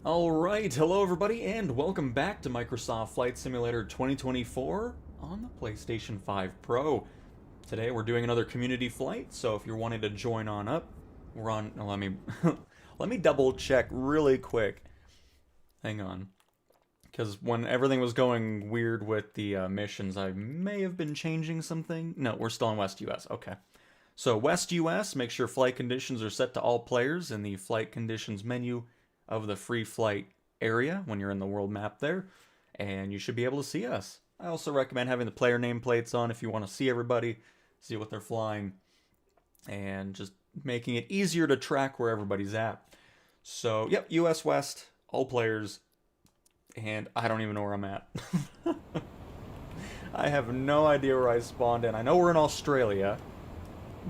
Alright, hello everybody, and welcome back to Microsoft Flight Simulator 2024 on the PlayStation 5 Pro. Today we're doing another community flight, so if you're wanting to join on up, we're on... let me... let me double check really quick. Hang on. Because when everything was going weird with the missions, I may have been changing something. No, we're still in West US, okay. So West US, make sure flight conditions are set to all players in the flight conditions menu of the free flight area when you're in the world map there, and you should be able to see us. I also recommend having the player nameplates on if you want to see everybody, see what they're flying, and just making it easier to track where everybody's at. So, yep, US West, all players, and I don't even know where I'm at. I have no idea where I spawned in. I know we're in Australia,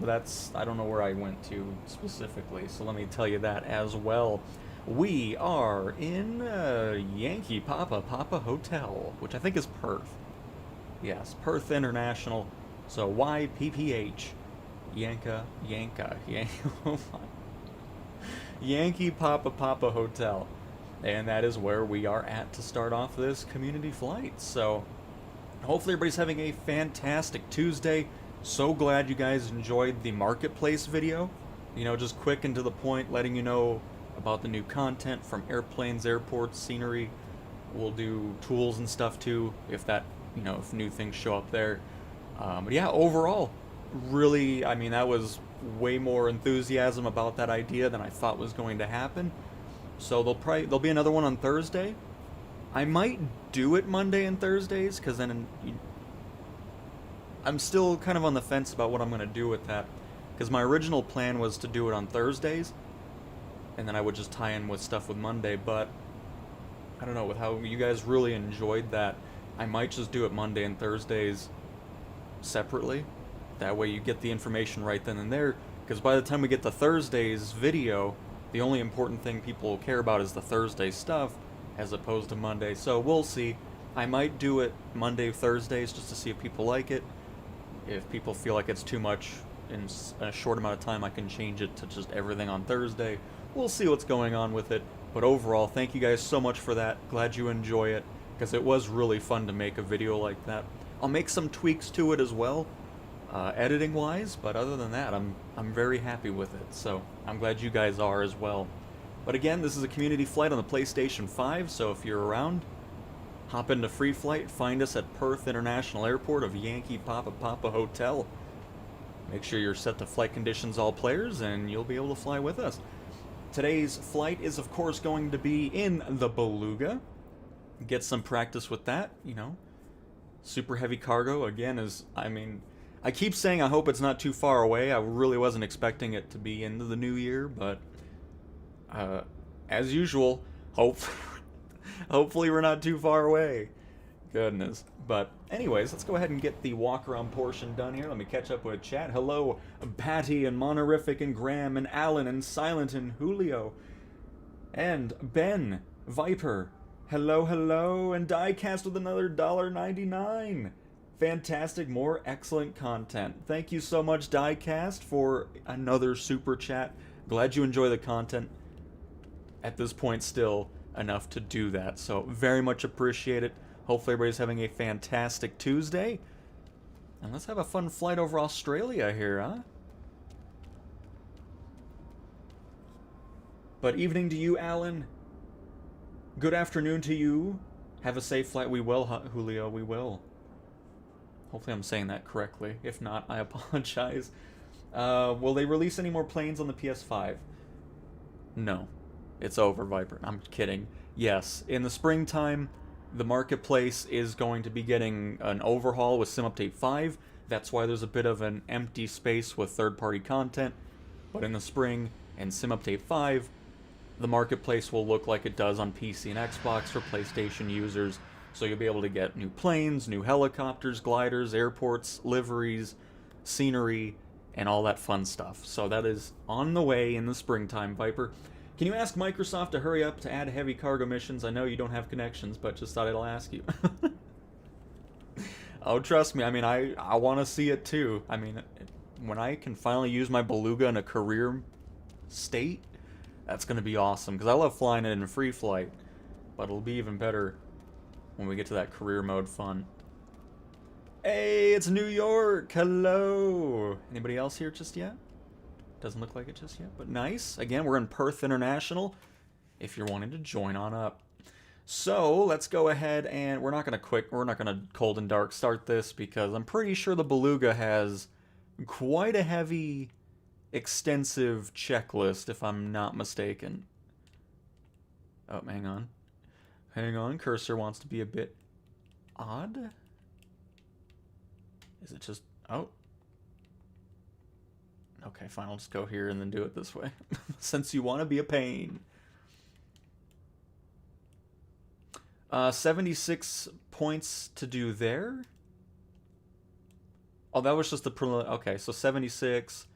but I don't know where I went to specifically, so let me tell you that as well. We are in Yankee Papa Hotel, which I think is Perth. Yes, Perth International. So YPPH. Yanka. Oh my. Yankee Papa Hotel. And that is where we are at to start off this community flight. So hopefully everybody's having a fantastic Tuesday. So glad you guys enjoyed the marketplace video. You know, just quick and to the point, letting you know about the new content from airplanes, airports, scenery. We'll do tools and stuff too, if new things show up there. But yeah, overall, really, I mean, that was way more enthusiasm about that idea than I thought was going to happen. So there'll be another one on Thursday. I might do it Monday and Thursdays, because then I'm still kind of on the fence about what I'm going to do with that. Because my original plan was to do it on Thursdays, and then I would just tie in with stuff with Monday, but I don't know, with how you guys really enjoyed that, I might just do it Monday and Thursdays separately. That way you get the information right then and there, because by the time we get to Thursday's video, the only important thing people will care about is the Thursday stuff, as opposed to Monday. So we'll see. I might do it Monday, Thursdays, just to see if people like it. If people feel like it's too much in a short amount of time, I can change it to just everything on Thursday. We'll see what's going on with it, but overall, thank you guys so much for that. Glad you enjoy it, because it was really fun to make a video like that. I'll make some tweaks to it as well, editing-wise, but other than that, I'm very happy with it, so I'm glad you guys are as well. But again, this is a community flight on the PlayStation 5, so if you're around, hop into free flight, find us at Perth International Airport of Yankee Papa Hotel. Make sure you're set to flight conditions all players, and you'll be able to fly with us. Today's flight is, of course, going to be in the Beluga. Get some practice with that, you know. Super heavy cargo, again, I keep saying I hope it's not too far away. I really wasn't expecting it to be into the new year, but as usual, hopefully we're not too far away. Goodness. But anyways, let's go ahead and get the walk-around portion done here. Let me catch up with chat. Hello, Patty and Monorific and Graham and Alan and Silent and Julio. And Ben, Viper. Hello, and Diecast with another $1.99. Fantastic, more excellent content. Thank you so much, Diecast, for another super chat. Glad you enjoy the content. At this point, still enough to do that. So very much appreciate it. Hopefully everybody's having a fantastic Tuesday. And let's have a fun flight over Australia here, huh? But evening to you, Alan. Good afternoon to you. Have a safe flight. We will, Julio, we will. Hopefully I'm saying that correctly. If not, I apologize. Will they release any more planes on the PS5? No. It's over, Viper. I'm kidding. Yes, in the springtime, the marketplace is going to be getting an overhaul with Sim Update 5. That's why there's a bit of an empty space with third-party content. But in the spring and Sim Update 5, the marketplace will look like it does on PC and Xbox for PlayStation users. So you'll be able to get new planes, new helicopters, gliders, airports, liveries, scenery, and all that fun stuff. So that is on the way in the springtime, Viper. Can you ask Microsoft to hurry up to add heavy cargo missions? I know you don't have connections, but just thought I'd ask you. Oh, trust me, I mean, I want to see it too. I mean, when I can finally use my Beluga in a career state, That's going to be awesome, because I love flying it in free flight, but it'll be even better when we get to that career mode fun. Hey, it's New York! Hello! Anybody else here just yet? Doesn't look like it just yet, but nice. Again, we're in Perth International, if you're wanting to join on up. So, let's go ahead and we're not going to cold and dark start this, because I'm pretty sure the Beluga has quite a heavy, extensive checklist, if I'm not mistaken. Oh, hang on. Hang on, cursor wants to be a bit odd. Is it just... oh. Okay, fine, I'll just go here and then do it this way. Since you want to be a pain. 76 points to do there. Oh, that was just the prelim... okay, so 76,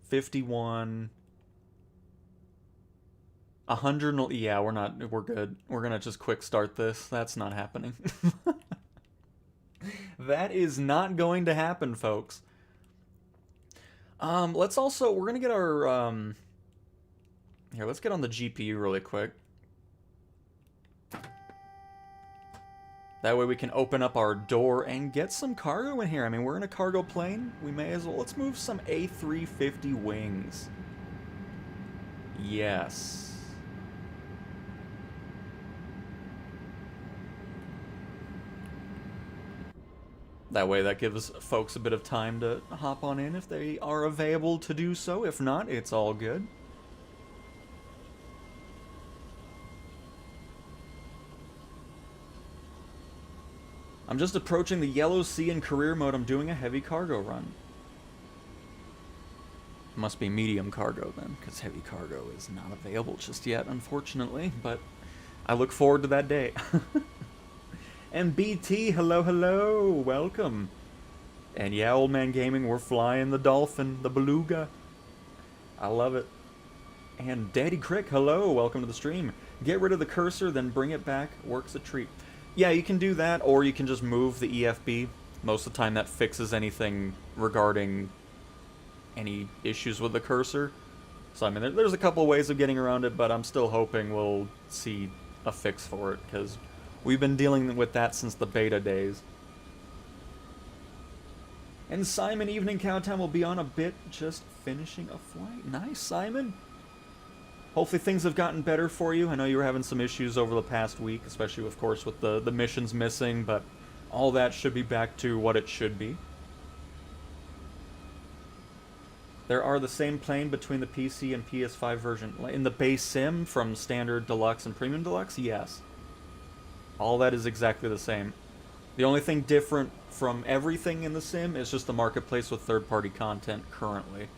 51... 100... yeah, we're good. We're gonna just quick start this. That's not happening. That is not going to happen, folks. Let's also... we're gonna get our... here, let's get on the GPU really quick. That way we can open up our door and get some cargo in here. I mean, we're in a cargo plane. We may as well... let's move some A350 wings. Yes. That way that gives folks a bit of time to hop on in if they are available to do so. If not, it's all good. I'm just approaching the Yellow Sea in career mode. I'm doing a heavy cargo run. Must be medium cargo then, because heavy cargo is not available just yet, unfortunately, but I look forward to that day. And BT, hello, hello, welcome. And yeah, Old Man Gaming, we're flying the Dolphin, the Beluga. I love it. And Daddy Crick, hello, welcome to the stream. Get rid of the cursor, then bring it back, works a treat. Yeah, you can do that, or you can just move the EFB. Most of the time that fixes anything regarding any issues with the cursor. So, I mean, there's a couple ways of getting around it, but I'm still hoping we'll see a fix for it, because we've been dealing with that since the beta days. And Simon, Evening Cowtown will be on a bit, just finishing a flight. Nice, Simon. Hopefully things have gotten better for you. I know you were having some issues over the past week, especially, of course, with the missions missing, but all that should be back to what it should be. There are the same plane between the PC and PS5 version. In the base sim, from Standard, Deluxe, and Premium Deluxe, yes. All that is exactly the same. The only thing different from everything in the sim is just the marketplace with third-party content currently.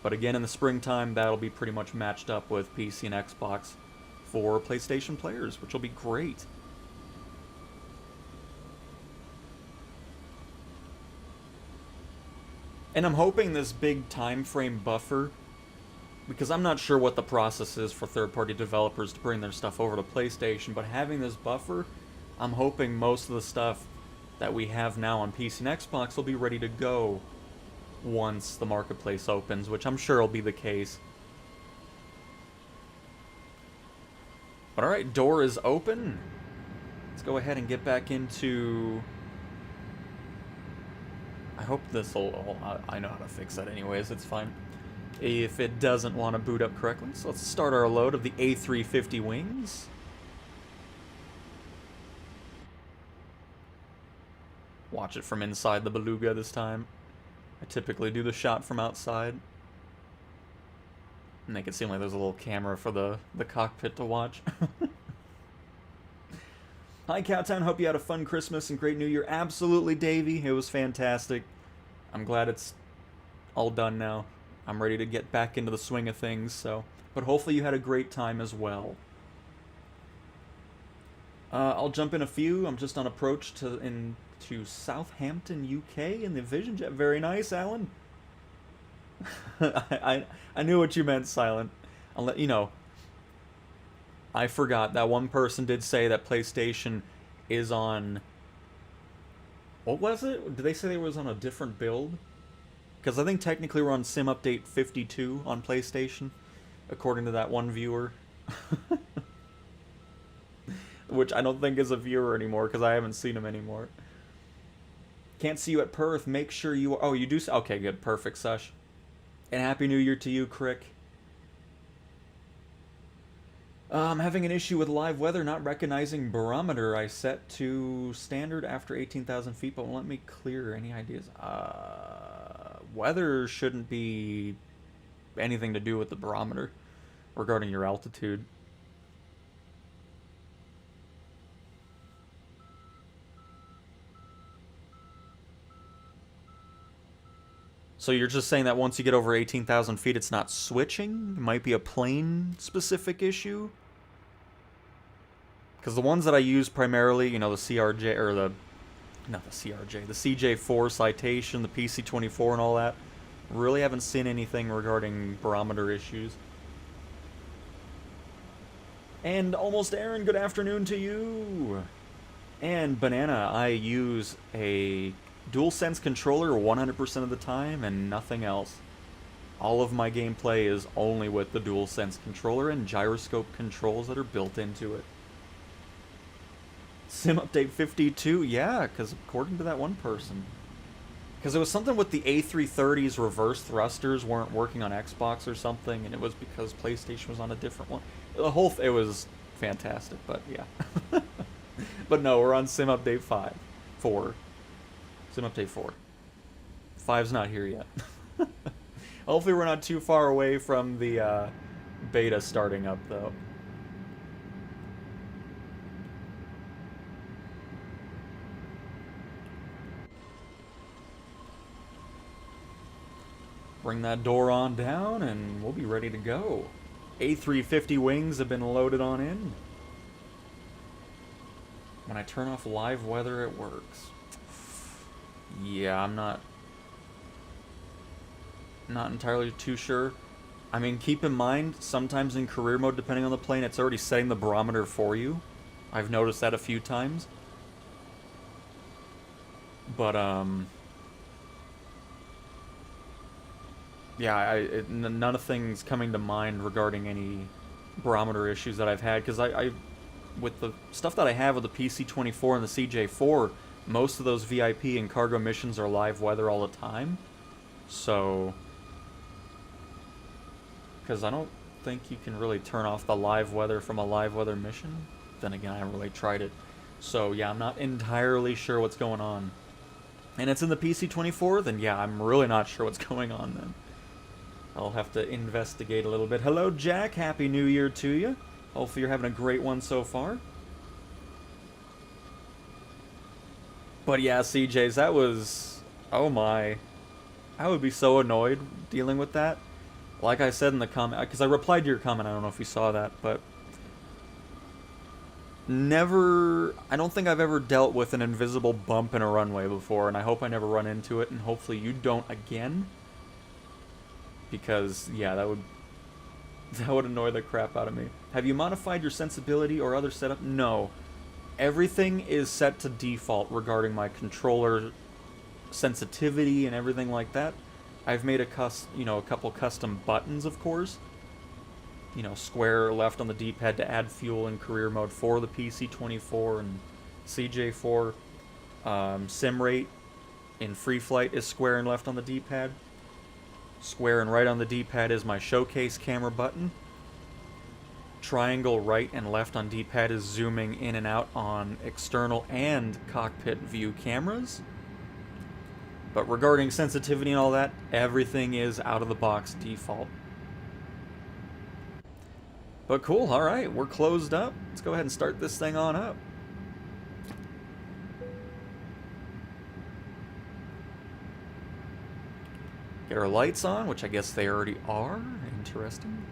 But again, in the springtime, that'll be pretty much matched up with PC and Xbox for PlayStation players, which will be great. And I'm hoping this big time frame buffer, because I'm not sure what the process is for third-party developers to bring their stuff over to PlayStation, but having this buffer, I'm hoping most of the stuff that we have now on PC and Xbox will be ready to go once the marketplace opens, which I'm sure will be the case. But alright, door is open. Let's go ahead and get back into... I hope this will... I know how to fix that anyways, it's fine. If it doesn't want to boot up correctly. So let's start our load of the A350 wings. Watch it from inside the Beluga this time. I typically do the shot from outside. Make it seem like there's a little camera for the cockpit to watch. Hi Cowtown, hope you had a fun Christmas and great New Year. Absolutely, Davey, it was fantastic. I'm glad it's all done now. I'm ready to get back into the swing of things, so... but hopefully you had a great time as well. I'll jump in a few. I'm just on approach to Southampton, UK in the Vision Jet. Very nice, Alan. I knew what you meant, Silent. I'll let you know. I forgot that one person did say that PlayStation is on... what was it? Did they say they was on a different build? Because I think technically we're on Sim Update 52 on PlayStation. according to that one viewer. Which I don't think is a viewer anymore, because I haven't seen him anymore. Can't see you at Perth. Make sure you... Oh, you do... Okay, good. Perfect, Sush. And Happy New Year to you, Crick. I'm having an issue with live weather not recognizing barometer. I set to standard after 18,000 feet, but won't let me clear. Any ideas? Weather shouldn't be anything to do with the barometer regarding your altitude. So you're just saying that once you get over 18,000 feet, it's not switching? It might be a plane-specific issue? Because the ones that I use primarily, you know, the CRJ, or the... Not the CRJ, the CJ4 Citation, the PC24 and all that, really haven't seen anything regarding barometer issues. And Almost Aaron, good afternoon to you! And Banana, I use a DualSense controller 100% of the time and nothing else. All of my gameplay is only with the DualSense controller and gyroscope controls that are built into it. Sim Update 52, yeah, because according to that one person. Because it was something with the A330's reverse thrusters weren't working on Xbox or something, and it was because PlayStation was on a different one. It was fantastic, but yeah. But no, we're on Sim Update 4. Sim Update 4. 5's not here yet. Hopefully we're not too far away from the beta starting up, though. Bring that door on down and we'll be ready to go. A350 wings have been loaded on in. When I turn off live weather, it works. Yeah, I'm not entirely too sure. I mean, keep in mind, sometimes in career mode, depending on the plane, it's already setting the barometer for you. I've noticed that a few times. But, yeah, none of things coming to mind regarding any barometer issues that I've had, because with the stuff that I have with the PC24 and the CJ4, most of those VIP and cargo missions are live weather all the time. So, because I don't think you can really turn off the live weather from a live weather mission. Then again, I haven't really tried it. So yeah, I'm not entirely sure what's going on. And it's in the PC24, then yeah, I'm really not sure what's going on then. I'll have to investigate a little bit. Hello, Jack. Happy New Year to you. Hopefully you're having a great one so far. But yeah, CJs, that was... Oh my. I would be so annoyed dealing with that. Like I said in the comment, because I replied to your comment, I don't know if you saw that, but... I don't think I've ever dealt with an invisible bump in a runway before, and I hope I never run into it, and hopefully you don't again. Because, yeah, that would annoy the crap out of me. Have you modified your sensibility or other setup? No. Everything is set to default regarding my controller sensitivity and everything like that. I've made a couple custom buttons, of course. You know, square left on the D-pad to add fuel in career mode for the PC24 and CJ4. Sim rate in free flight is square and left on the D-pad. Square and right on the D-pad is my showcase camera button. Triangle right and left on D-pad is zooming in and out on external and cockpit view cameras. But regarding sensitivity and all that, everything is out of the box default. But cool, alright, we're closed up. Let's go ahead and start this thing on up. Get our lights on, which I guess they already are. Interesting.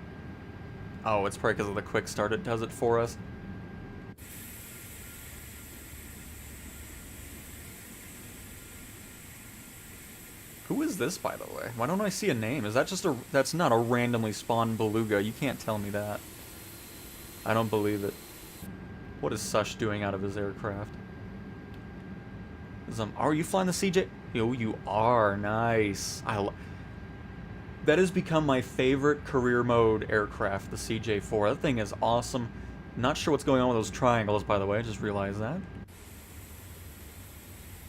Oh, it's probably because of the quick start it does it for us. Who is this, by the way? Why don't I see a name? Is that just a... That's not a randomly spawned Beluga. You can't tell me that. I don't believe it. What is Sush doing out of his aircraft? Are you flying the CJ? Oh, you are. Nice. That has become my favorite career mode aircraft, the CJ4. That thing is awesome. Not sure what's going on with those triangles, by the way. I just realized that.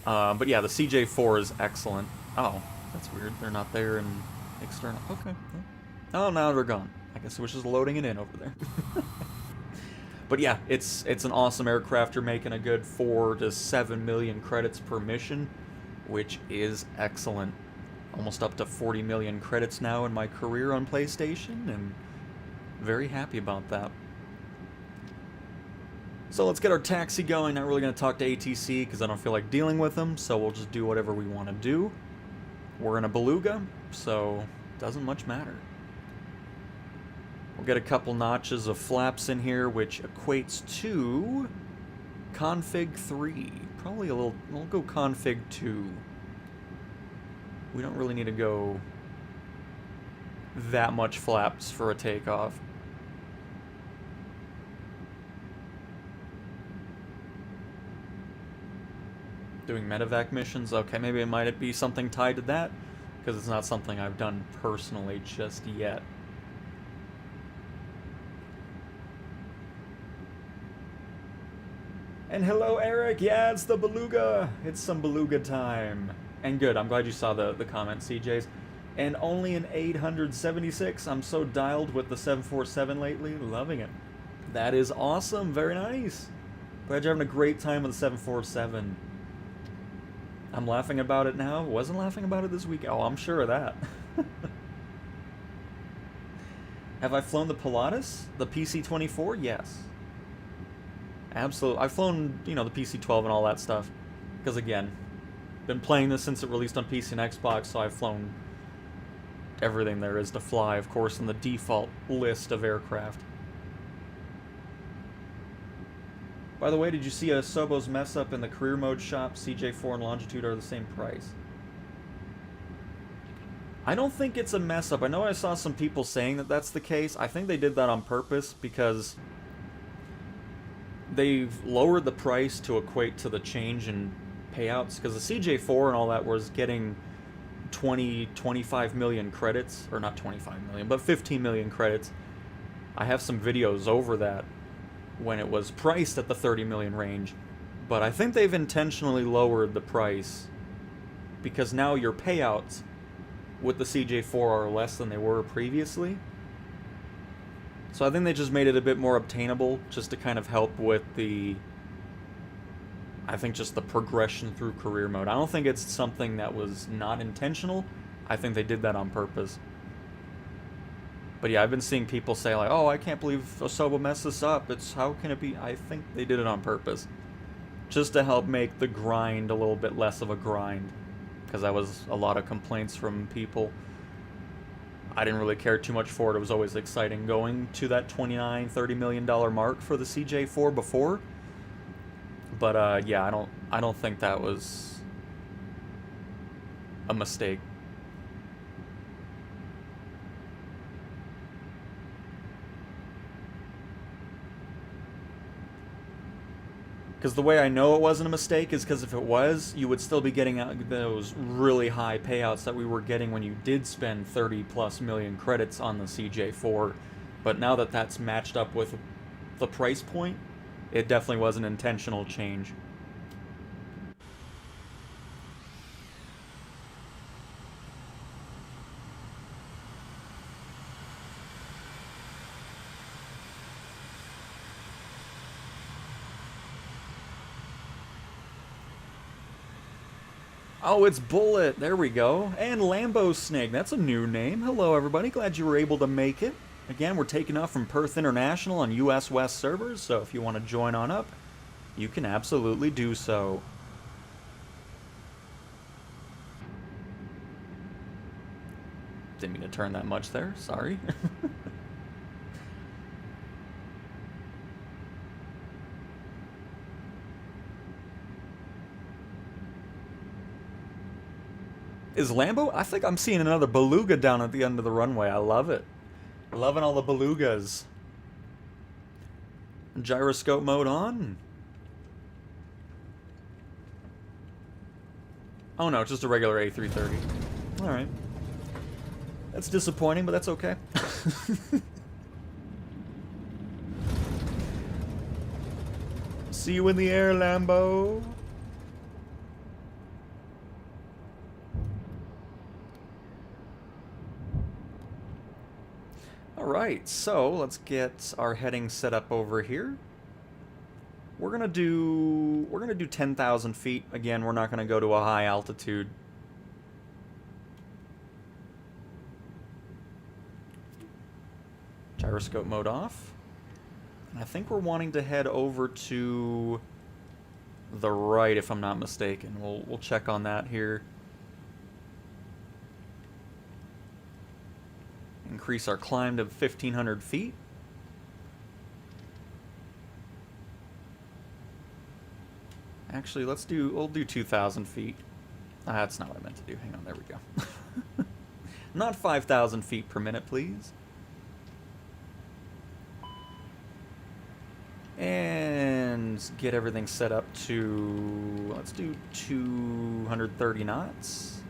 But yeah, the CJ4 is excellent. Oh, that's weird. They're not there in external. Okay. Oh, now they're gone. I guess it was just loading it in over there. But yeah, it's an awesome aircraft. You're making a good 4 to 7 million credits per mission, which is excellent. Almost up to 40 million credits now in my career on PlayStation, and very happy about that. So let's get our taxi going. Not really going to talk to ATC because I don't feel like dealing with them, so we'll just do whatever we want to do. We're in a Beluga, so doesn't much matter. We'll get a couple notches of flaps in here, which equates to config 3. Probably a little, we'll go config 2. We don't really need to go that much flaps for a takeoff. Doing medevac missions? Okay, maybe it might be something tied to that, because it's not something I've done personally just yet. And hello, Eric! Yeah, it's the Beluga! It's some Beluga time. And good, I'm glad you saw the comment, CJs. And only an 876. I'm so dialed with the 747 lately. Loving it. That is awesome. Very nice. Glad you're having a great time with the 747. I'm laughing about it now. Wasn't laughing about it this week. Oh, I'm sure of that. Have I flown the Pilatus? The PC-24? Yes. Absolutely. I've flown, you know, the PC-12 and all that stuff. Because again, been playing this since it released on PC and Xbox, so I've flown everything there is to fly, of course, in the default list of aircraft. By the way, did you see a Sobo's mess up in the career mode shop? CJ4 and Longitude are the same price. I don't think it's a mess up. I know I saw some people saying that that's the case. I think they did that on purpose because they've lowered the price to equate to the change in payouts, because the CJ4 and all that was getting 25 million credits, or not 25 million, but 15 million credits. I have some videos over that when it was priced at the 30 million range, but I think they've intentionally lowered the price because now your payouts with the CJ4 are less than they were previously. So I think they just made it a bit more obtainable, just to kind of help with the, I think, just the progression through career mode. I don't think it's something that was not intentional. I think they did that on purpose. But yeah, I've been seeing people say like, oh, I can't believe Osobo messed this up. It's, how can it be? I think they did it on purpose. Just to help make the grind a little bit less of a grind. Because that was a lot of complaints from people. I didn't really care too much for it. It was always exciting going to that $29, $30 million mark for the CJ4 before. But yeah, I don't think that was a mistake. Because the way I know it wasn't a mistake is because if it was, you would still be getting those really high payouts that we were getting when you did spend 30+ million credits on the CJ4. But now that that's matched up with the price point, it definitely was an intentional change. Oh, it's Bullet. There we go. And Lambo Snake. That's a new name. Hello, everybody. Glad you were able to make it. Again, we're taking off from Perth International on US West servers, so if you want to join on up, you can absolutely do so. Didn't mean to turn that much there. Sorry. Is Lambo? I think I'm seeing another Beluga down at the end of the runway. I love it. Loving all the Belugas. Gyroscope mode on. Oh no, it's just a regular A330. Alright. That's disappointing, but that's okay. See you in the air, Lambo. Alright, so let's get our heading set up over here. We're gonna do 10,000 feet. Again, we're not gonna go to a high altitude. Gyroscope mode off. And I think we're wanting to head over to the right, if I'm not mistaken. We'll check on that here. Increase our climb to 1,500 feet. Actually, we'll do 2,000 feet. That's not what I meant to do. Hang on, there we go. Not 5,000 feet per minute, please. And get everything set up to, let's do 230 knots.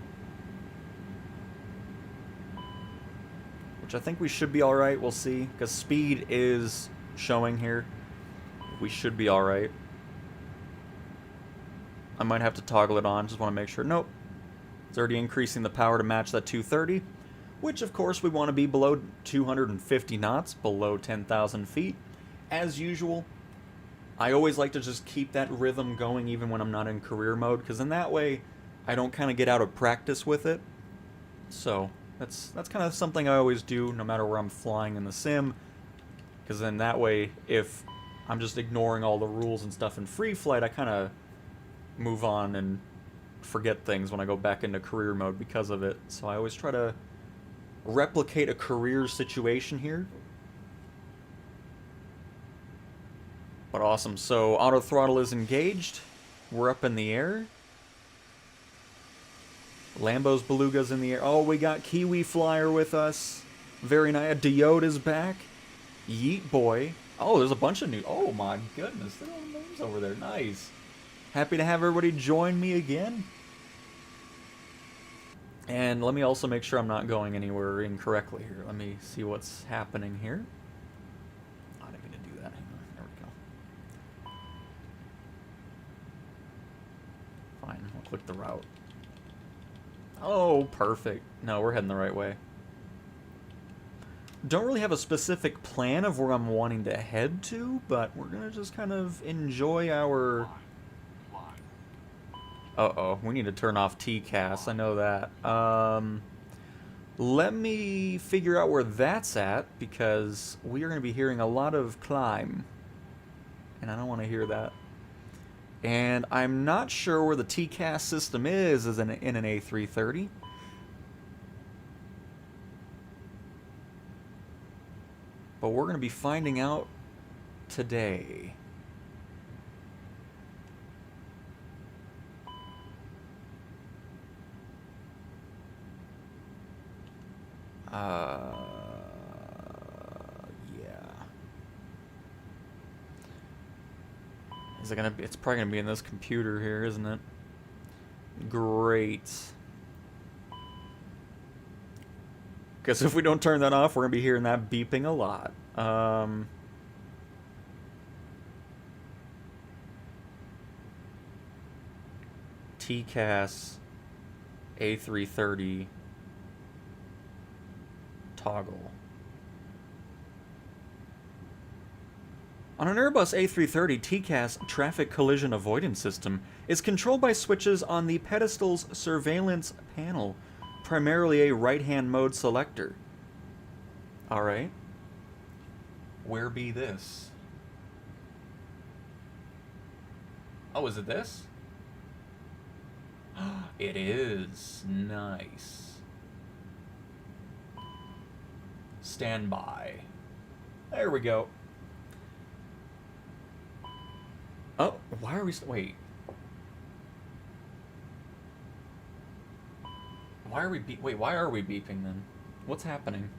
Which I think we should be alright, we'll see. Because speed is showing here. We should be alright. I might have to toggle it on, just want to make sure. Nope. It's already increasing the power to match that 230. Which, of course, we want to be below 250 knots, below 10,000 feet. As usual, I always like to just keep that rhythm going even when I'm not in career mode, because in that way, I don't kind of get out of practice with it. So, that's kind of something I always do, no matter where I'm flying in the sim. Because then that way, if I'm just ignoring all the rules and stuff in free flight, I kind of move on and forget things when I go back into career mode because of it. So I always try to replicate a career situation here. But awesome. So auto throttle is engaged. We're up in the air. Lambo's Beluga's in the air. Oh, we got Kiwi Flyer with us. Very nice. Diode is back. Yeet Boy. Oh, there's a bunch of new... Oh, my goodness. There are all names over there. Nice. Happy to have everybody join me again. And let me also make sure I'm not going anywhere incorrectly here. Let me see what's happening here. I didn't mean to do that. Hang on. There we go. Fine. We'll click the route. Oh, perfect. No, we're heading the right way. Don't really have a specific plan of where I'm wanting to head to, but we're going to just kind of enjoy our... Uh-oh, we need to turn off TCAS, I know that. Let me figure out where that's at, because we are going to be hearing a lot of climb. And I don't want to hear that. And I'm not sure where the TCAS system is in an A330. But we're going to be finding out today. Yeah. Is it gonna be? It's probably gonna be in this computer here, isn't it? Great. Because if we don't turn that off, we're gonna be hearing that beeping a lot. TCAS A330 toggle. On an Airbus A330, TCAS traffic collision avoidance system is controlled by switches on the pedestal's surveillance panel, primarily a right-hand mode selector. Alright. Where be this? Oh, is it this? It is. Nice. Stand by. There we go. Oh, why are we... Wait. Why are we Wait, why are we beeping then? What's happening?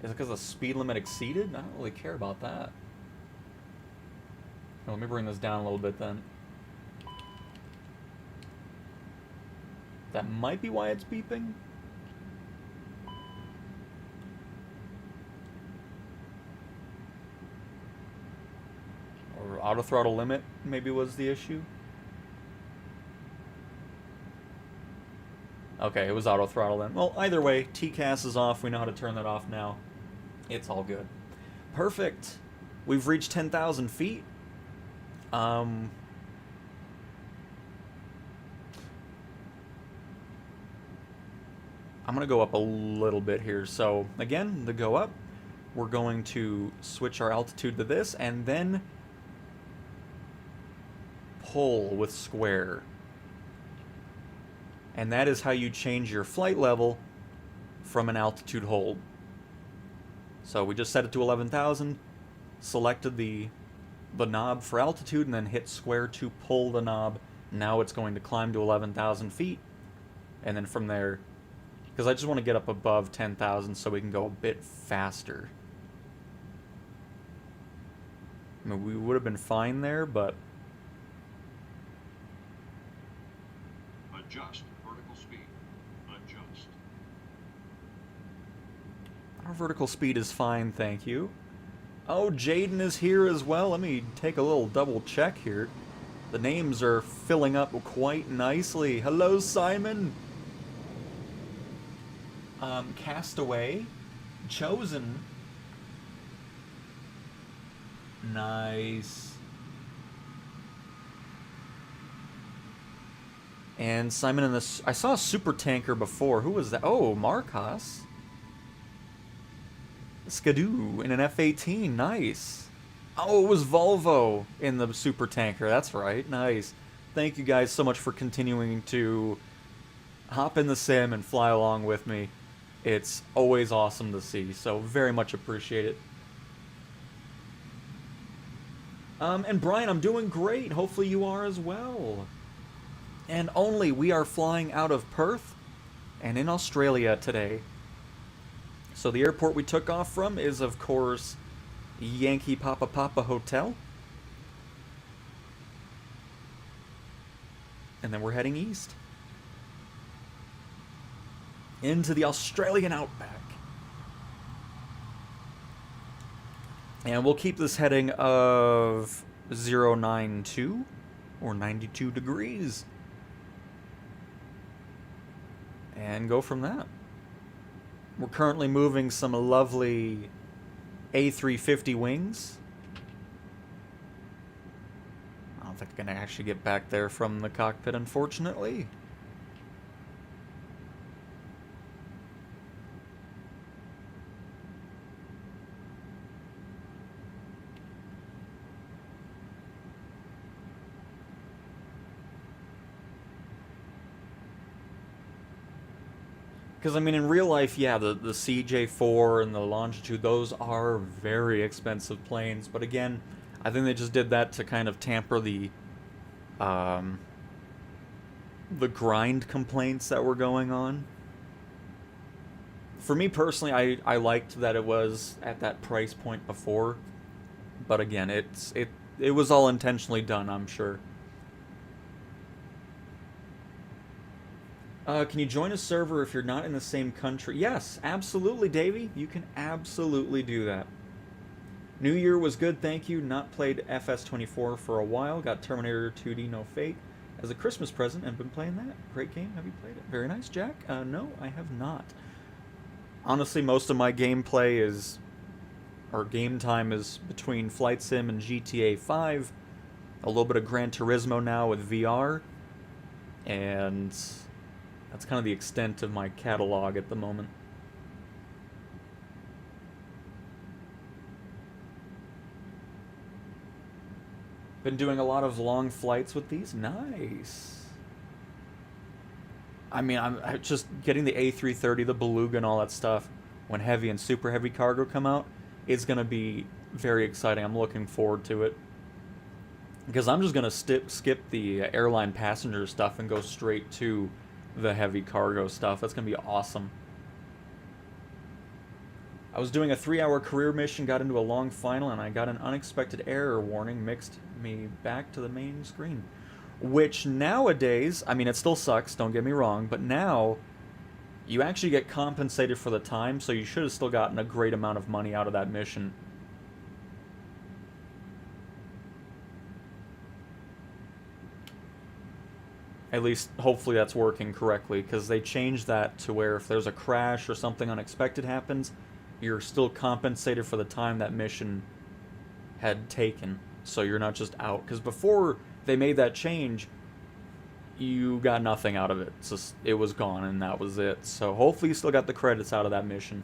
Is it because the speed limit exceeded? I don't really care about that. Oh, let me bring this down a little bit then. That might be why it's beeping. Or auto throttle limit maybe was the issue. Okay, it was auto throttle then. Well, either way, TCAS is off. We know how to turn that off now. It's all good. Perfect. We've reached 10,000 feet. I'm going to go up a little bit here. So, again, to go up, we're going to switch our altitude to this, and then pull with square. And that is how you change your flight level from an altitude hold. So we just set it to 11,000, selected the knob for altitude, and then hit square to pull the knob. Now it's going to climb to 11,000 feet, and then from there, because I just want to get up above 10,000 so we can go a bit faster. I mean, we would have been fine there, but... Adjust vertical speed. Adjust. Our vertical speed is fine, thank you. Oh, Jaden is here as well. Let me take a little double check here. The names are filling up quite nicely. Hello, Simon. Castaway. Chosen. Nice. And Simon in this... I saw a super tanker before. Who was that? Oh, Marcos. Skidoo in an F-18. Nice. Oh, it was Volvo in the super tanker. That's right. Nice. Thank you guys so much for continuing to hop in the sim and fly along with me. It's always awesome to see, so very much appreciate it. And Brian, I'm doing great. Hopefully you are as well. And only we are flying out of Perth and in Australia today. So the airport we took off from is, of course, Yankee Papa Papa Hotel. And then we're heading east into the Australian outback. And we'll keep this heading of 092 or 92 degrees. And go from that. We're currently moving some lovely A350 wings. I don't think I can actually get back there from the cockpit, unfortunately. Because, I mean, in real life, yeah, the CJ4 and the Longitude, those are very expensive planes. But again, I think they just did that to kind of tamper the grind complaints that were going on. For me personally, I liked that it was at that price point before. But again, it was all intentionally done, I'm sure. Can you join a server if you're not in the same country? Yes, absolutely, Davey. You can absolutely do that. New Year was good, thank you. Not played FS24 for a while. Got Terminator 2D No Fate as a Christmas present and been playing that. Great game. Have you played it? Very nice, Jack. No, I have not. Honestly, most of my gameplay is... or game time is between Flight Sim and GTA 5. A little bit of Gran Turismo now with VR. And... that's kind of the extent of my catalog at the moment. Been doing a lot of long flights with these. Nice. I mean, I'm just getting the A330, the Beluga, and all that stuff. When heavy and super heavy cargo come out, it's going to be very exciting. I'm looking forward to it. Because I'm just going to skip the airline passenger stuff and go straight to the heavy cargo stuff. That's going to be awesome. I was doing a 3-hour career mission, got into a long final, and I got an unexpected error warning, mixed me back to the main screen. Which nowadays, I mean, it still sucks, don't get me wrong, but now you actually get compensated for the time, so you should have still gotten a great amount of money out of that mission. At least, hopefully that's working correctly, because they changed that to where if there's a crash or something unexpected happens, you're still compensated for the time that mission had taken. So you're not just out. Because before they made that change, you got nothing out of it. It's just, it was gone, and that was it. So hopefully you still got the credits out of that mission.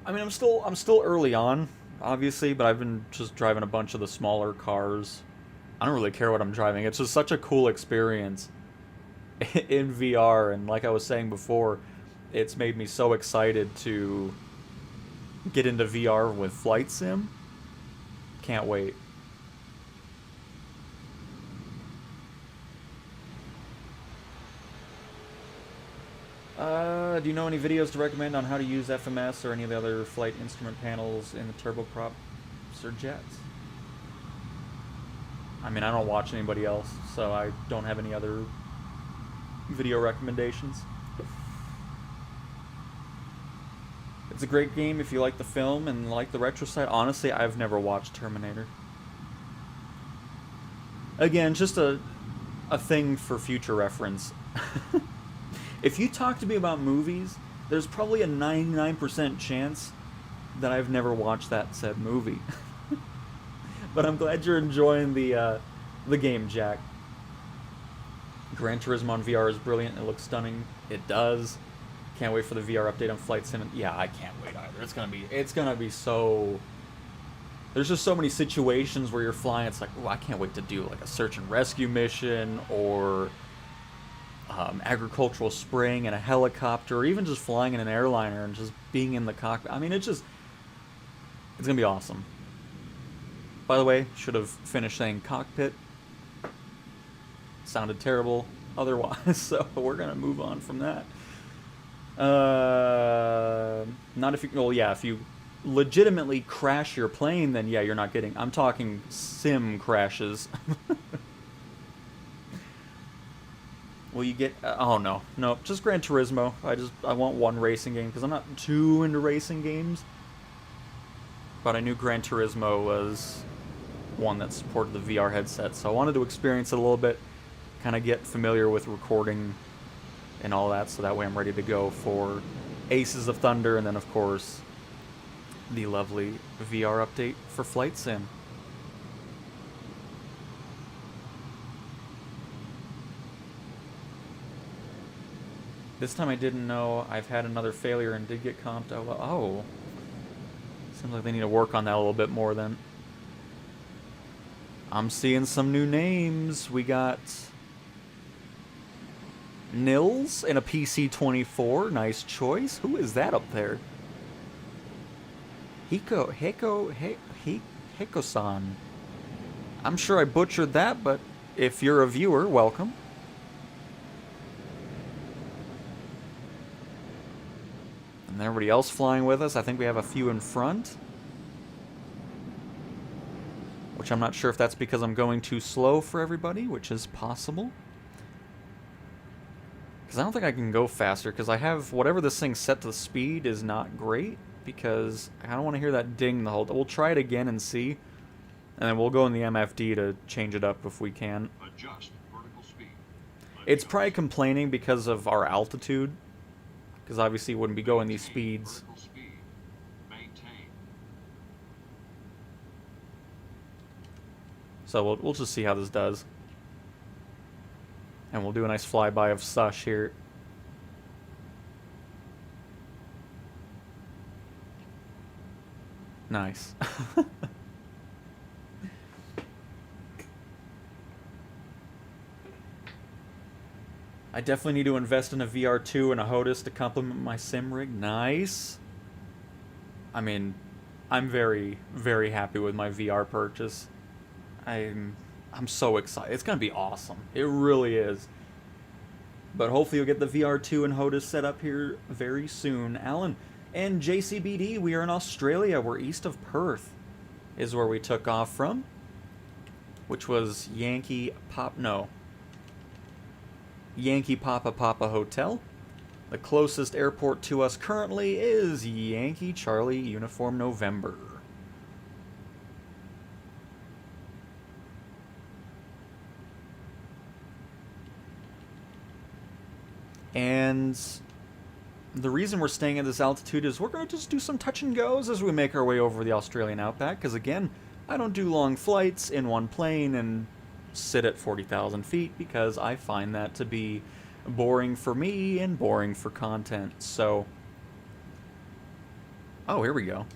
I mean, I'm still early on, obviously, but I've been just driving a bunch of the smaller cars. I don't really care what I'm driving. It's just such a cool experience in VR, and like I was saying before, it's made me so excited to get into VR with Flight Sim. Can't wait. Do you know any videos to recommend on how to use FMS or any of the other flight instrument panels in the turboprops or jets? I mean, I don't watch anybody else, so I don't have any other video recommendations. It's a great game if you like the film and like the retro side. Honestly, I've never watched Terminator. Again, just a thing for future reference. If you talk to me about movies, there's probably a 99% chance that I've never watched that said movie. But I'm glad you're enjoying the game, Jack. Gran Turismo on VR is brilliant. It looks stunning. It does. Can't wait for the VR update on Flight Sim. Yeah, I can't wait either. It's gonna be so. There's just so many situations where you're flying. It's like, oh, I can't wait to do like a search and rescue mission or agricultural spring in a helicopter, or even just flying in an airliner and just being in the cockpit. I mean, it's gonna be awesome. By the way, should have finished saying cockpit. Sounded terrible otherwise, so we're gonna move on from that. Not if you, well, yeah, if you legitimately crash your plane, then yeah, you're not getting, I'm talking sim crashes. Will you get, oh no, just Gran Turismo. I want one racing game, because I'm not too into racing games. But I knew Gran Turismo was one that supported the VR headset, so I wanted to experience it a little bit, kind of get familiar with recording and all that, so that way I'm ready to go for Aces of Thunder, and then of course the lovely VR update for Flight Sim. This time I didn't know I've had another failure and did get comped. Oh, seems like they need to work on that a little bit more then. I'm seeing some new names. We got Nils in a PC-24. Nice choice. Who is that up there? Hiko-san. I'm sure I butchered that, but if you're a viewer, welcome. And everybody else flying with us. I think we have a few in front. Which I'm not sure if that's because I'm going too slow for everybody, which is possible. Because I don't think I can go faster, because I have whatever this thing's set to the speed is not great, because I don't want to hear that ding the whole time. We'll try it again and see, and then we'll go in the MFD to change it up if we can. Adjust vertical speed. It's probably complaining because of our altitude, because obviously it wouldn't be going these speeds. Vertical speed. Maintain. So we'll just see how this does. And we'll do a nice flyby of Sush here. Nice. I definitely need to invest in a VR2 and a HOTAS to complement my sim rig. Nice. I mean, I'm very, very happy with my VR purchase. I'm so excited. It's gonna be awesome. It really is. But hopefully you'll get the VR2 and HOTAS set up here very soon. Alan and JCBD, we are in Australia. We're east of Perth is where we took off from. Which was Yankee Papa Papa Hotel. The closest airport to us currently is Yankee Charlie Uniform November. And the reason we're staying at this altitude is we're going to just do some touch and goes as we make our way over the Australian outback. Because again, I don't do long flights in one plane and sit at 40,000 feet because I find that to be boring for me and boring for content. So, oh, here we go.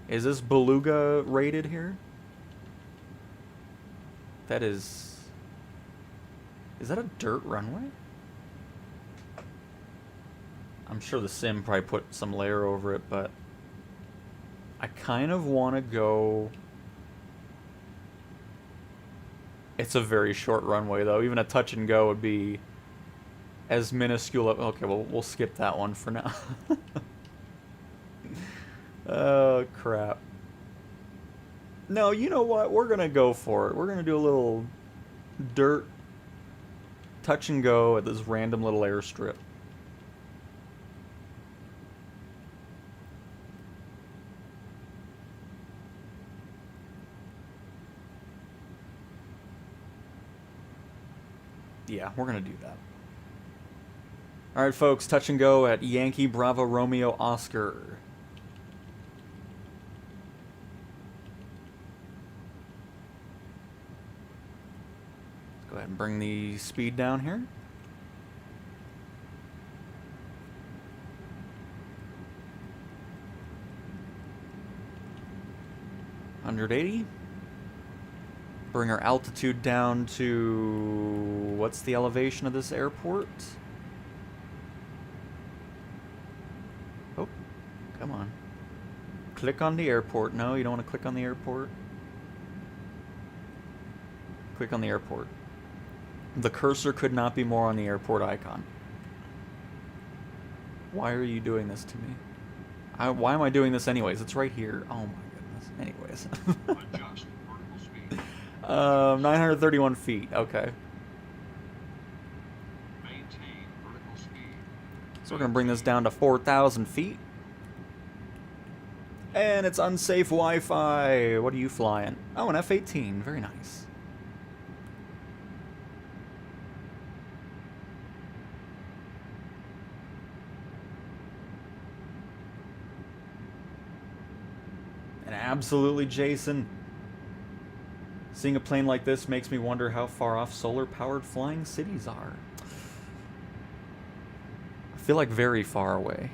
Is this Beluga rated here? That is that a dirt runway? I'm sure the sim probably put some layer over it, but I kind of want to go... It's a very short runway, though. Even a touch and go would be as minuscule... Okay, well, we'll skip that one for now. Oh, crap. No, you know what? We're going to go for it. We're going to do a little dirt touch and go at this random little airstrip. Yeah, we're going to do that. Alright, folks, touch and go at Yankee Bravo Romeo Oscar. Let's go ahead and bring the speed down here. $180. Bring our altitude down to... What's the elevation of this airport? Oh, come on. Click on the airport. No, you don't want to click on the airport. Click on the airport. The cursor could not be more on the airport icon. Why are you doing this to me? Why am I doing this anyways? It's right here. Oh my goodness. Anyways. Adjust vertical speed. 931 feet. Okay. Maintain vertical speed. So we're going to bring this down to 4,000 feet. And it's unsafe Wi-Fi. What are you flying? Oh, an F-18. Very nice. And absolutely, Jason. Seeing a plane like this makes me wonder how far off solar-powered flying cities are. I feel like very far away.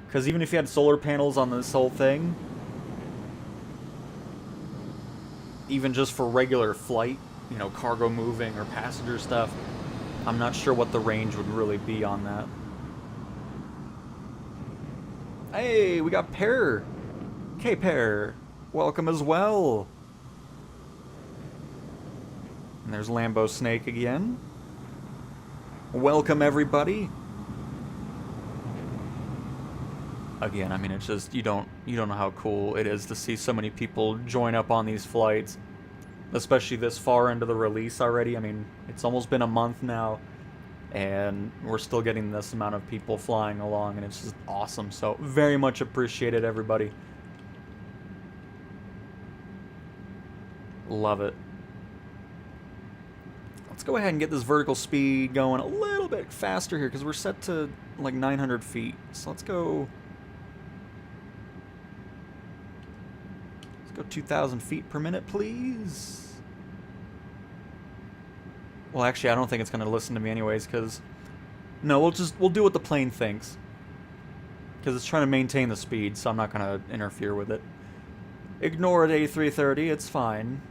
Because even if you had solar panels on this whole thing, even just for regular flight, you know, cargo moving or passenger stuff, I'm not sure what the range would really be on that. Hey, we got Pear. Okay, Pear. Welcome as well. And there's Lambo Snake again. Welcome, everybody. Again, I mean, it's just you don't know how cool it is to see so many people join up on these flights, especially this far into the release already. I mean, it's almost been a month now, and we're still getting this amount of people flying along, and it's just awesome. So very much appreciated, everybody. Love it. Let's go ahead and get this vertical speed going a little bit faster here, because we're set to like 900 feet. So let's go 2,000 feet per minute, please. Well, actually, I don't think it's going to listen to me anyways, because... No, we'll do what the plane thinks. Because it's trying to maintain the speed, so I'm not going to interfere with it. Ignore it, A330, it's fine.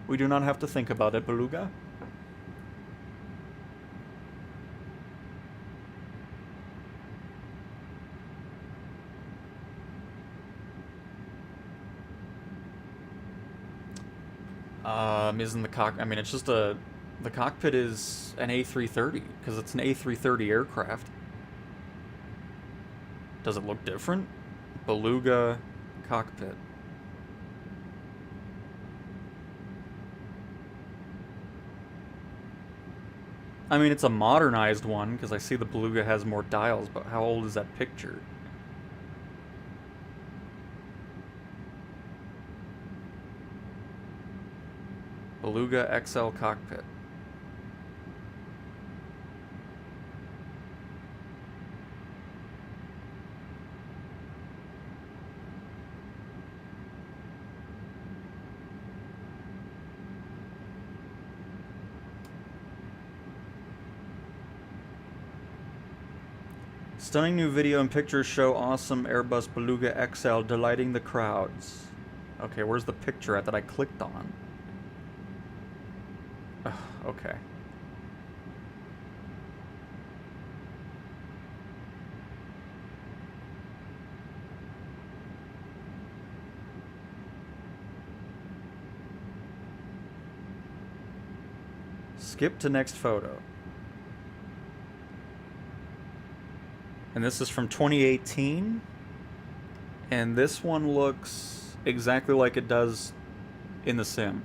We do not have to think about it, Beluga. Isn't the I mean, it's just the cockpit is an A330, because it's an A330 aircraft. Does it look different? Beluga cockpit. I mean, it's a modernized one, because I see the Beluga has more dials, but how old is that picture? Beluga XL cockpit. Stunning new video and pictures show awesome Airbus Beluga XL delighting the crowds. Okay, where's the picture at that I clicked on? Ugh, okay. Skip to next photo. And this is from 2018. And this one looks exactly like it does in the sim.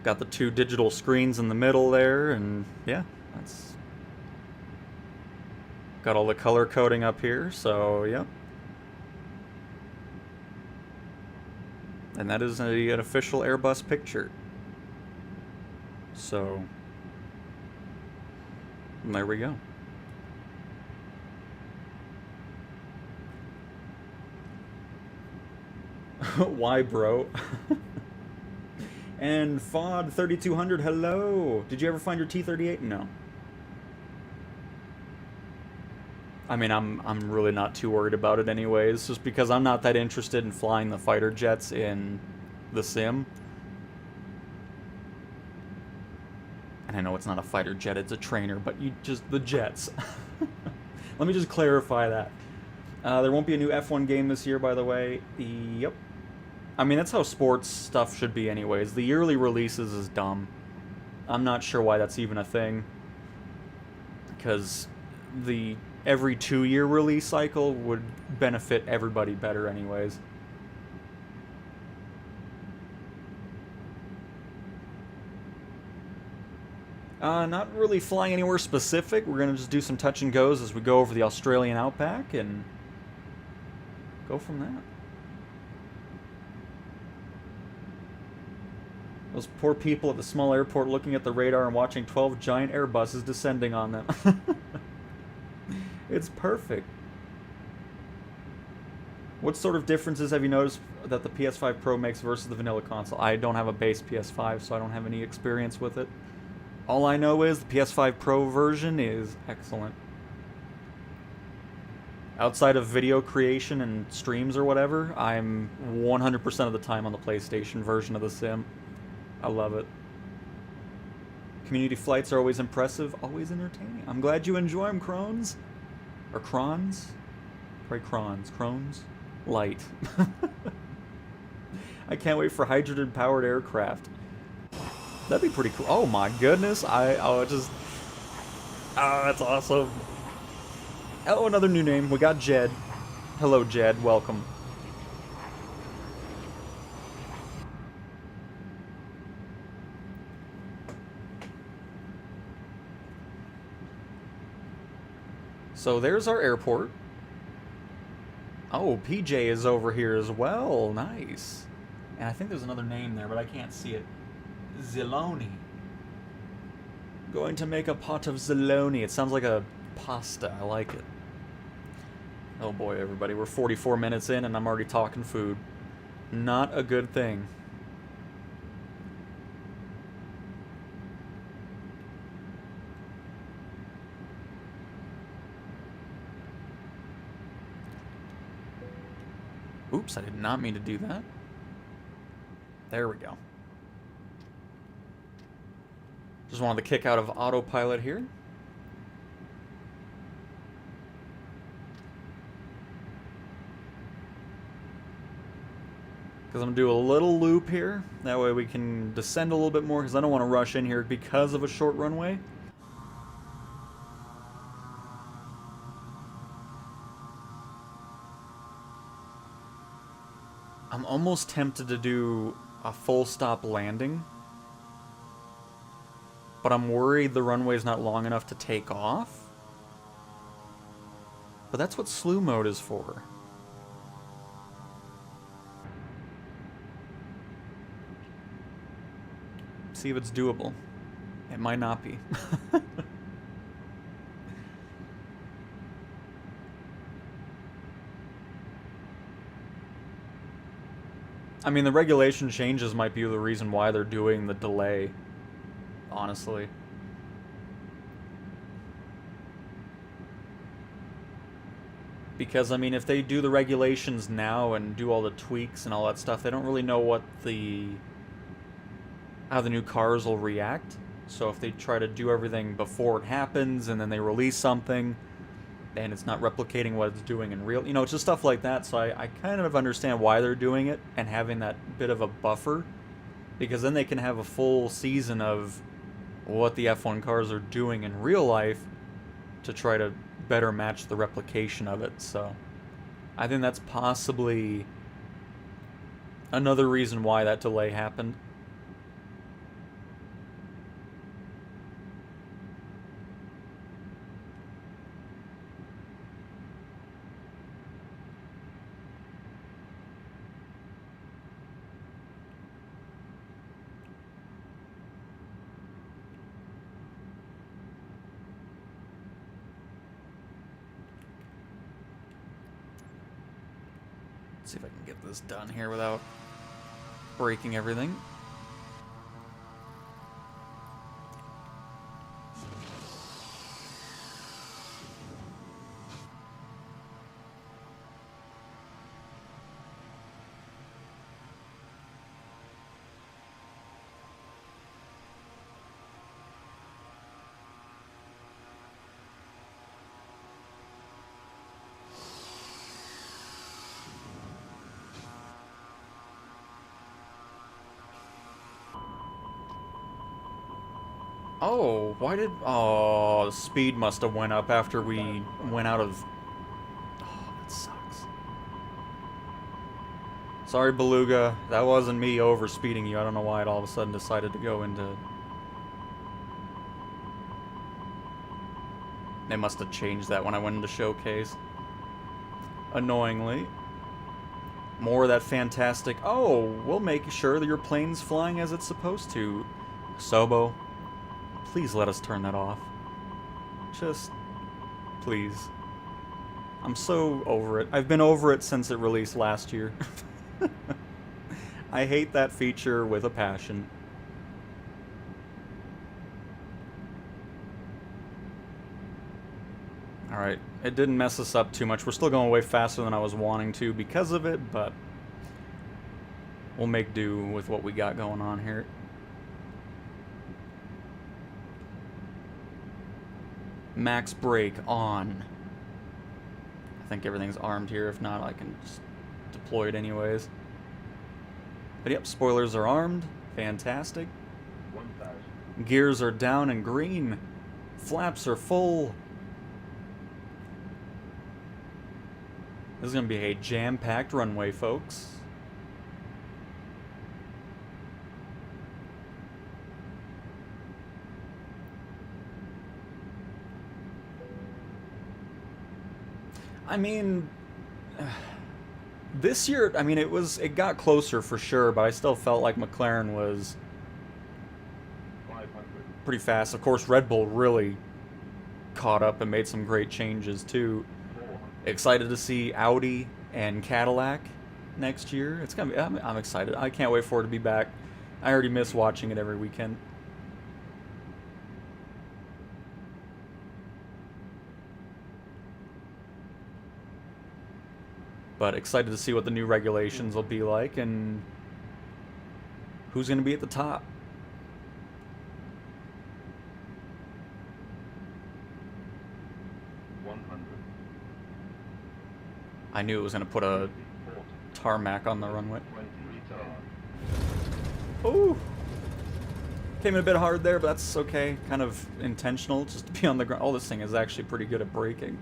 Got the two digital screens in the middle there, and yeah, that's... Got all the color coding up here, so yeah. And that is an official Airbus picture. So, there we go. Why, bro? And FOD 3200, hello. Did you ever find your T-38? No. I mean, I'm really not too worried about it anyways, just because I'm not that interested in flying the fighter jets in the sim. And I know it's not a fighter jet, it's a trainer, but the jets. Let me just clarify that. There won't be a new F1 game this year, by the way. Yep. I mean, that's how sports stuff should be anyways. The yearly releases is dumb. I'm not sure why that's even a thing. Because the every 2-year release cycle would benefit everybody better anyways. Not really flying anywhere specific. We're going to just do some touch and goes as we go over the Australian outback and go from that. Those poor people at the small airport looking at the radar and watching 12 giant Airbuses descending on them. It's perfect. What sort of differences have you noticed that the PS5 Pro makes versus the vanilla console? I don't have a base PS5, so I don't have any experience with it. All I know is the PS5 Pro version is excellent. Outside of video creation and streams or whatever, I'm 100% of the time on the PlayStation version of the sim. I love it. Community flights are always impressive, always entertaining. I'm glad you enjoy them, Crones. Or Crons? Probably Crons. Crones? Light. I can't wait for hydrogen-powered aircraft. That'd be pretty cool. Oh my goodness. Oh, that's awesome. Oh, another new name. We got Jed. Hello, Jed. Welcome. So there's our airport. Oh, PJ is over here as well. Nice. And I think there's another name there, but I can't see it. Ziloni. Going to make a pot of Ziloni. It sounds like a pasta. I like it. Oh boy, everybody. We're 44 minutes in and I'm already talking food. Not a good thing. Oops, I did not mean to do that. There we go. Just wanted to kick out of Autopilot here. Because I'm going to do a little loop here. That way we can descend a little bit more, because I don't want to rush in here because of a short runway. I'm almost tempted to do a full stop landing. But I'm worried the runway's not long enough to take off. But that's what slew mode is for. See if it's doable. It might not be. I mean, the regulation changes might be the reason why they're doing the delay. Honestly. Because, I mean, if they do the regulations now and do all the tweaks and all that stuff, they don't really know what how the new cars will react. So if they try to do everything before it happens and then they release something and it's not replicating what it's doing in real, it's just stuff like that. So I kind of understand why they're doing it and having that bit of a buffer, because then they can have a full season of what the F1 cars are doing in real life to try to better match the replication of it. So I think that's possibly another reason why that delay happened. See if I can get this done here without breaking everything. Oh, why did... Oh, the speed must have went up after we went out of... Oh, that sucks. Sorry, Beluga. That wasn't me over-speeding you. I don't know why it all of a sudden decided to go into... They must have changed that when I went into Showcase. Annoyingly. More of that fantastic... Oh, we'll make sure that your plane's flying as it's supposed to. Sobo. Please let us turn that off. Just, please. I'm so over it. I've been over it since it released last year. I hate that feature with a passion. Alright, it didn't mess us up too much. We're still going way faster than I was wanting to because of it, but we'll make do with what we got going on here. Max brake on. I think everything's armed here. If not, I can just deploy it anyways. But yep, spoilers are armed. Fantastic. 1,000. Gears are down and green. Flaps are full. This is going to be a jam-packed runway, folks. I mean, this year, I mean, it got closer for sure, but I still felt like McLaren was 500. pretty fast. Of course, Red Bull really caught up and made some great changes too. 400. Excited to see Audi and Cadillac next year. It's gonna be, I'm excited. I can't wait for it to be back. I already miss watching it every weekend. But excited to see what the new regulations will be like and who's going to be at the top. I knew it was going to put a tarmac on the runway. Ooh! Came in a bit hard there, but that's okay. Kind of intentional, just to be on the ground. Oh, this thing is actually pretty good at braking.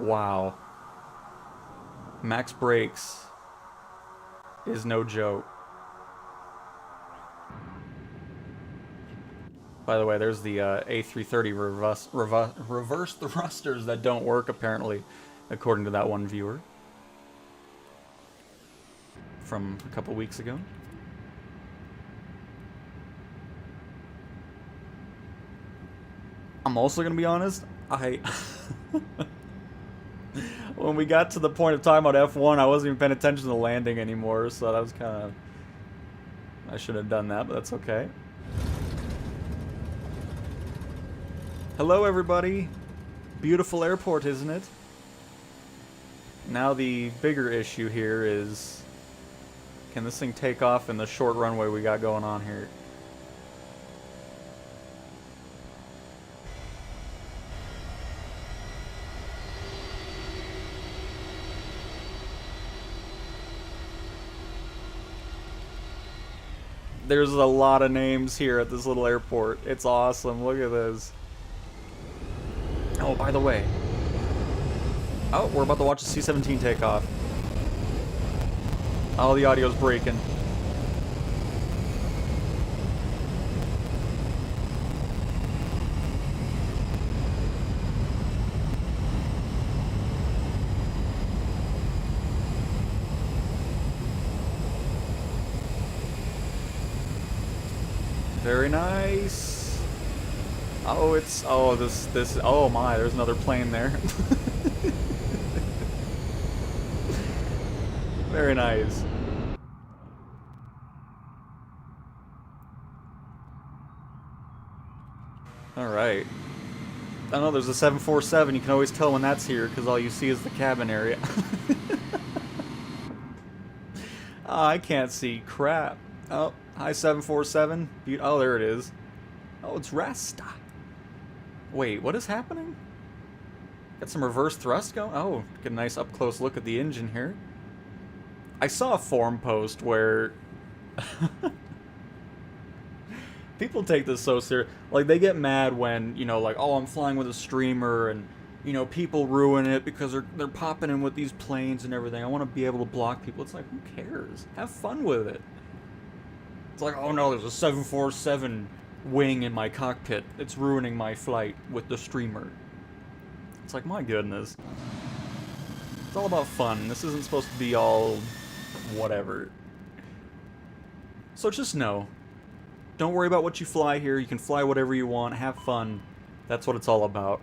Wow. Max brakes is no joke. By the way, there's the A330 reverse thrusters that don't work, apparently, according to that one viewer from a couple weeks ago. I'm also going to be honest, when we got to the point of talking about F1, I wasn't even paying attention to the landing anymore, so that was kind of... I should have done that, but that's okay. Hello, everybody. Beautiful airport, isn't it? Now the bigger issue here is, can this thing take off in the short runway we got going on here? There's a lot of names here at this little airport. It's awesome. Look at this. Oh, by the way. Oh, we're about to watch the C-17 take off. Oh, the audio's breaking. Very nice. Oh, it's, oh, this, oh my, there's another plane there. Very nice. Alright. I know there's a 747, you can always tell when that's here, because all you see is the cabin area. Oh, I can't see crap. Oh, hi 747. Oh, there it is. Oh, it's Rasta. Wait, what is happening? Got some reverse thrust going? Oh, get a nice up-close look at the engine here. I saw a forum post where people take this so serious. Like, they get mad when, you know, like, oh, I'm flying with a streamer, and, you know, people ruin it because they're popping in with these planes and everything. I want to be able to block people. It's like, who cares? Have fun with it. It's like, oh no, there's a 747 wing in my cockpit. It's ruining my flight with the streamer. It's like, my goodness. It's all about fun. This isn't supposed to be all whatever. So just know, don't worry about what you fly here. You can fly whatever you want. Have fun. That's what it's all about.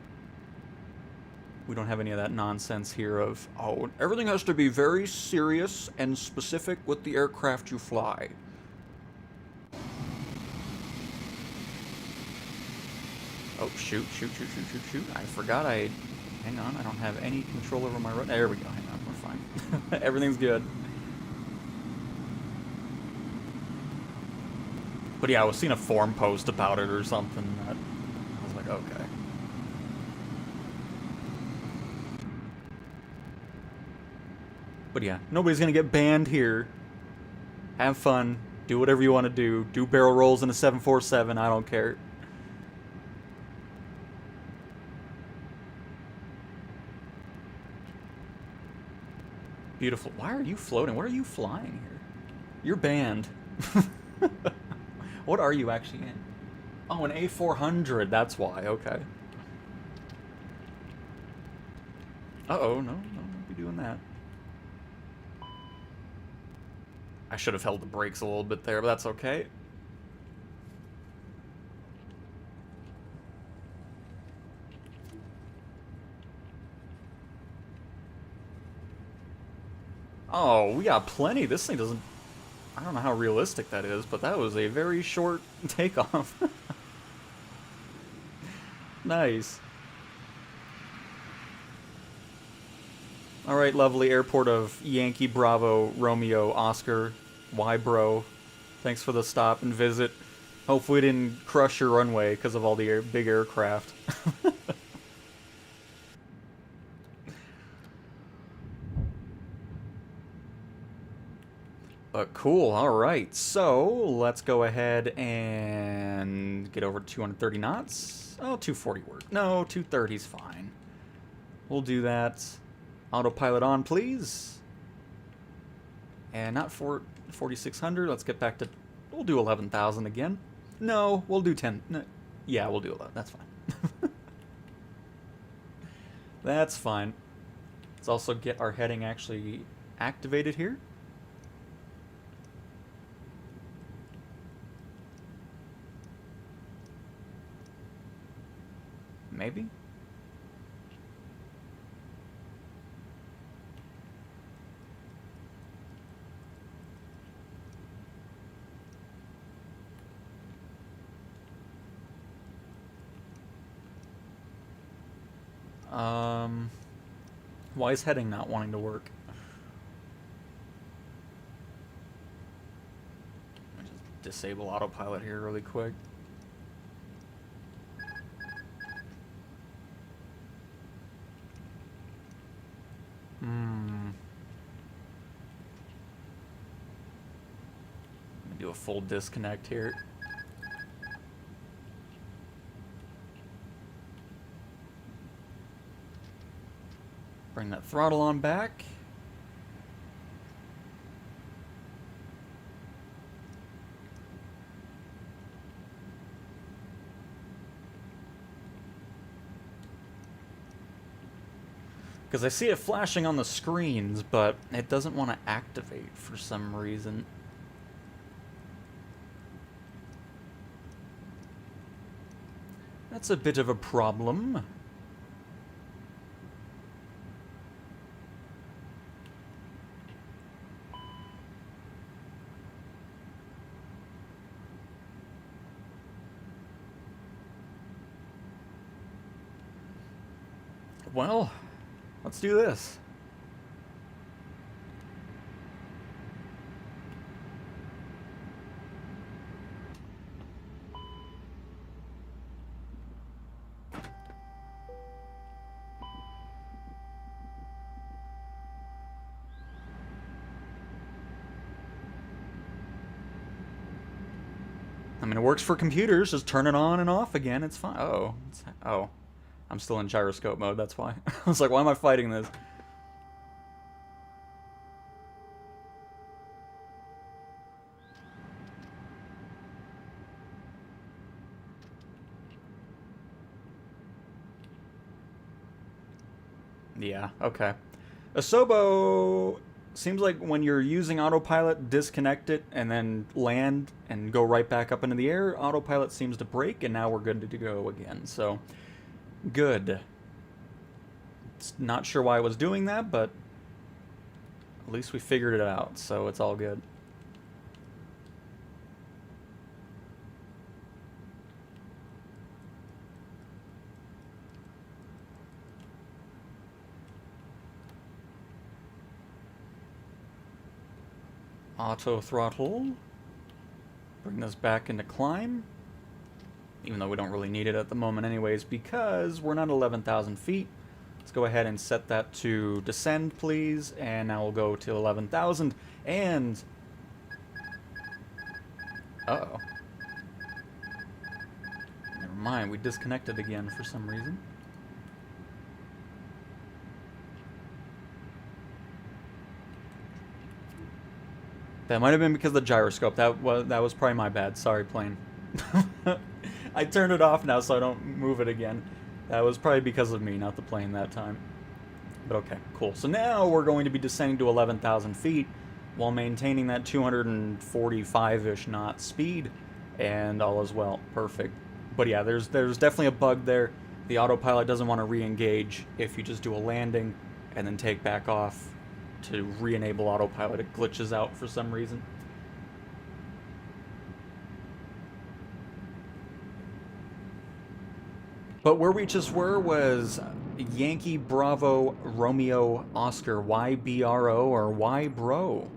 We don't have any of that nonsense here of, oh, everything has to be very serious and specific with the aircraft you fly. Oh, shoot. I forgot hang on, I don't have any control over my road. There we go, hang on, we're fine. Everything's good. But yeah, I was seeing a forum post about it or something. That I was like, okay. But yeah, nobody's gonna get banned here. Have fun. Do whatever you want to do. Do barrel rolls in a 747. I don't care. Beautiful. Why are you floating? What are you flying here? You're banned. What are you actually in? Oh, an A400. That's why. Okay. Uh-oh. No, don't be doing that. I should have held the brakes a little bit there, but that's okay. Oh, we got plenty. This thing doesn't... I don't know how realistic that is, but that was a very short takeoff. Nice. Alright, lovely airport of Yankee Bravo Romeo Oscar Y-Bro. Thanks for the stop and visit. Hopefully we didn't crush your runway because of all the big aircraft. But cool, alright. So, let's go ahead and get over to 230 knots. Oh, 240 work. No, 230 is fine. We'll do that. Autopilot on, please. And not for 4,600. Let's get back to... We'll do 11,000 again. No, we'll do 10. No, yeah, we'll do 11. That's fine. That's fine. Let's also get our heading actually activated here. Maybe? Why is heading not wanting to work? Let me just disable autopilot here really quick. Let me do a full disconnect here. Bring that throttle on back. Because I see it flashing on the screens, but it doesn't want to activate for some reason. That's a bit of a problem. Well, let's do this. I mean, it works for computers. Just turn it on and off again. It's fine. Oh, oh. I'm still in gyroscope mode, that's why. I was like, why am I fighting this? Yeah, okay. Asobo seems like when you're using autopilot, disconnect it and then land and go right back up into the air. Autopilot seems to break, and now we're good to go again. So, good. Not sure why I was doing that, but at least we figured it out, so it's all good. Auto throttle. Bring this back into climb. Even though we don't really need it at the moment anyways, because we're not 11,000 feet. Let's go ahead and set that to descend, please. And now we'll go to 11,000. And... uh-oh. Never mind, we disconnected again for some reason. That might have been because of the gyroscope. That was probably my bad. Sorry, plane. I turned it off now so I don't move it again. That was probably because of me, not the plane that time. But okay, cool. So now we're going to be descending to 11,000 feet while maintaining that 245-ish knot speed, and all is well. Perfect. But yeah, there's definitely a bug there. The autopilot doesn't want to re-engage if you just do a landing and then take back off to re-enable autopilot. It glitches out for some reason. But where we just were was Yankee Bravo Romeo Oscar, YBRO or Y Bro.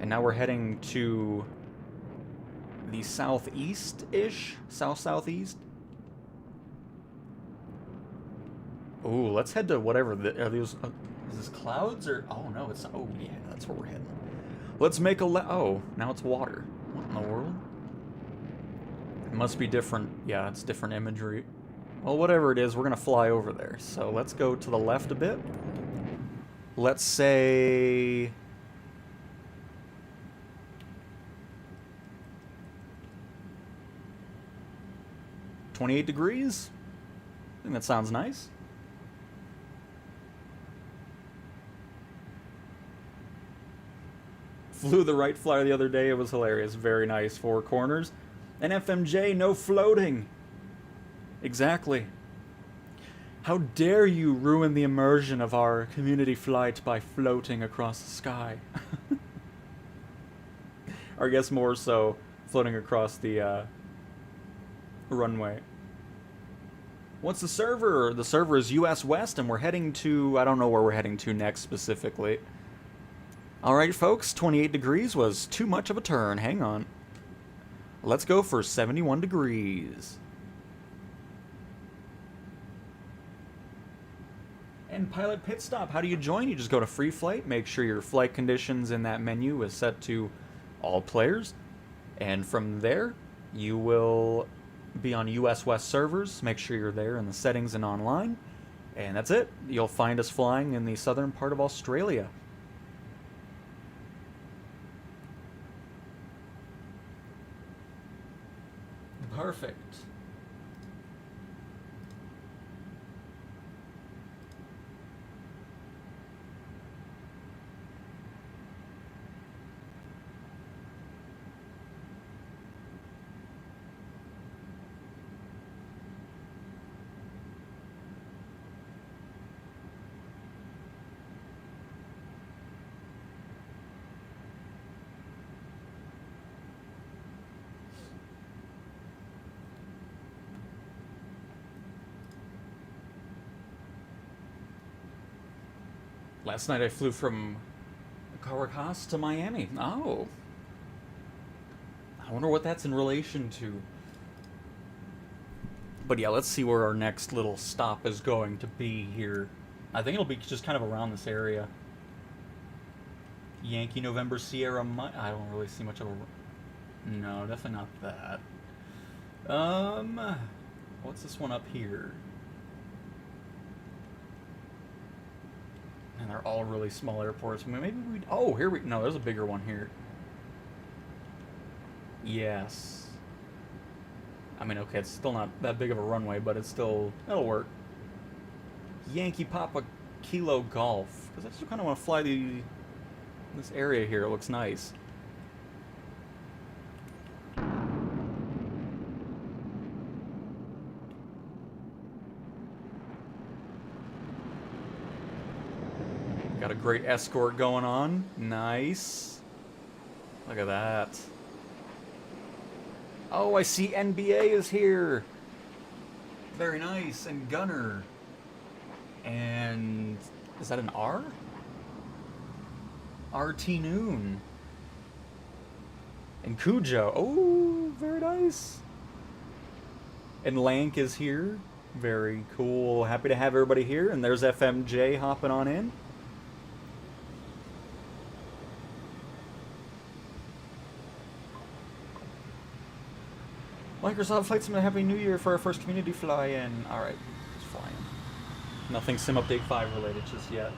And now we're heading to the southeast-ish? South-southeast? Ooh, let's head to whatever. Are these, is this clouds or... oh, no, it's... oh, yeah, that's where we're heading. Let's make a... oh, now it's water. What in the world? It must be different. Yeah, it's different imagery. Well, whatever it is, we're going to fly over there. So let's go to the left a bit. Let's say... 28 degrees? I think that sounds nice. Flew the right flyer the other day. It was hilarious. Very nice. 4 corners. And FMJ, no floating. Exactly. How dare you ruin the immersion of our community flight by floating across the sky? Or I guess more so, floating across the runway. What's the server? The server is US West, and we're heading to... I don't know where we're heading to next specifically. Alright, folks, 28 degrees was too much of a turn. Hang on. Let's go for 71 degrees. And pilot pit stop. How do you join? You just go to free flight. Make sure your flight conditions in that menu is set to all players. And from there, you will be on US West servers. Make sure you're there in the settings and online. And that's it. You'll find us flying in the southern part of Australia. Perfect. Last night I flew from Caracas to Miami. Oh. I wonder what that's in relation to. But yeah, let's see where our next little stop is going to be here. I think it'll be just kind of around this area. Yankee November Sierra I don't really see much of a... No, definitely not that. What's this one up here? And they're all really small airports. Maybe we... Oh, here we... No, there's a bigger one here. Yes. I mean, okay, it's still not that big of a runway, but it's still... That'll work. Yankee Papa Kilo Golf. Because I just kind of want to fly this area here. It looks nice. Got a great escort going on. Nice. Look at that. Oh, I see NBA is here. Very nice. And Gunner. And... Is that an R? RT Noon. And Cujo. Oh, very nice. And Lank is here. Very cool. Happy to have everybody here. And there's FMJ hopping on in. Microsoft Flight Sim, Happy New Year for our first community fly-in. Alright, just flying. Nothing Sim Update 5 related just yet.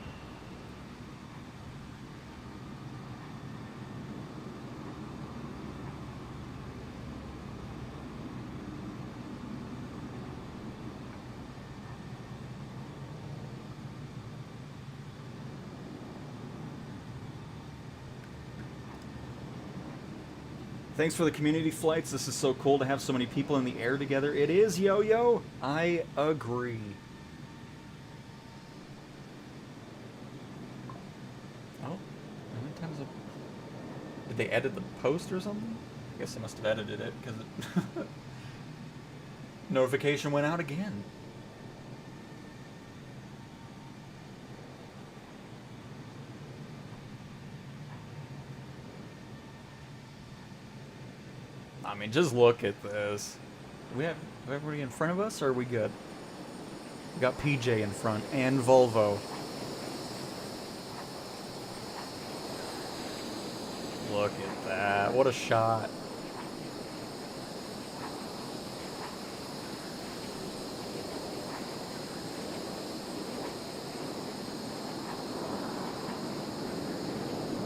Thanks for the community flights. This is so cool to have so many people in the air together. It is, Yo-Yo. I agree. Oh, how many times did they edit the post or something? I guess they must have edited it because notification went out again. I mean, just look at this. Do we have everybody in front of us, or are we good? We got PJ in front, and Volvo. Look at that. What a shot.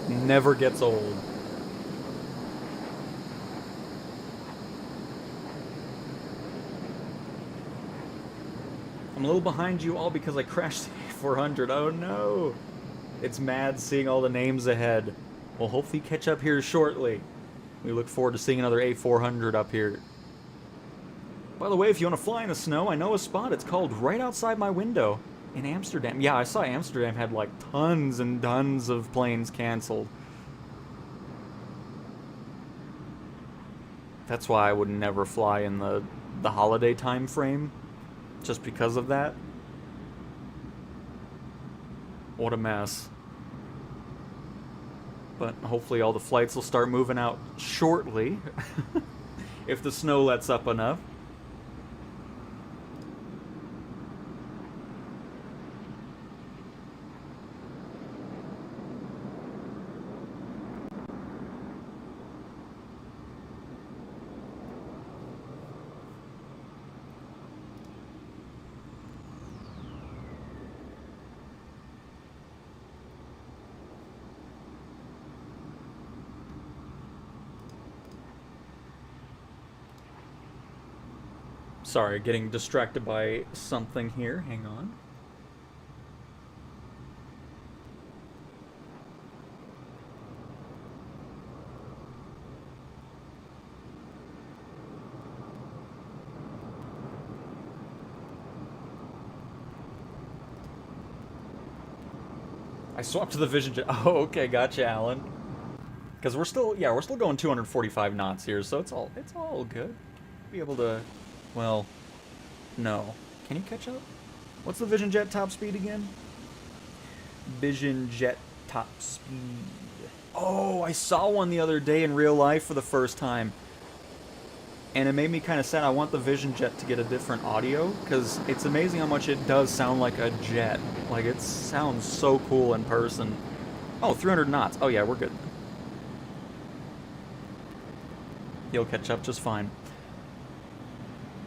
Never gets old. I'm a little behind you all because I crashed the A400. Oh no! It's mad seeing all the names ahead. We'll hopefully catch up here shortly. We look forward to seeing another A400 up here. By the way, if you want to fly in the snow, I know a spot. It's called right outside my window in Amsterdam. Yeah, I saw Amsterdam had like tons and tons of planes canceled. That's why I would never fly in the holiday time frame. just because of that. What a mess. But hopefully all the flights will start moving out shortly. If the snow lets up enough. Sorry, getting distracted by something here. Hang on. I swapped to the Vision Jet. Oh, okay, gotcha, Alan. Because we're still going 245 knots here, so it's all good. Be able to. Well, no. Can you catch up? What's the Vision Jet top speed again? Vision Jet top speed. Oh, I saw one the other day in real life for the first time. And it made me kind of sad. I want the Vision Jet to get a different audio, because it's amazing how much it does sound like a jet. Like, it sounds so cool in person. Oh, 300 knots. Oh yeah, we're good. You'll catch up just fine.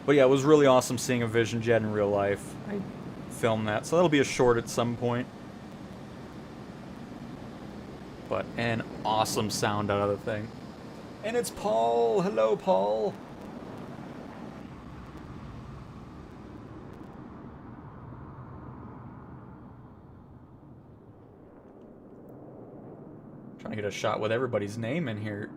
But yeah, it was really awesome seeing a Vision Jet in real life. I filmed that, so that'll be a short at some point. But an awesome sound out of the thing. And it's Paul! Hello, Paul! Trying to get a shot with everybody's name in here.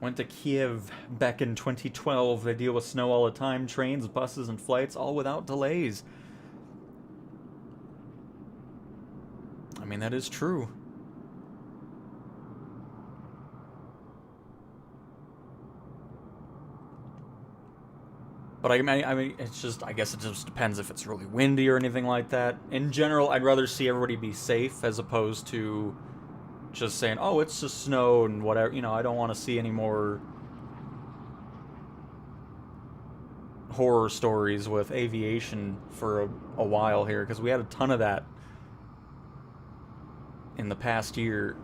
Went to Kiev back in 2012. They deal with snow all the time. Trains, buses, and flights, all without delays. I mean, that is true. But I mean, it's just, I guess it just depends if it's really windy or anything like that. In general, I'd rather see everybody be safe as opposed to just saying, oh, it's just snow and whatever. You know, I don't want to see any more horror stories with aviation for a while here, because we had a ton of that in the past year.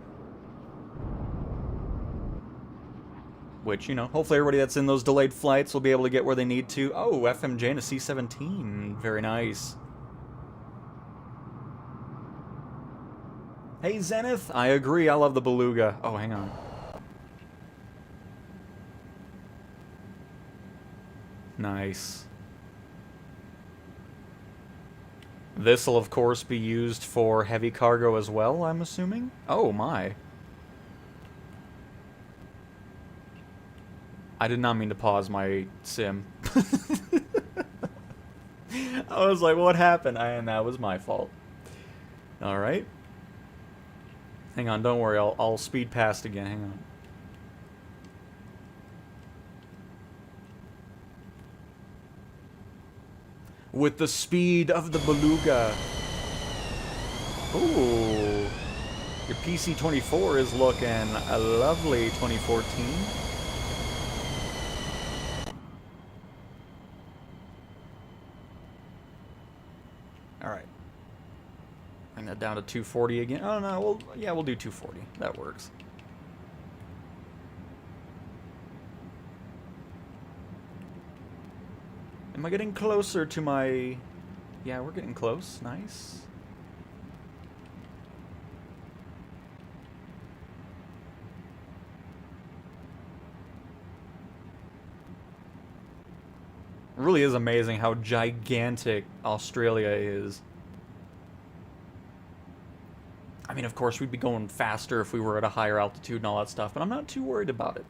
Which, you know, hopefully everybody that's in those delayed flights will be able to get where they need to. Oh, FMJ and a C-17. Very nice. Hey, Zenith. I agree. I love the Beluga. Oh, hang on. Nice. This will, of course, be used for heavy cargo as well, I'm assuming? Oh, my. I did not mean to pause my sim. I was like, what happened? And that was my fault. Alright. Hang on, don't worry. I'll speed past again. Hang on. With the speed of the Beluga. Ooh. Your PC-24 is looking a lovely 2014. Alright. Bring that down to 240 again. Oh no, we'll do 240. That works. Am I getting closer to my... Yeah, we're getting close. Nice. It really is amazing how gigantic Australia is. I mean, of course, we'd be going faster if we were at a higher altitude and all that stuff, but I'm not too worried about it.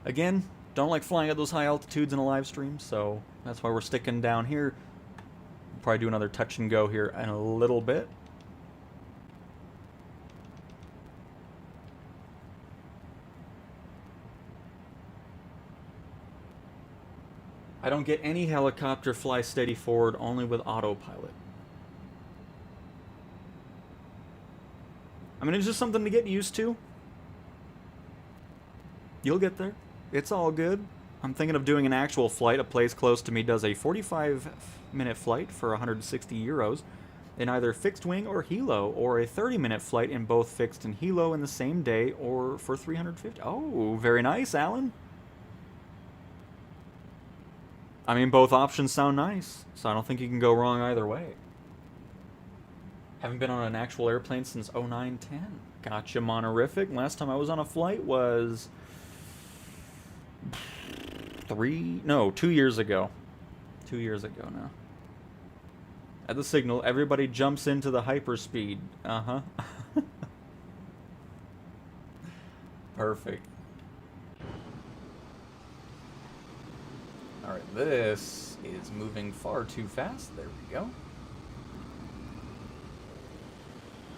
Again, don't like flying at those high altitudes in a live stream, so that's why we're sticking down here Probably do another touch and go here in a little bit. I don't get any helicopter fly steady forward, only with autopilot. I mean, it's just something to get used to. You'll get there. It's all good. I'm thinking of doing an actual flight. A place close to me does a 45-minute flight for 160 euros in either fixed wing or helo, or a 30-minute flight in both fixed and helo in the same day, or for 350. Oh, very nice, Alan. I mean, both options sound nice, so I don't think you can go wrong either way. Haven't been on an actual airplane since 09-10. Gotcha, Monorific. Last time I was on a flight was 2 years ago. 2 years ago now. At the signal, everybody jumps into the hyperspeed. Uh-huh. Perfect. Alright, this is moving far too fast. There we go.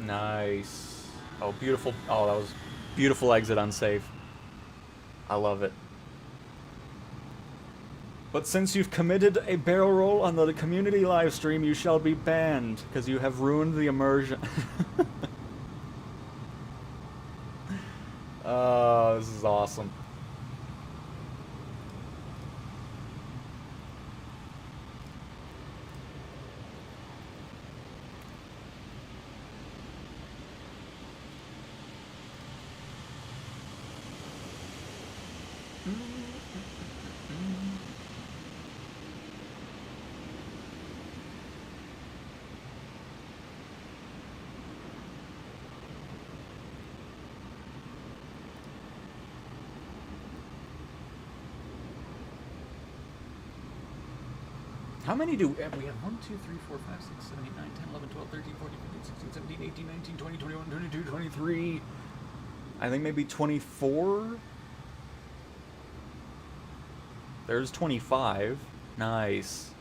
Nice. Oh, beautiful. Oh, that was beautiful exit unsafe. I love it. But since you've committed a barrel roll on the community live stream, you shall be banned, because you have ruined the immersion. Oh, this is awesome. How many do we have? We have 1, 2, 3, 4, 5, 6, 7, 8, 9, 10, 11, 12, 13, 14, 15, 16, 17, 18, 19, 20, 21, 22, 23. I think maybe 24. There's 25. Nice.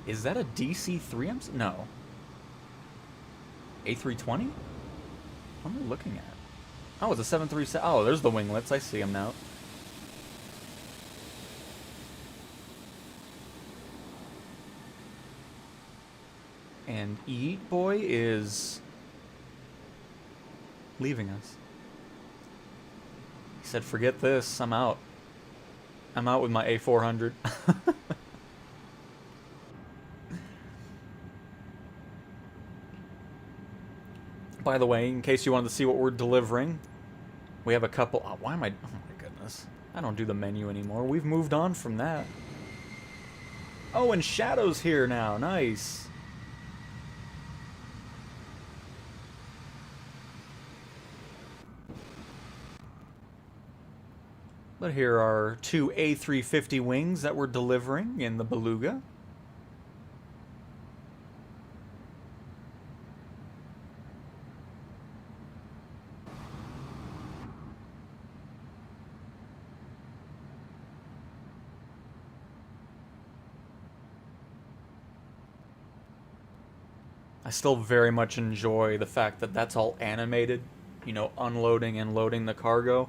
Is that a DC-3? No. A320? What am I looking at? Oh, it's a 737. Oh, there's the winglets. I see them now. And Eat Boy is leaving us. He said, forget this, I'm out. I'm out with my A400. By the way, in case you wanted to see what we're delivering, we have a couple... Oh, why am I... Oh my goodness. I don't do the menu anymore. We've moved on from that. Oh, and Shadow's here now. Nice. But here are 2 A350 wings that we're delivering in the Beluga. I still very much enjoy the fact that that's all animated, you know, unloading and loading the cargo.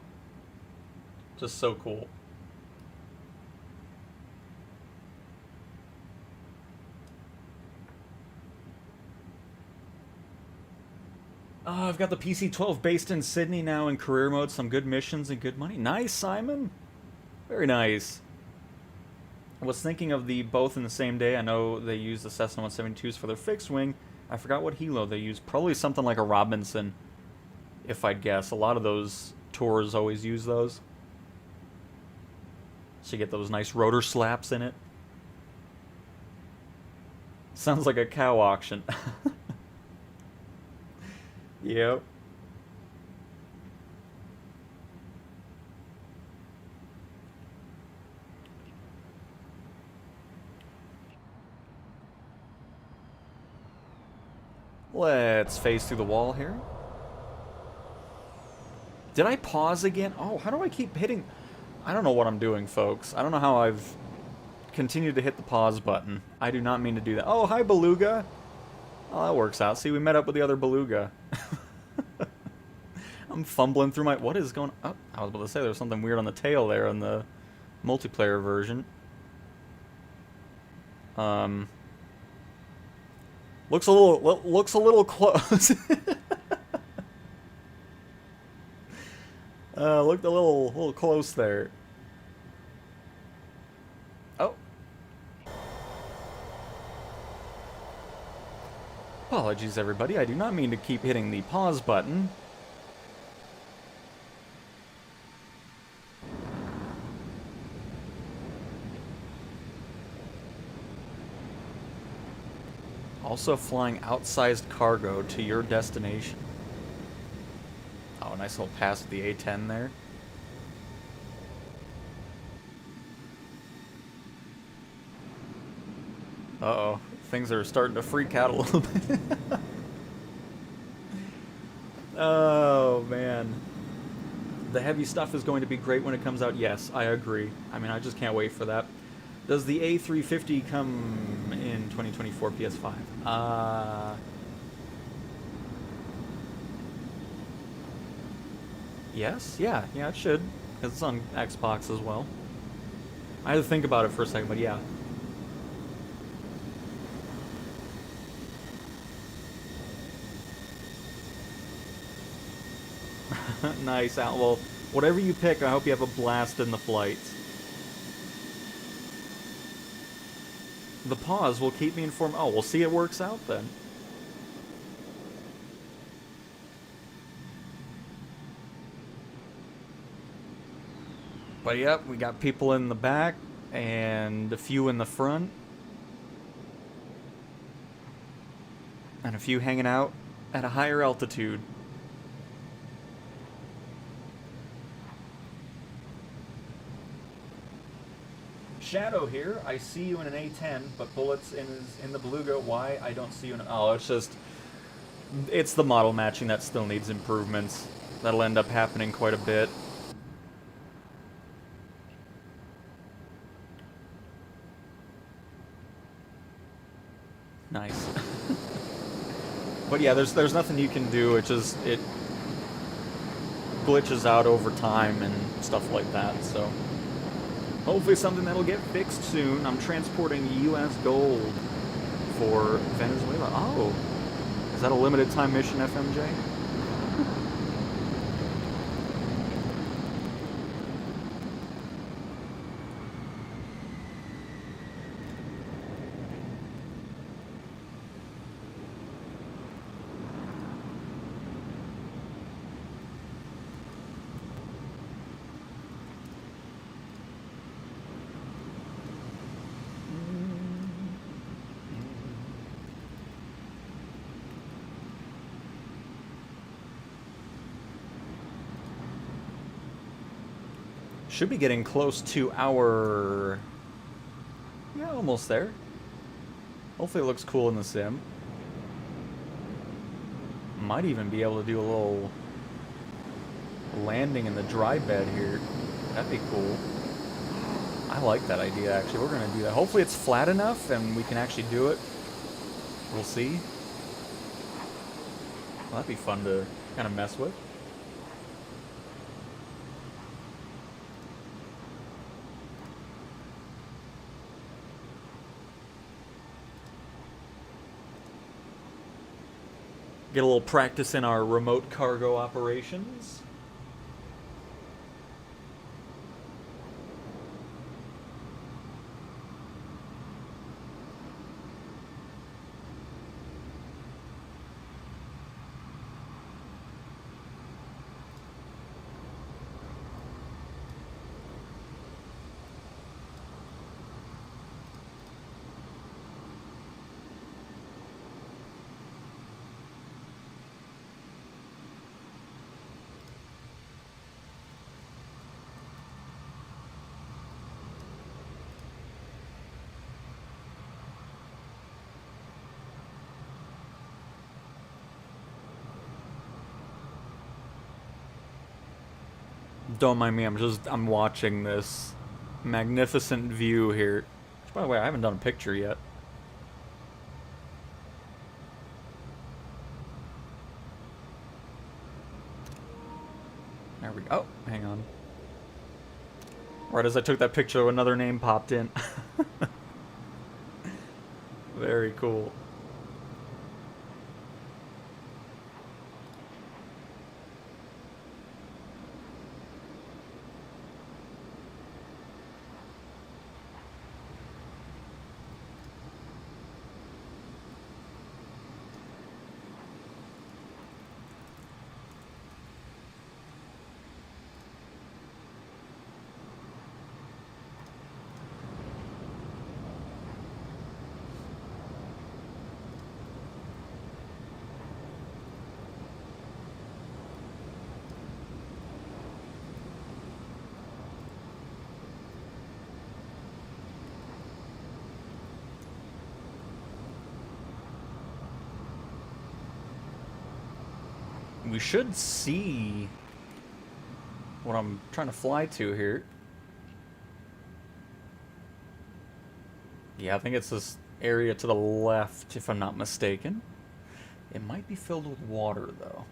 Just so cool. Oh, I've got the PC-12 based in Sydney now in career mode. Some good missions and good money. Nice, Simon. Very nice. I was thinking of the both in the same day. I know they use the Cessna 172s for their fixed wing. I forgot what helo they use. Probably something like a Robinson, if I'd guess. A lot of those tours always use those. So you get those nice rotor slaps in it. Sounds like a cow auction. Yep. Let's phase through the wall here. Did I pause again? Oh, how do I keep hitting... I don't know what I'm doing, folks. I don't know how I've continue to hit the pause button. I do not mean to do that. Oh, hi, Beluga. Oh, that works out. See, we met up with the other Beluga. I'm fumbling through my... What is going... Oh, I was about to say there was something weird on the tail there in the multiplayer version. Looks a little close. Looked a little close there. Oh. Apologies, everybody. I do not mean to keep hitting the pause button. Also flying outsized cargo to your destination. Oh, nice little pass with the A-10 there. Uh-oh. Things are starting to freak out a little bit. Oh, man. The heavy stuff is going to be great when it comes out. Yes, I agree. I mean, I just can't wait for that. Does the A350 come in 2024 PS5? Yes? Yeah, it should. Because it's on Xbox as well. I had to think about it for a second, but yeah. Nice, Al. Well, whatever you pick, I hope you have a blast in the flights. The pause will keep me informed. Oh, we'll see it works out then. But yep, we got people in the back and a few in the front. And a few hanging out at a higher altitude. Shadow here. I see you in an A-10, but bullets in the Beluga. Why I don't see you in an... Oh, it's the model matching that still needs improvements. That'll end up happening quite a bit. Nice. But yeah, there's nothing you can do. It glitches out over time and stuff like that, so... Hopefully something that'll get fixed soon. I'm transporting U.S. gold for Venezuela. Oh, is that a limited time mission, FMJ? Should be getting close to our... Yeah, almost there. Hopefully it looks cool in the sim. Might even be able to do a little landing in the dry bed here. That'd be cool. I like that idea, actually. We're going to do that. Hopefully it's flat enough and we can actually do it. We'll see. Well, that'd be fun to kind of mess with. Get a little practice in our remote cargo operations. Don't mind me, I'm watching this magnificent view here. By the way, I haven't done a picture yet. There we go. Oh, hang on. Right as I took that picture, another name popped in. Very cool. We should see what I'm trying to fly to here. Yeah, I think it's this area to the left, if I'm not mistaken. It might be filled with water, though.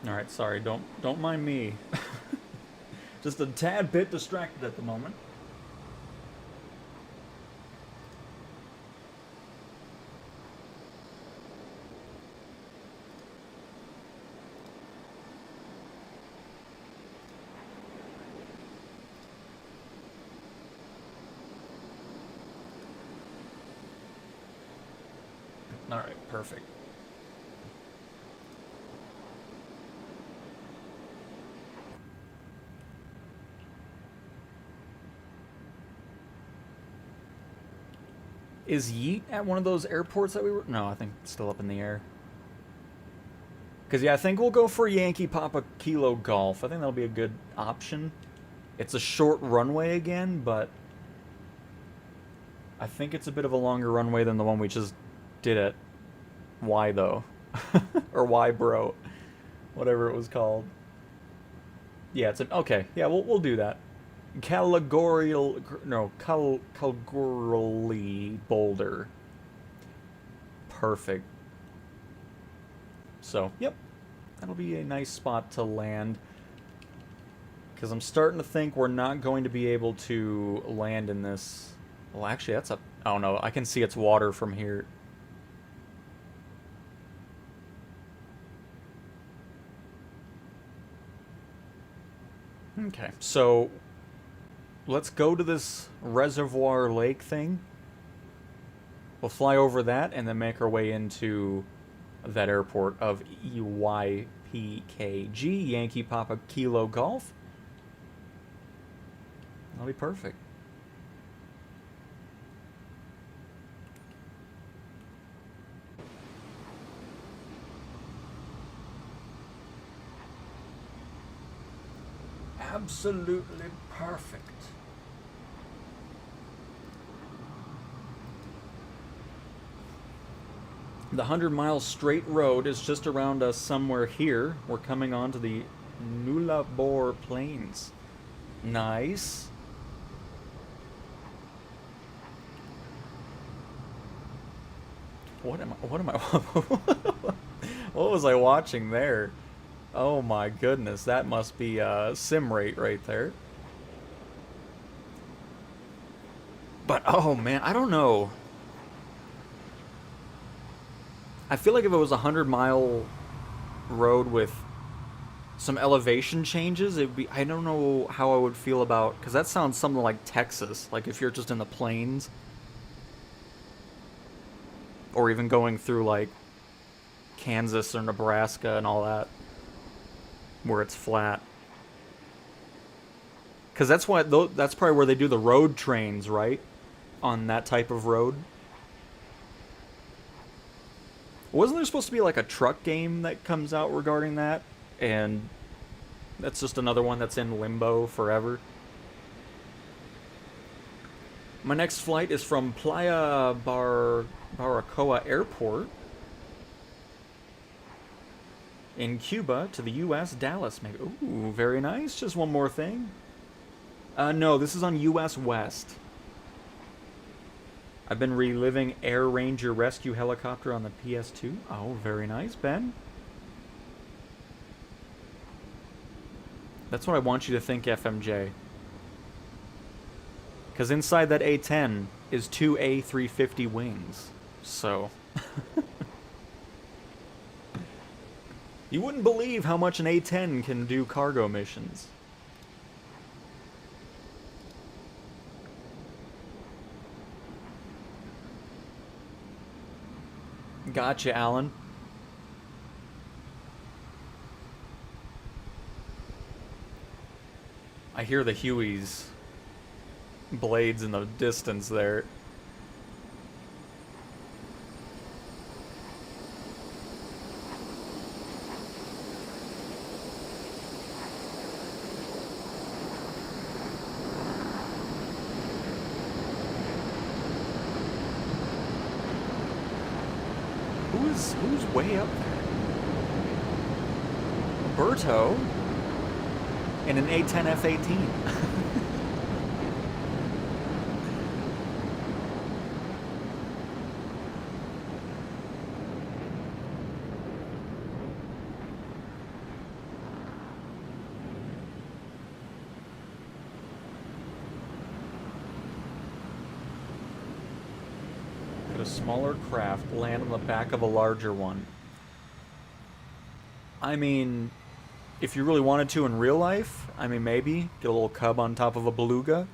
Alright, sorry, don't mind me. Just a tad bit distracted at the moment. Alright, perfect. Is Yeet at one of those airports that we were... No, I think it's still up in the air. Because, yeah, I think we'll go for Yankee Papa Kilo Golf. I think that'll be a good option. It's a short runway again, but... I think it's a bit of a longer runway than the one we just did at... Y, though. Or Y, bro. Whatever it was called. Yeah, it's an... Okay, yeah, we'll do that. Caligari Boulder. Perfect. So, yep. That'll be a nice spot to land. Because I'm starting to think we're not going to be able to land in this... Well, actually, that's a... Oh, no. I can see it's water from here. Okay, so... Let's go to this reservoir lake thing. We'll fly over that and then make our way into that airport of EYPKG, Yankee Papa Kilo Golf. That'll be perfect. Absolutely perfect. The 100-mile straight road is just around us somewhere here. We're coming onto the Nullarbor Plains. Nice. What am I what was I watching there? Oh my goodness, that must be sim rate right there. But oh man, I don't know. I feel like if it was a 100-mile road with some elevation changes, it'd be. I don't know how I would feel about, because that sounds something like Texas. Like if you're just in the plains, or even going through like Kansas or Nebraska and all that, where it's flat. Because that's why that's probably where they do the road trains, right? On that type of road. Wasn't there supposed to be like a truck game that comes out regarding that? And that's just another one that's in limbo forever. My next flight is from Playa Baracoa Airport in Cuba to the U.S. Dallas. Maybe. Ooh, very nice. Just one more thing. No, this is on U.S. West. I've been reliving Air Ranger Rescue Helicopter on the PS2. Oh, very nice, Ben. That's what I want you to think, FMJ. Because inside that A-10 is 2 A350 wings. So... you wouldn't believe how much an A-10 can do cargo missions. Gotcha, Alan. I hear the Huey's blades in the distance there. Who's way up there? Berto in an A-10 F-18. A smaller craft land on the back of a larger one. I mean, if you really wanted to in real life, I mean, maybe get a little cub on top of a Beluga.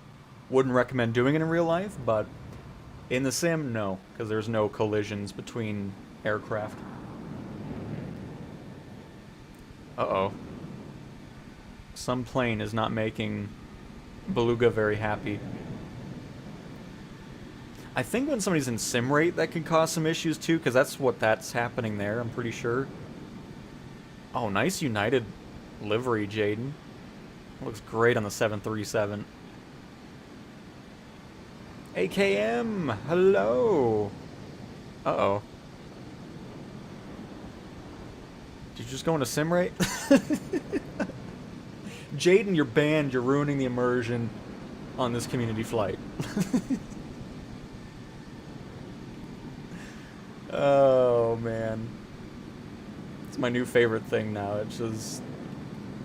Wouldn't recommend doing it in real life, but in the sim, no, because there's no collisions between aircraft. Uh-oh. Some plane is not making Beluga very happy. I think when somebody's in sim rate, that could cause some issues too, because that's happening there, I'm pretty sure. Oh, nice United livery, Jaden. Looks great on the 737. AKM, hello. Uh-oh. Did you just go into sim rate? Jaden, you're banned. You're ruining the immersion on this community flight. Oh, man. It's my new favorite thing now. It's just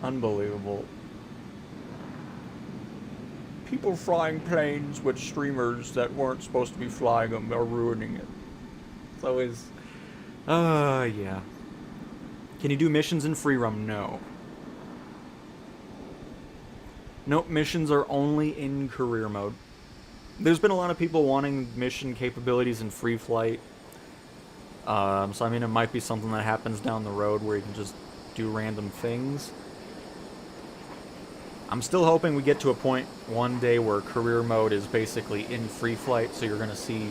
unbelievable. People flying planes with streamers that weren't supposed to be flying them are ruining it. It's always... yeah. Can you do missions in free roam? No. Nope, missions are only in career mode. There's been a lot of people wanting mission capabilities in free flight. So I mean, it might be something that happens down the road where you can just do random things. I'm still hoping we get to a point one day where career mode is basically in free flight, so you're going to see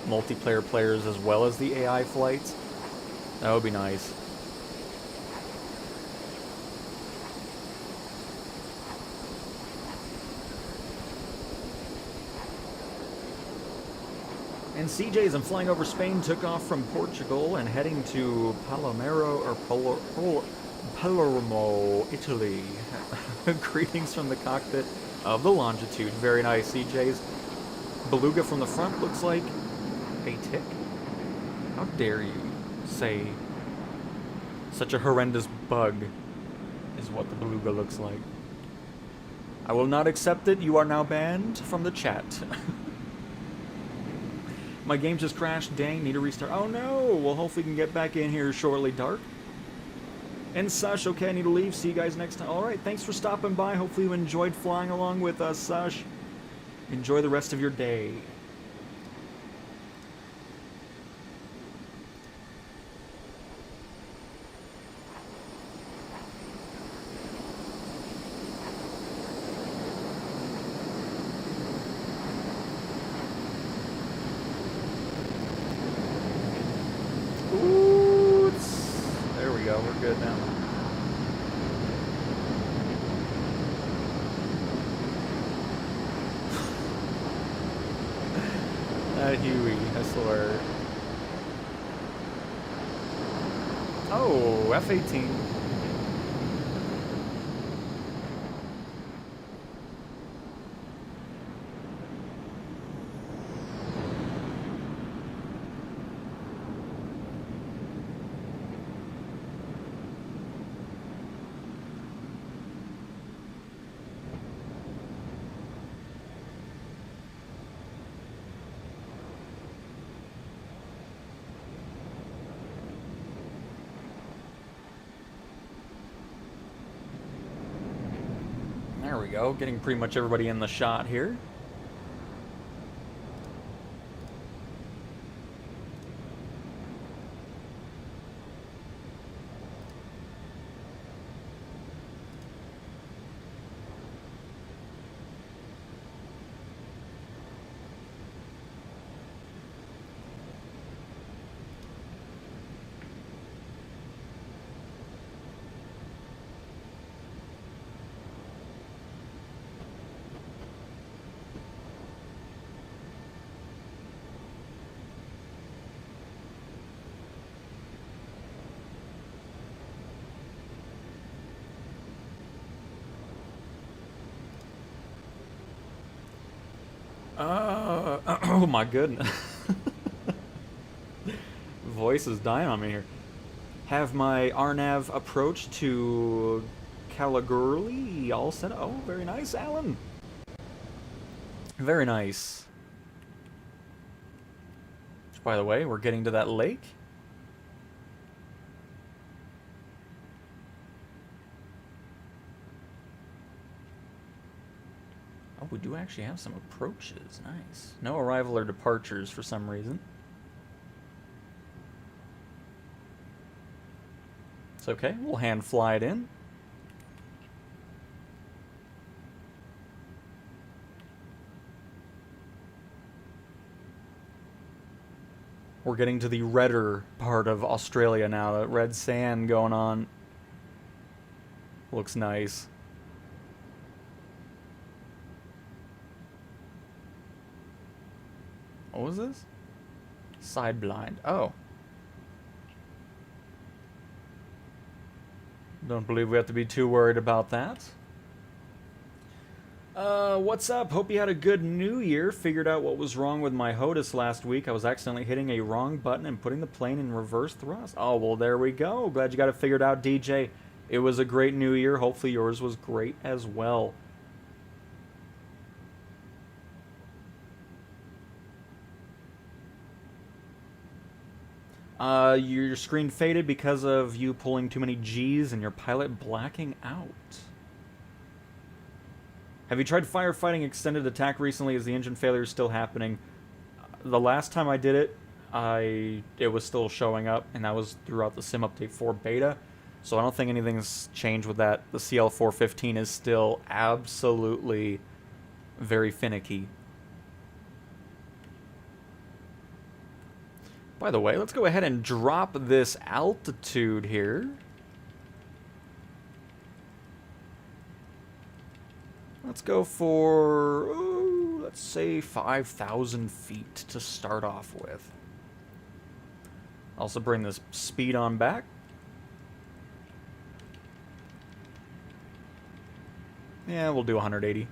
multiplayer players as well as the AI flights. That would be nice. And CJ's, I'm flying over Spain, took off from Portugal and heading to Palermo, Italy. Greetings from the cockpit of the Longitude. Very nice, CJ's. Beluga from the front looks like a tick. How dare you say such a horrendous bug is what the Beluga looks like. I will not accept it. You are now banned from the chat. My game just crashed. Dang, need to restart. Oh no! Well, hopefully we can get back in here shortly, Dark. And Sush, okay, I need to leave. See you guys next time. Alright, thanks for stopping by. Hopefully you enjoyed flying along with us, Sush. Enjoy the rest of your day. Ooh, there we go. We're good now. That Huey, I swear. Oh, F-18. There we go, getting pretty much everybody in the shot here. Oh my goodness. Voice is dying on me here. Have my RNAV approach to Caligurli all set. Oh, very nice, Alan. Very nice. By the way, we're getting to that lake. Oh, we do actually have some approaches. Nice. No arrival or departures for some reason. It's okay. We'll hand fly it in. We're getting to the redder part of Australia now. The red sand going on. Looks nice. What was this? Side blind. Oh. Don't believe we have to be too worried about that. What's up? Hope you had a good New Year. Figured out what was wrong with my HOTUS last week. I was accidentally hitting a wrong button and putting the plane in reverse thrust. Oh, well, there we go. Glad you got it figured out, DJ. It was a great New Year. Hopefully yours was great as well. Your screen faded because of you pulling too many G's and your pilot blacking out. Have you tried firefighting extended attack recently? Is the engine failure still happening? The last time I did it, it was still showing up, and that was throughout the Sim Update 4 beta. So I don't think anything's changed with that. The CL415 is still absolutely very finicky. By the way, let's go ahead and drop this altitude here. Let's go for, ooh, let's say 5,000 feet to start off with. Also bring this speed on back. Yeah, we'll do 180.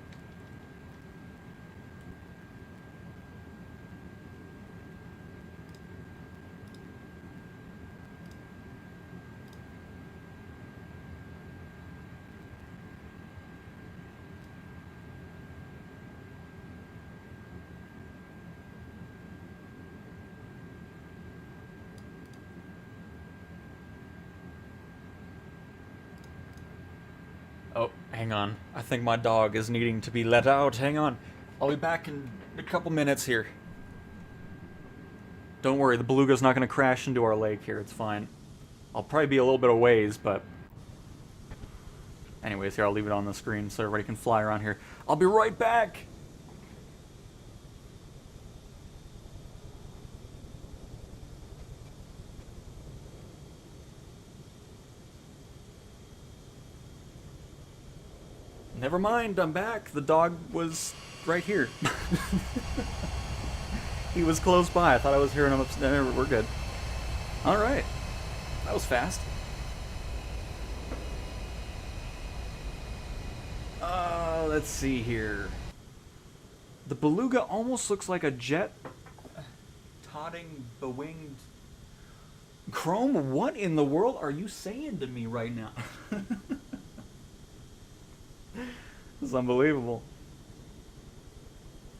Hang on. I think my dog is needing to be let out. Hang on. I'll be back in a couple minutes here. Don't worry, the Beluga's not going to crash into our lake here. It's fine. I'll probably be a little bit of ways, but... Anyways, here, I'll leave it on the screen so everybody can fly around here. I'll be right back! Never mind, I'm back. The dog was right here. He was close by. I thought I was hearing him upstairs. We're good. Alright. That was fast. Let's see here. The Beluga almost looks like a jet. Totting, bewinged... Chrome, what in the world are you saying to me right now? This is unbelievable.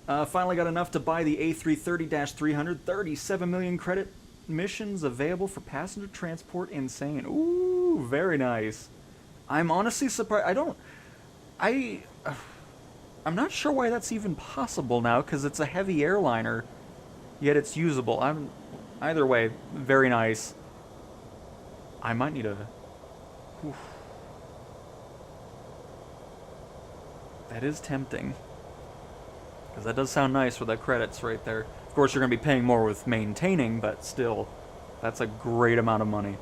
Finally got enough to buy the A330-300. 37 million credit missions available for passenger transport. Insane. Ooh, very nice. I'm honestly surprised. I'm not sure why that's even possible now, because it's a heavy airliner, yet it's usable. Either way, very nice. I might need a... Oof. That is tempting. Because that does sound nice with the credits right there. Of course, you're going to be paying more with maintaining, but still, that's a great amount of money.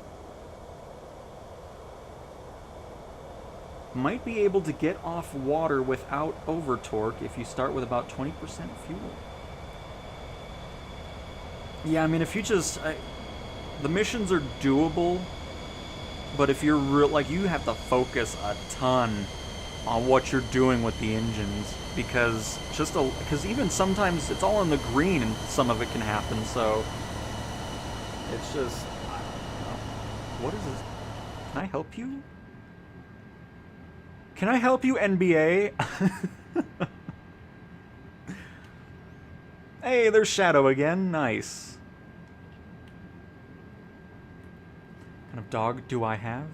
Might be able to get off water without over torque if you start with about 20% fuel. Yeah, I mean, if you just... the missions are doable, but if you're like, you have to focus a ton on what you're doing with the engines, because even sometimes it's all in the green and some of it can happen, so it's just, I don't know. What is this? Can I help you? Can I help you, NBA? Hey, there's Shadow again. Nice. What kind of dog do I have?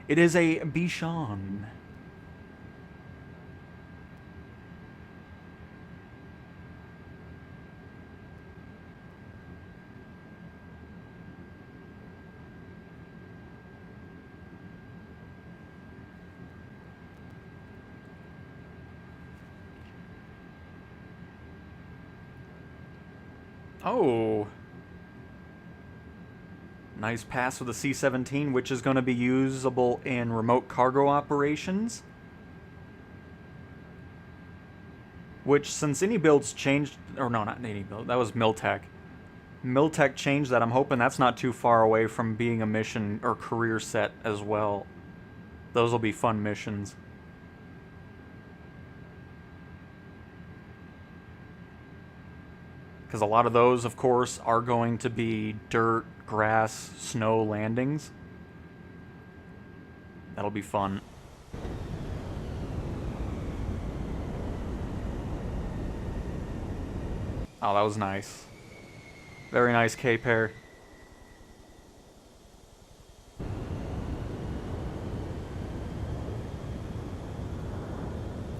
It is a Bichon. Oh. Nice pass with the C-17, which is going to be usable in remote cargo operations. Which, since any builds changed... Or no, not any build. That was Miltech. Miltech changed that. I'm hoping that's not too far away from being a mission or career set as well. Those will be fun missions. Because a lot of those, of course, are going to be dirt, grass, snow landings. That'll be fun. Oh, that was nice. Very nice K-pair.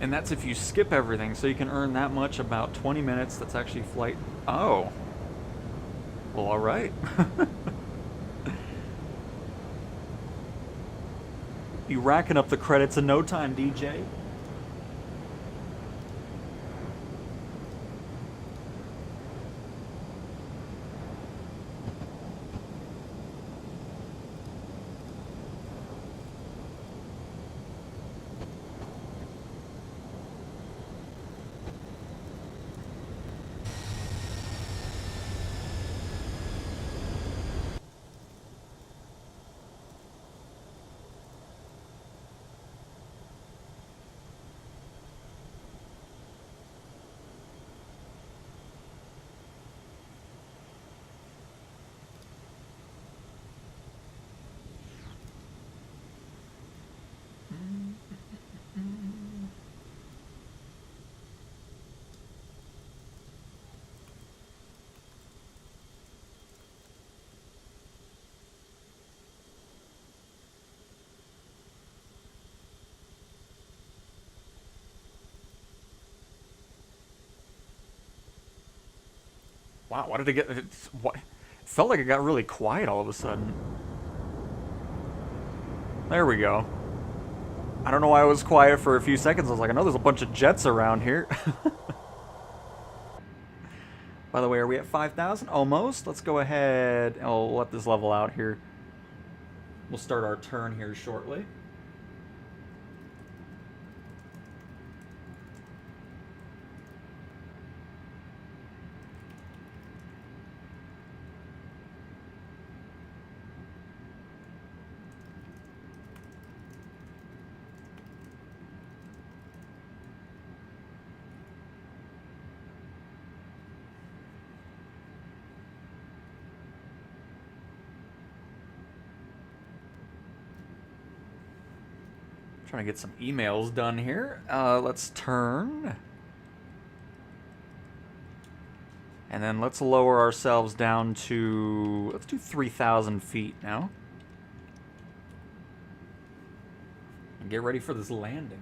And that's if you skip everything, so you can earn that much, about 20 minutes. That's actually flight... Oh. Well, alright. Be racking up the credits in no time, DJ. Wow, why did it get... What? It felt like it got really quiet all of a sudden. There we go. I don't know why it was quiet for a few seconds. I was like, I know there's a bunch of jets around here. By the way, are we at 5,000? Almost. Let's go ahead. I'll let this level out here. We'll start our turn here shortly. Trying to get some emails done here. Let's turn. And then let's lower ourselves down to... Let's do 3,000 feet now. And get ready for this landing.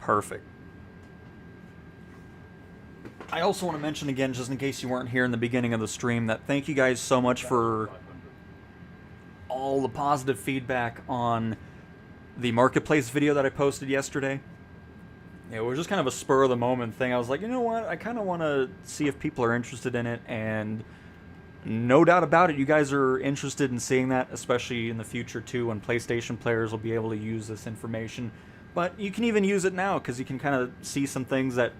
Perfect. I also want to mention again, just in case you weren't here in the beginning of the stream, that thank you guys so much for all the positive feedback on the marketplace video that I posted yesterday. It was just kind of a spur of the moment thing. I was like, you know what? I kind of want to see if people are interested in it, and no doubt about it, you guys are interested in seeing that, especially in the future too, when PlayStation players will be able to use this information. But you can even use it now, because you can kind of see some things that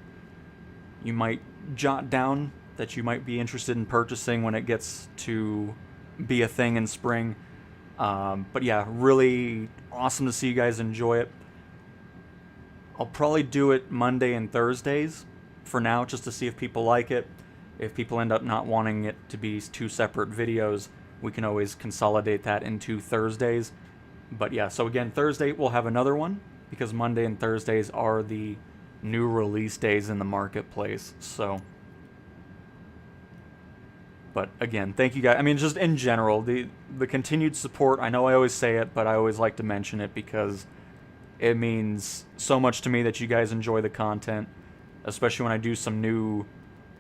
you might jot down that you might be interested in purchasing when it gets to be a thing in spring. But yeah, really awesome to see you guys enjoy it. I'll probably do it Monday and Thursdays for now, just to see if people like it. If people end up not wanting it to be two separate videos, we can always consolidate that into Thursdays. But yeah, so again, Thursday we'll have another one, because Monday and Thursdays are the new release days in the marketplace. So, but again, thank you guys. I mean, just in general, the continued support. I know I always say it, but I always like to mention it because it means so much to me that you guys enjoy the content, especially when I do some new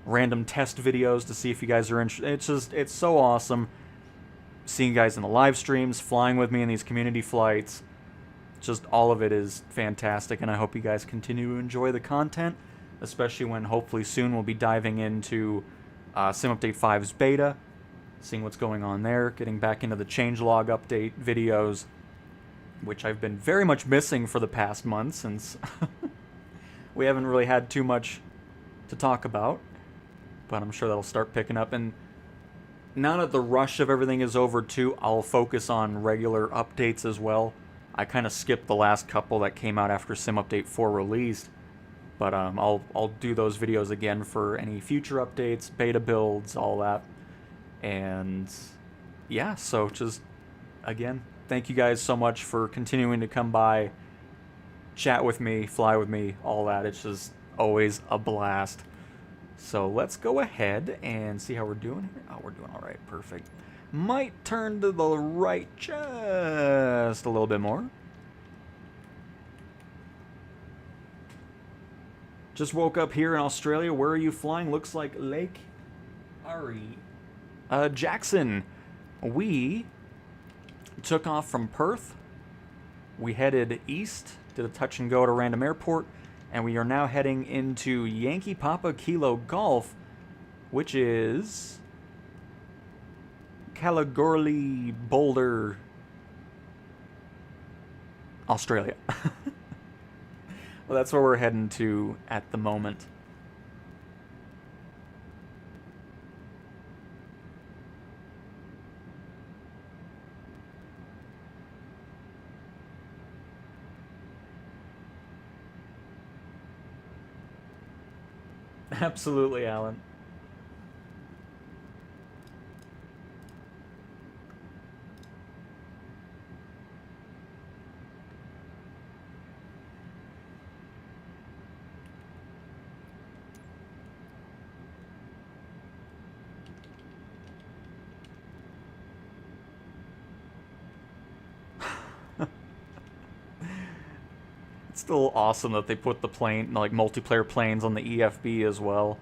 random test videos to see if you guys are interested. It's so awesome seeing you guys in the live streams, flying with me in these community flights. Just all of it is fantastic, and I hope you guys continue to enjoy the content, especially when hopefully soon we'll be diving into Sim Update 5's beta, seeing what's going on there, getting back into the changelog update videos, which I've been very much missing for the past month, since we haven't really had too much to talk about, but I'm sure that'll start picking up. And now that the rush of everything is over too, I'll focus on regular updates as well. I kind of skipped the last couple that came out after Sim Update 4 released, but I'll do those videos again for any future updates, beta builds, all that. And yeah, so just again, thank you guys so much for continuing to come by, chat with me, fly with me, all that. It's just always a blast. So let's go ahead and see how we're doing here. Oh, we're doing all right. Perfect. Might turn to the right just a little bit more. Just woke up here in Australia. Where are you flying? Looks like Lake Ari. Jackson. we took off from Perth. We headed east, did a touch and go at a random airport, and we are now heading into Yankee Papa Kilo Golf, which is Kalgoorlie, Boulder, Australia. Well, that's where we're heading to at the moment. Absolutely, Alan. It's still awesome that they put the plane, like multiplayer planes on the EFB as well.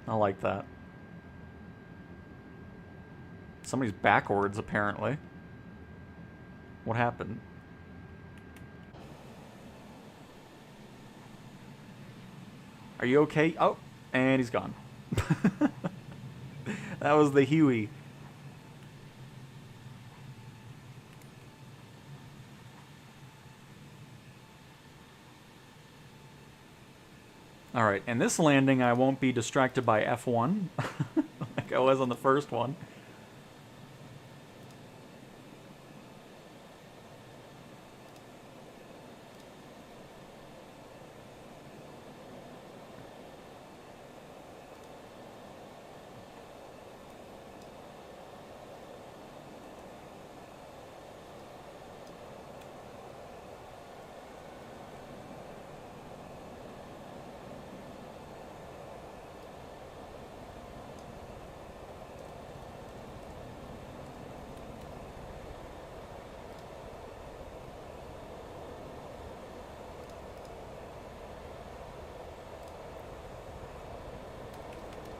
I like that. Somebody's backwards, apparently. What happened? Are you okay? Oh, and he's gone. That was the Huey. Alright, and this landing I won't be distracted by F1, like I was on the first one.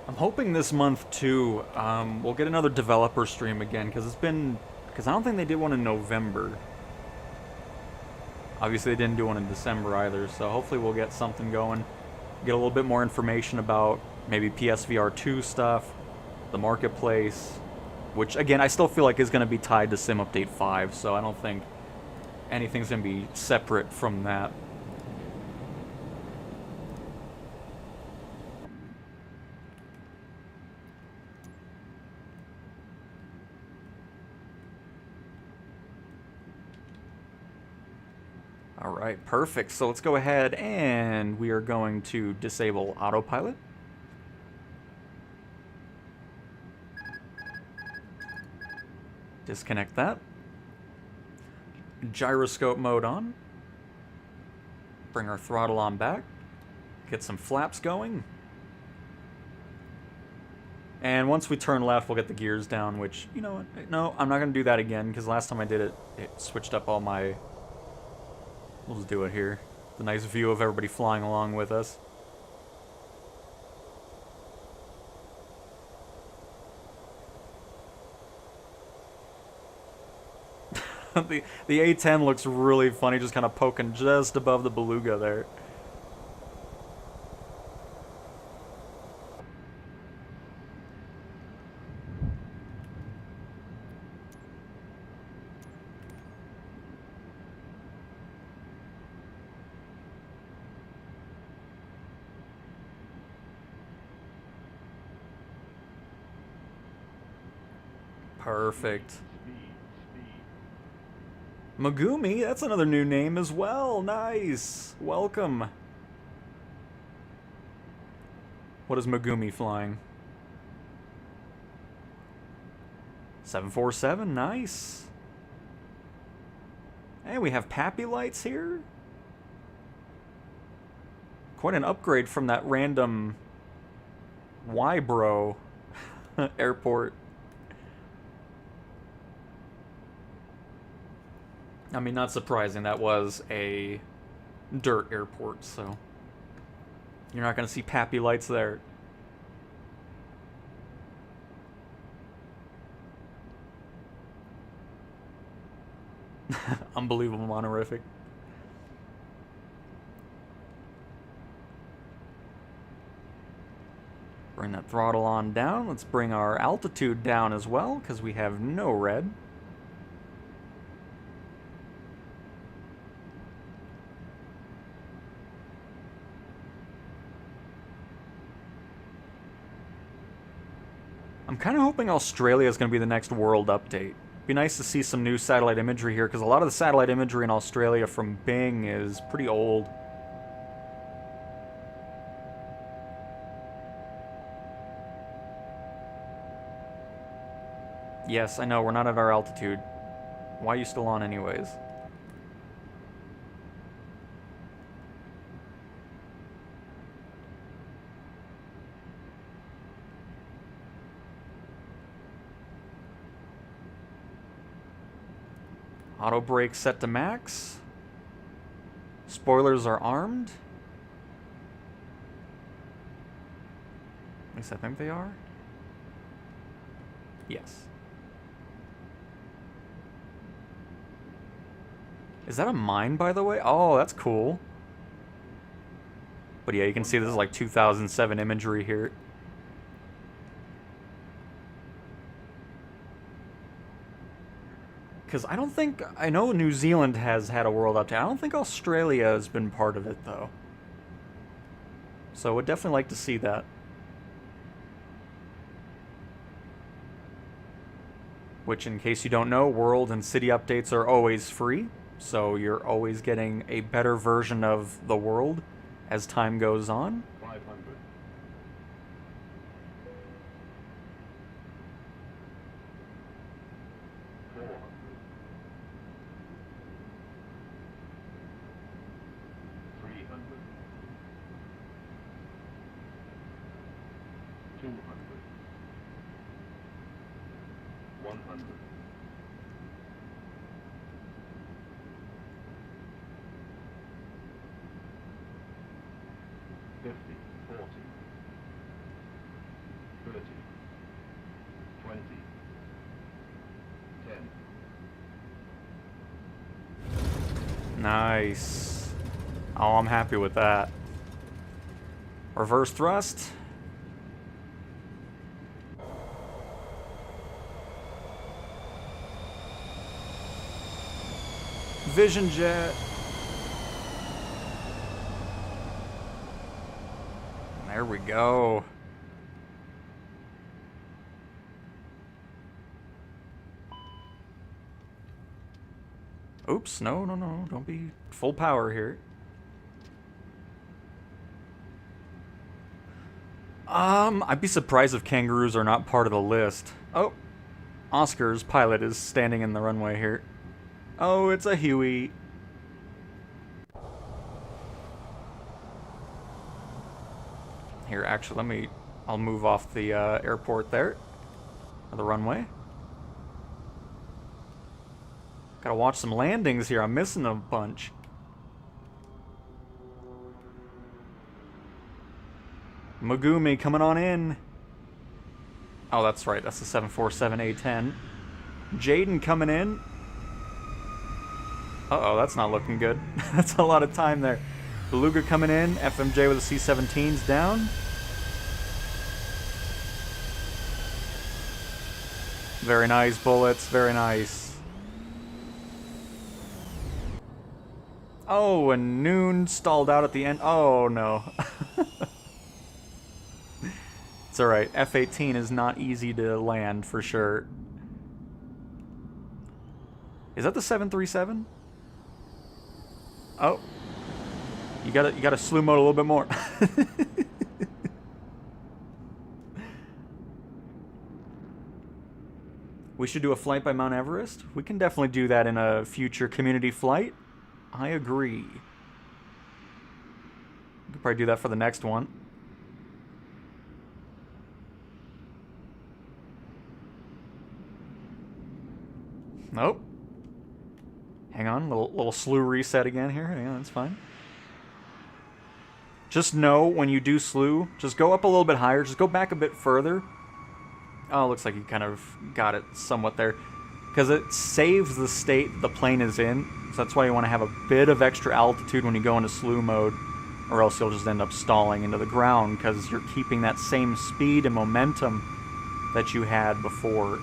I'm hoping this month too, we'll get another developer stream again, because I don't think they did one in November. Obviously they didn't do one in December either, so hopefully we'll get something going. Get a little bit more information about maybe PSVR 2 stuff, the marketplace, which again I still feel like is going to be tied to Sim Update 5, so I don't think anything's going to be separate from that. Alright, perfect. So let's go ahead and we are going to disable autopilot. Disconnect that. Gyroscope mode on. Bring our throttle on back. Get some flaps going. And once we turn left, we'll get the gears down, which, you know what? No, I'm not going to do that again, because last time I did it, it switched up all my... We'll just do it here. The nice view of everybody flying along with us. the A10 looks really funny, just kind of poking just above the Beluga there. Perfect. Megumi, that's another new name as well. Nice. Welcome. What is Megumi flying? 747, nice. And we have Pappy lights here. Quite an upgrade from that random Y-Bro airport. I mean, not surprising, that was a dirt airport, so you're not going to see Pappy lights there. Unbelievable monorific. Bring that throttle on down. Let's bring our altitude down as well, because we have no red. I'm kind of hoping Australia is going to be the next world update. Be nice to see some new satellite imagery here, because a lot of the satellite imagery in Australia from Bing is pretty old. Yes, I know, we're not at our altitude. Why are you still on anyways? Auto brake set to max. Spoilers are armed. At least I think they are. Yes. Is that a mine, by the way? Oh, that's cool. But yeah, you can see this is like 2007 imagery here. Because I don't think... I know New Zealand has had a world update. I don't think Australia has been part of it, though. So I would definitely like to see that. Which, in case you don't know, world and city updates are always free. So you're always getting a better version of the world as time goes on. 500. 400. 300. 200. 100. 50, 40, 30, 20, 10. Nice. Oh, I'm happy with that. Reverse thrust. Vision jet. There we go. Oops, no, no, no. Don't be full power here. I'd be surprised if kangaroos are not part of the list. Oh, Oscar's pilot is standing in the runway here. Oh, it's a Huey. Here, actually, I'll move off the airport there, or the runway. Gotta watch some landings here, I'm missing a bunch. Megumi coming on in. Oh, that's right, that's the 747-A10. Jaden coming in. Uh-oh, that's not looking good. That's a lot of time there. Beluga coming in, FMJ with the C-17s down. Very nice bullets, very nice. Oh, and Noon stalled out at the end. Oh, no. It's alright, F-18 is not easy to land, for sure. Is that the 737? Oh. You gotta slew mode a little bit more. We should do a flight by Mount Everest. We can definitely do that in a future community flight. I agree. We could probably do that for the next one. Nope. Hang on, little slew reset again here. Hang on, that's fine. Just know when you do slew, just go up a little bit higher. Just go back a bit further. Oh, looks like you kind of got it somewhat there. because it saves the state the plane is in. So that's why you want to have a bit of extra altitude when you go into slew mode, or else you'll just end up stalling into the ground because you're keeping that same speed and momentum that you had before.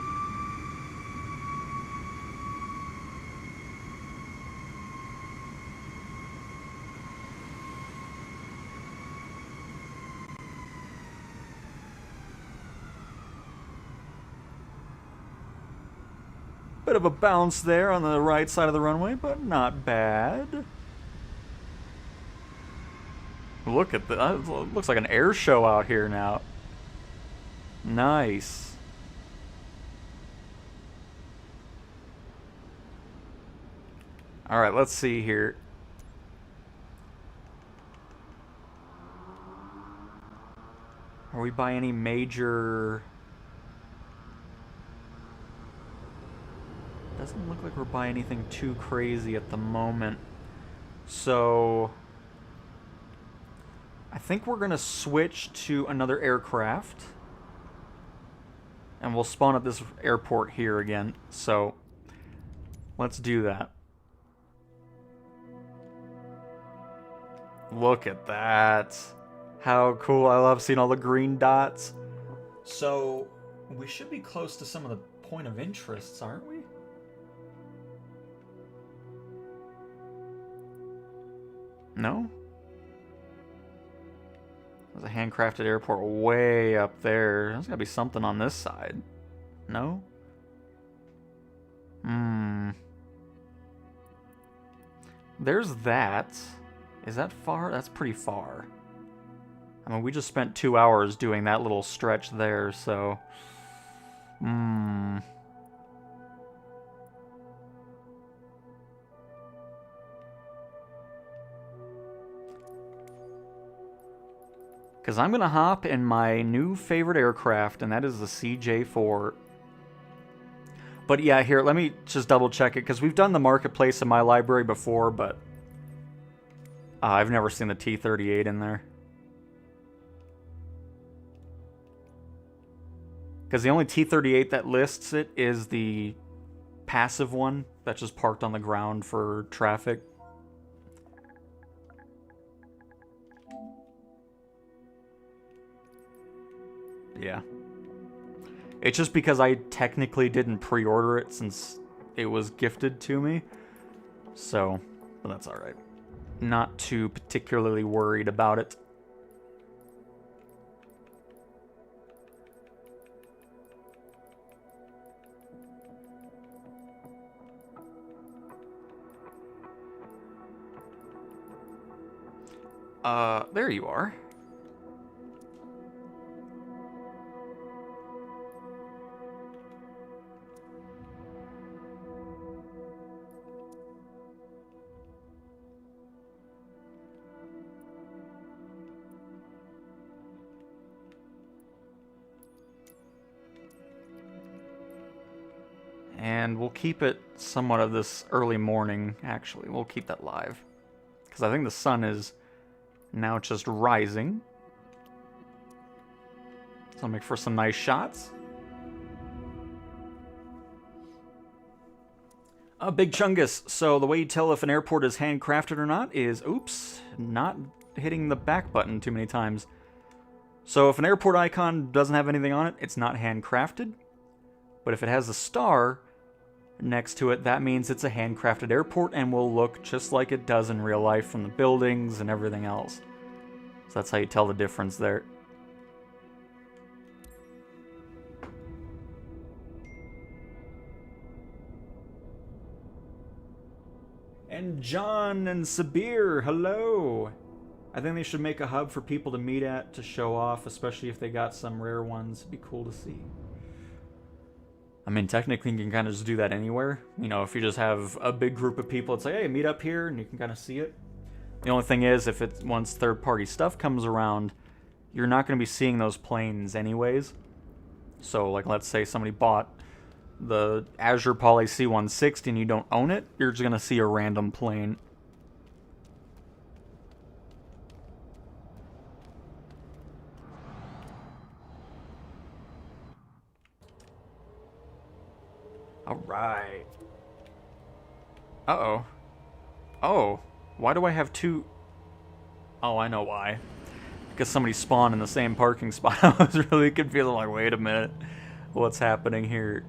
Bit of a bounce there on the right side of the runway, but not bad. Look at that. It looks like an air show out here now. Nice. Alright, let's see here. Are we by any major... Doesn't look like we're by anything too crazy at the moment. So... I think we're going to switch to another aircraft. And we'll spawn at this airport here again. So, let's do that. Look at that. How cool. I love seeing all the green dots. So, we should be close to some of the point of interests, aren't we? No? There's a handcrafted airport way up there. There's gotta be something on this side. No? There's that. Is that far? That's pretty far. I mean, we just spent 2 hours doing that little stretch there, so... Because I'm going to hop in my new favorite aircraft, and that is the CJ4. But yeah, here, let me just double check it, because we've done the marketplace in my library before, but I've never seen the T-38 in there. Because the only T-38 that lists it is the passive one that's just parked on the ground for traffic. Yeah. It's just because I technically didn't pre-order it since it was gifted to me. So, but that's alright. Not too particularly worried about it. There you are. And we'll keep it somewhat of this early morning, actually. We'll keep that live. Because I think the sun is now just rising. So I'll make for some nice shots. Big Chungus. So the way you tell if an airport is handcrafted or not is, oops, not hitting the back button too many times. So if an airport icon doesn't have anything on it, it's not handcrafted. But if it has a star next to it, that means it's a handcrafted airport and will look just like it does in real life from the buildings and everything else. So that's how you tell the difference there. And John and Sabir, hello! I think they should make a hub for people to meet at to show off, especially if they got some rare ones. It'd be cool to see. I mean, technically you can kind of just do that anywhere. You know, if you just have a big group of people, it's like, hey, meet up here, and you can kind of see it. The only thing is, if it's once third-party stuff comes around, you're not going to be seeing those planes anyways. So, like, let's say somebody bought the Azure Poly C160 and you don't own it, you're just going to see a random plane. Alright. Uh-oh. Oh, why do I have two? Oh, I know why. Because somebody spawned in the same parking spot. I was really confused. I'm like, wait a minute. What's happening here?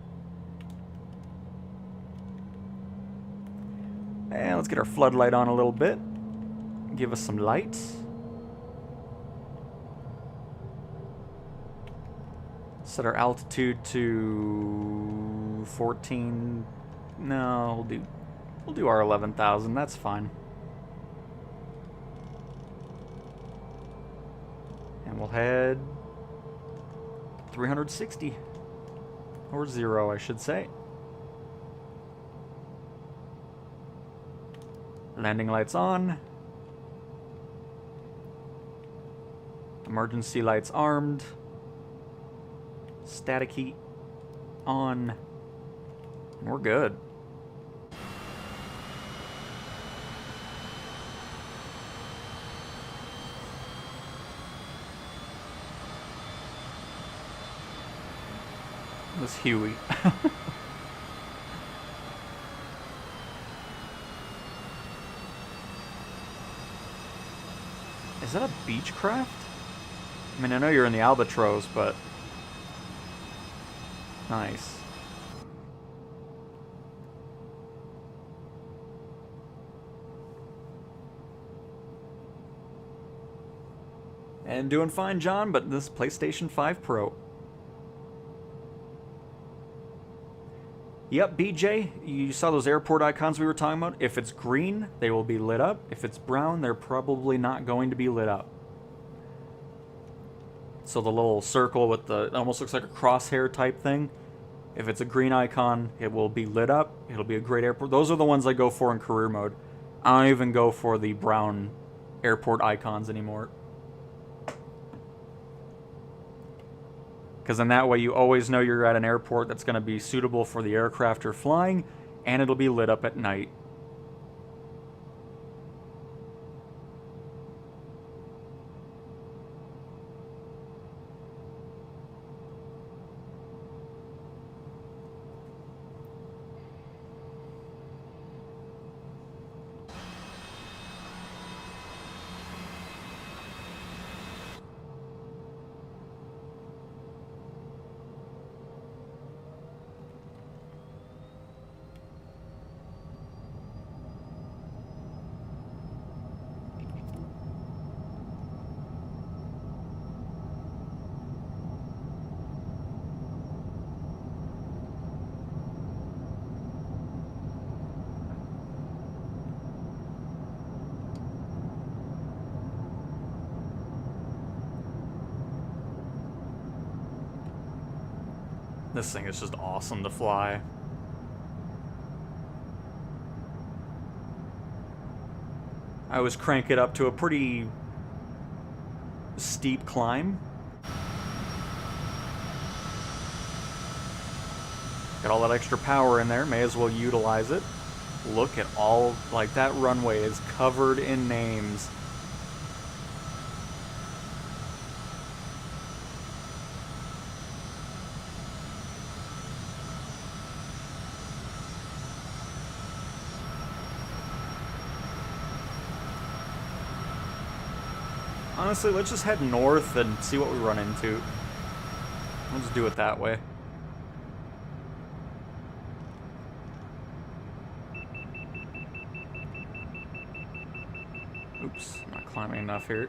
And let's get our floodlight on a little bit. Give us some lights. Set our altitude to 14. No, we'll do our 11,000. That's fine. And we'll head 360. Or 0, I should say. Landing lights on. Emergency lights armed. Static heat on. And we're good. This Huey. Is that a Beechcraft? I mean, I know you're in the Albatross, but... Nice. And doing fine, John, but this PlayStation 5 Pro. Yep, BJ, you saw those airport icons we were talking about? If it's green, they will be lit up. If it's brown, they're probably not going to be lit up. So the little circle with the, it almost looks like a crosshair type thing. If it's a green icon, it will be lit up. It'll be a great airport. Those are the ones I go for in career mode. I don't even go for the brown airport icons anymore. Because in that way, you always know you're at an airport that's going to be suitable for the aircraft you're flying, and it'll be lit up at night. This thing is just awesome to fly. I always crank it up to a pretty steep climb. Got all that extra power in there, may as well utilize it. Look at all, like that runway is covered in names. Honestly, let's just head north and see what we run into. We'll just do it that way. Oops, not climbing enough here.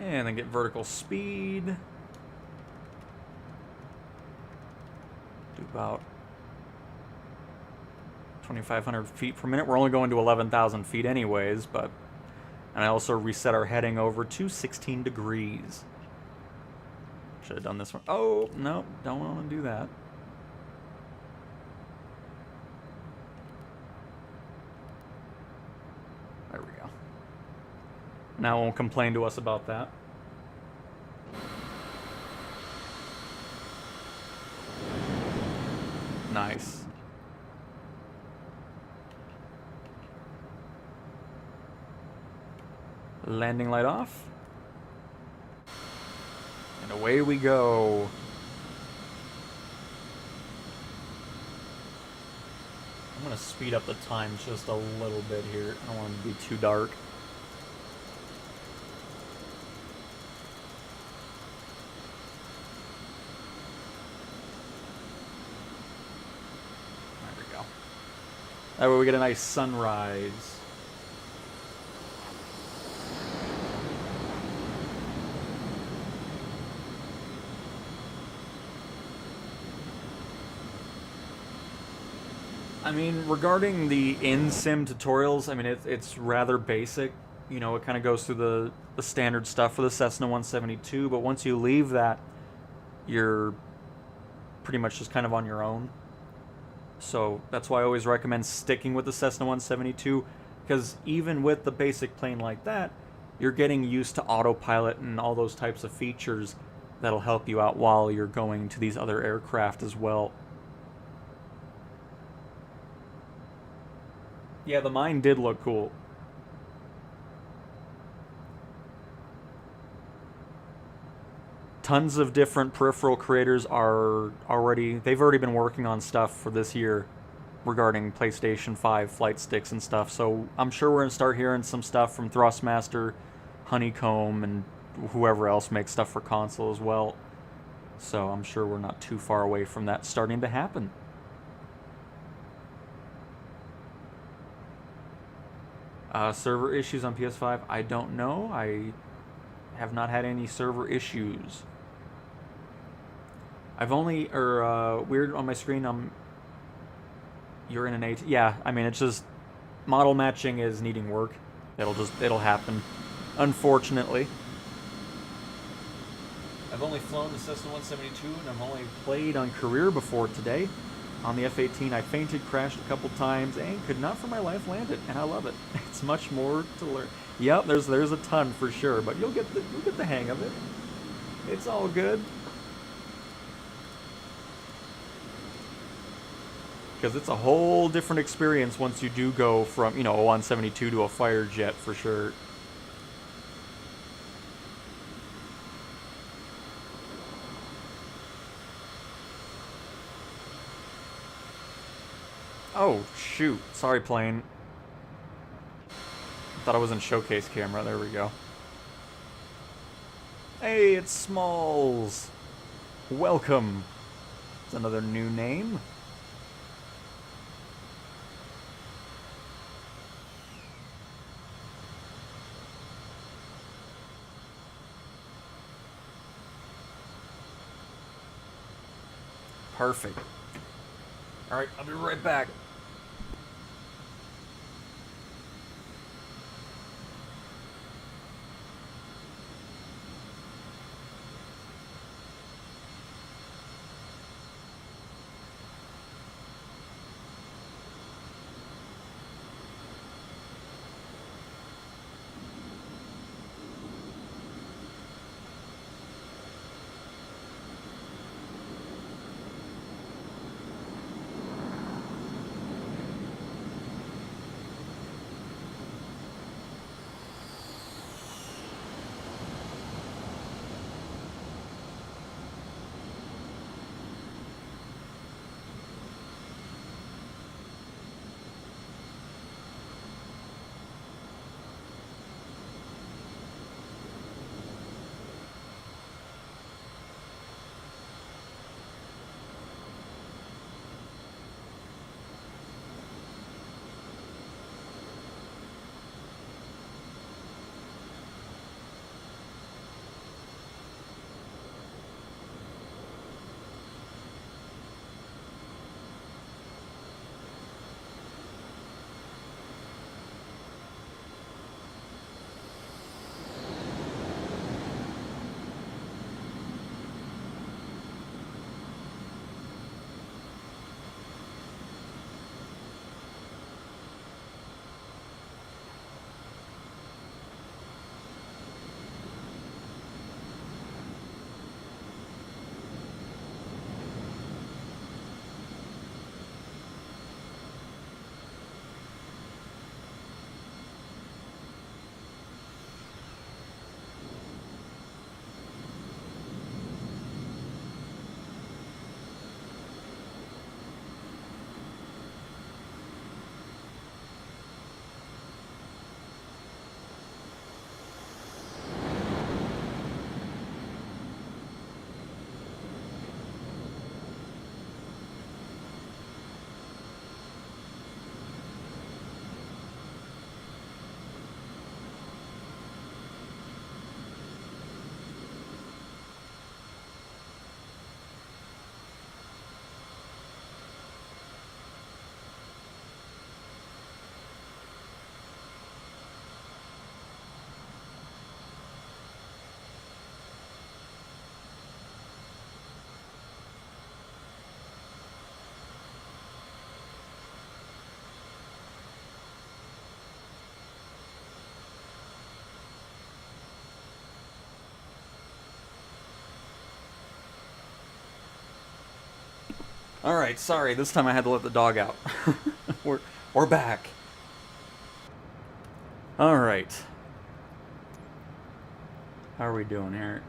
And then get vertical speed. Do about 2,500 feet per minute. We're only going to 11,000 feet anyways, but... And I also reset our heading over to 16 degrees. Should have done this one. Oh, no, don't want to do that. There we go. Now it won't complain to us about that. Nice. Landing light off. And away we go. I'm gonna speed up the time just a little bit here. I don't want it to be too dark. There we go. That way we get a nice sunrise. I mean, regarding the in-sim tutorials, I mean, it's rather basic. You know, it kind of goes through the standard stuff for the Cessna 172, but once you leave that, you're pretty much just kind of on your own. So that's why I always recommend sticking with the Cessna 172, because even with the basic plane like that, you're getting used to autopilot and all those types of features that'll help you out while you're going to these other aircraft as well. Yeah, the mine did look cool. Tons of different peripheral creators they've already been working on stuff for this year regarding PlayStation 5 flight sticks and stuff. So I'm sure we're going to start hearing some stuff from Thrustmaster, Honeycomb, and whoever else makes stuff for console as well. So I'm sure we're not too far away from that starting to happen. Server issues on PS5? I don't know. I have not had any server issues. I've only, weird on my screen, you're in an 8. Yeah, I mean, it's just, model matching is needing work. It'll happen. Unfortunately. I've only flown the Cessna 172, and I've only played on career before today. On the F-18, I fainted, crashed a couple times, and could not for my life land it, and I love it. It's much more to learn. Yep, there's a ton for sure, but you'll get the hang of it. It's all good. Because it's a whole different experience once you do go from, you know, a 172 to a fighter jet for sure. Oh, shoot. Sorry, plane. Thought I was in showcase camera. There we go. Hey, it's Smalls. Welcome. It's another new name. Perfect. Alright, I'll be right back. Alright, sorry, this time I had to let the dog out. we're back. Alright. How are we doing here?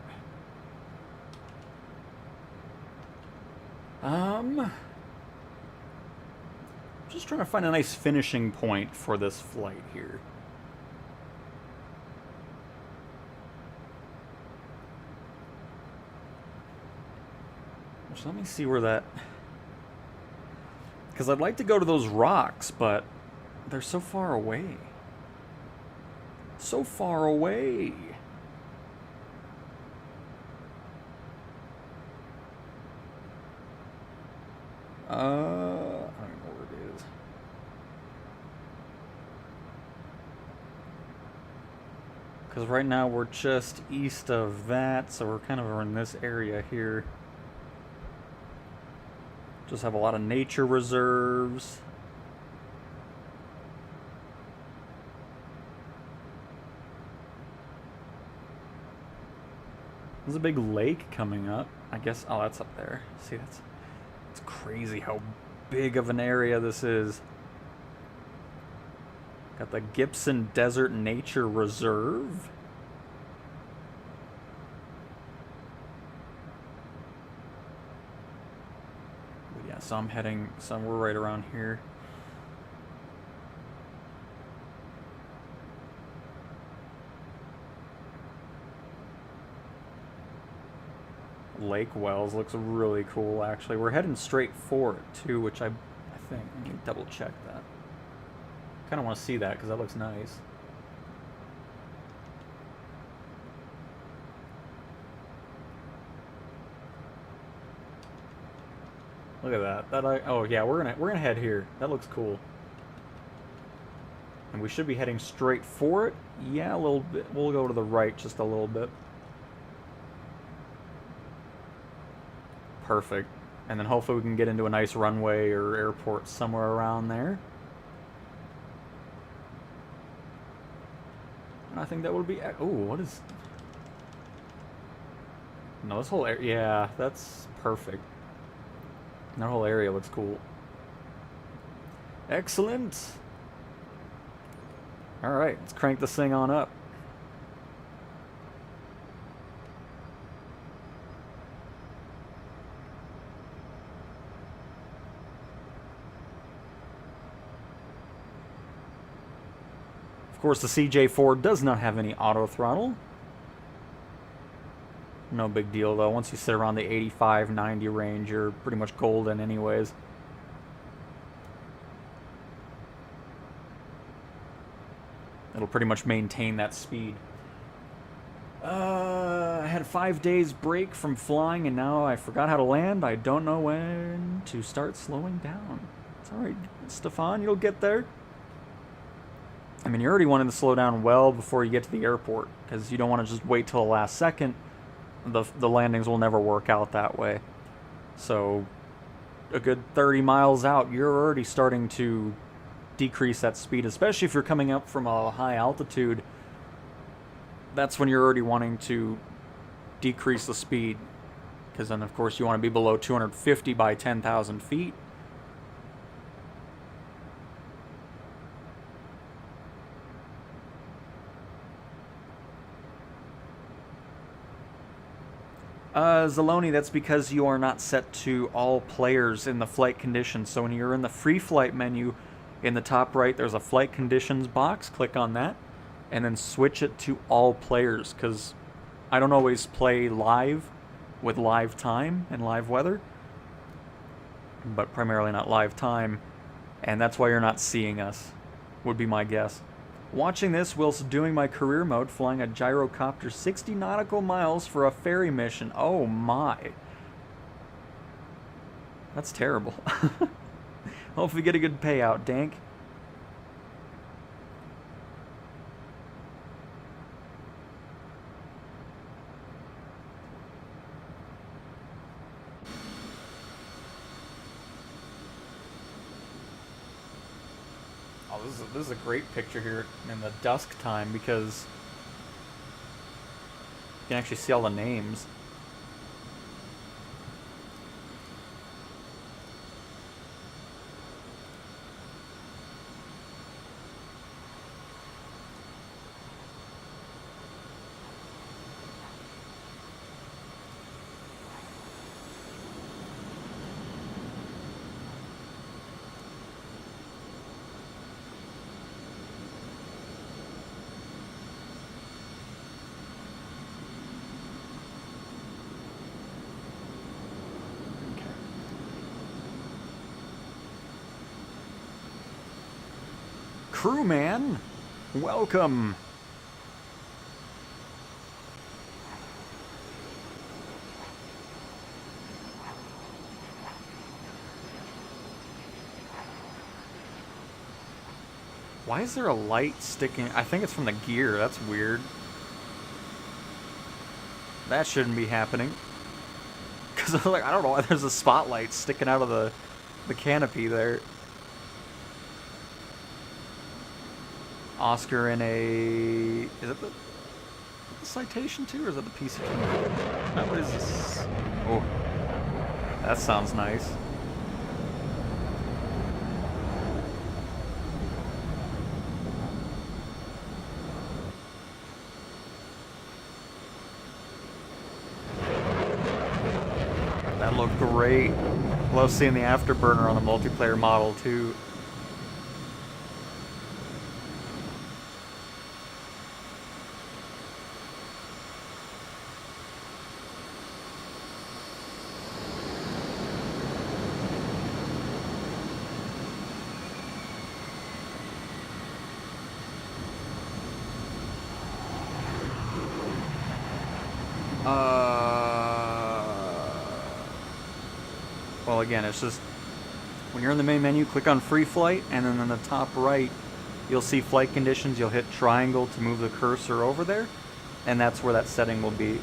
Just trying to find a nice finishing point for this flight here. So let me see where that... Because I'd like to go to those rocks, but they're so far away. So far away. I don't know where it is. Because right now we're just east of that, so we're kind of in this area here. Just have a lot of nature reserves. There's a big lake coming up. I guess, oh, that's up there. See, it's crazy how big of an area this is. Got the Gibson Desert Nature Reserve. But yeah, so I'm heading, so we're right around here. Lake Wells looks really cool, actually. We're heading straight for it, too, which I think, let me double check that. Kind of want to see that, because that looks nice. Look at that. Oh yeah, we're gonna head here. That looks cool. And we should be heading straight for it. Yeah, a little bit. We'll go to the right just a little bit. Perfect. And then hopefully we can get into a nice runway or airport somewhere around there. And I think that would be... Oh, what is... No, this whole area... Yeah, that's perfect. That whole area looks cool. Excellent. Alright, let's crank this thing on up. Of course, the CJ4 does not have any auto throttle. No big deal, though. Once you sit around the 85, 90 range, you're pretty much golden anyways. It'll pretty much maintain that speed. I had a 5 days break from flying, and now I forgot how to land. I don't know when to start slowing down. It's alright, Stefan, you'll get there. I mean, you're already wanting to slow down well before you get to the airport, because you don't want to just wait till the last second. The landings will never work out that way. So, a good 30 miles out, you're already starting to decrease that speed, especially if you're coming up from a high altitude. That's when you're already wanting to decrease the speed, because then, of course, you want to be below 250 by 10,000 feet. Zaloni, that's because you are not set to all players in the flight conditions. So when you're in the free flight menu, in the top right, there's a flight conditions box. Click on that, and then switch it to all players, because I don't always play live with live time and live weather, but primarily not live time, and that's why you're not seeing us, would be my guess. Watching this whilst doing my career mode, flying a gyrocopter 60 nautical miles for a ferry mission. Oh my. That's terrible. Hopefully get a good payout, Dank. Oh, this is a great picture here in the dusk time, because you can actually see all the names. Crewman, welcome. Why is there a light sticking? I think it's from the gear. That's weird. That shouldn't be happening. Because like, I don't know why there's a spotlight sticking out of the canopy there. Oscar in a... Is it the Citation 2 or is it the PC? What is this? Oh, that sounds nice. That looked great. Love seeing the afterburner on the multiplayer model too. Well, again, it's just when you're in the main menu, click on free flight, and then in the top right, you'll see flight conditions. You'll hit triangle to move the cursor over there, and that's where that setting will be.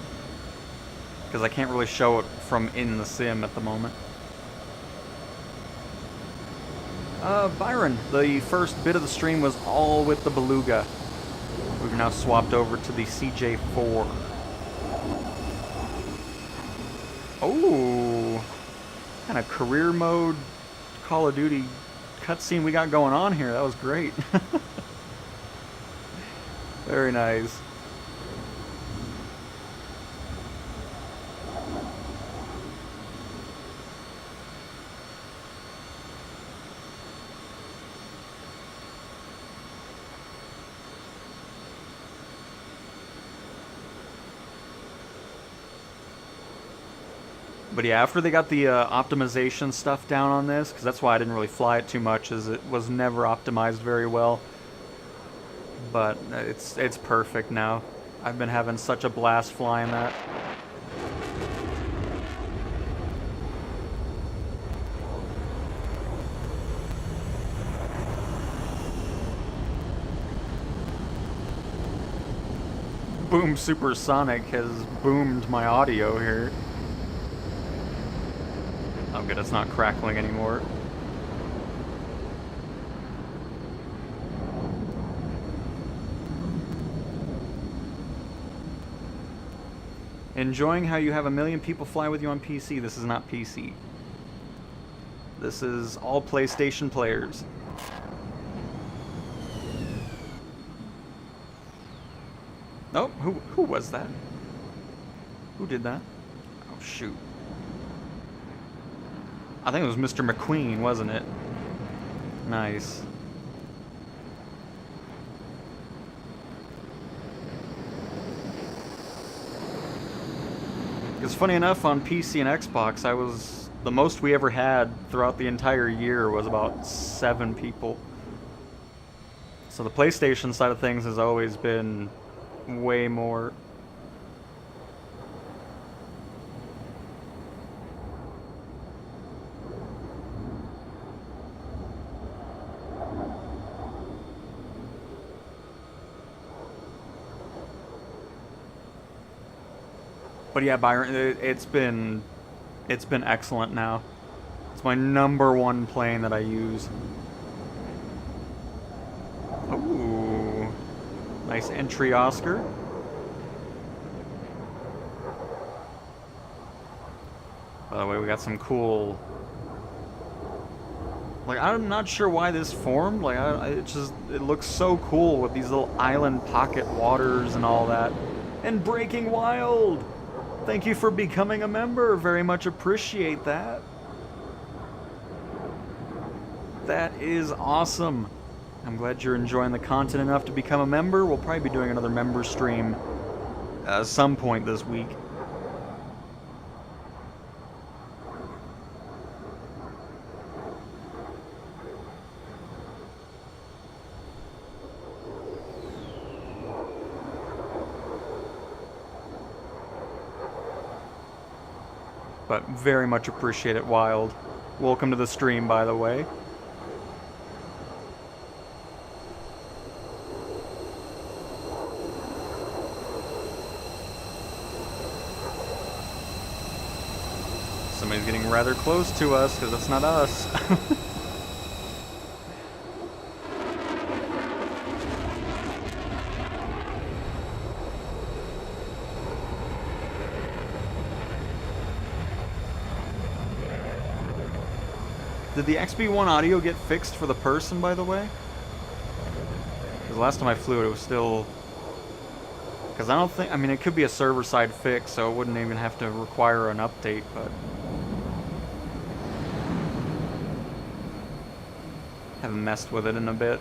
Because I can't really show it from in the sim at the moment. Byron, the first bit of the stream was all with the Beluga. We've now swapped over to the CJ4. Oh, kind of career mode Call of Duty cutscene we got going on here. That was great. Very nice. But yeah, after they got the optimization stuff down on this, because that's why I didn't really fly it too much, is it was never optimized very well. But it's perfect now. I've been having such a blast flying that. Boom Supersonic has boomed my audio here. Oh good, it's not crackling anymore. Enjoying how you have 1 million people fly with you on PC. This is not PC. This is all PlayStation players. Oh, who was that? Who did that? Oh shoot. I think it was Mr. McQueen, wasn't it? Nice. Because funny enough, on PC and Xbox, the most we ever had throughout the entire year was about 7 people. So the PlayStation side of things has always been way more. But yeah, Byron, it's been excellent now. It's my #1 plane that I use. Ooh, nice entry, Oscar. By the way, we got some cool. Like, I'm not sure why this formed. Like, it looks so cool with these little island pocket waters and all that. And Breaking Wild. Thank you for becoming a member. Very much appreciate that. That is awesome. I'm glad you're enjoying the content enough to become a member. We'll probably be doing another member stream at some point this week. But very much appreciate it, Wild. Welcome to the stream, by the way. Somebody's getting rather close to us, because it's not us. Did the XB1 audio get fixed for the person, by the way? Because last time I flew it, it was still... Because I don't think... I mean, it could be a server-side fix, so it wouldn't even have to require an update, but... Haven't messed with it in a bit.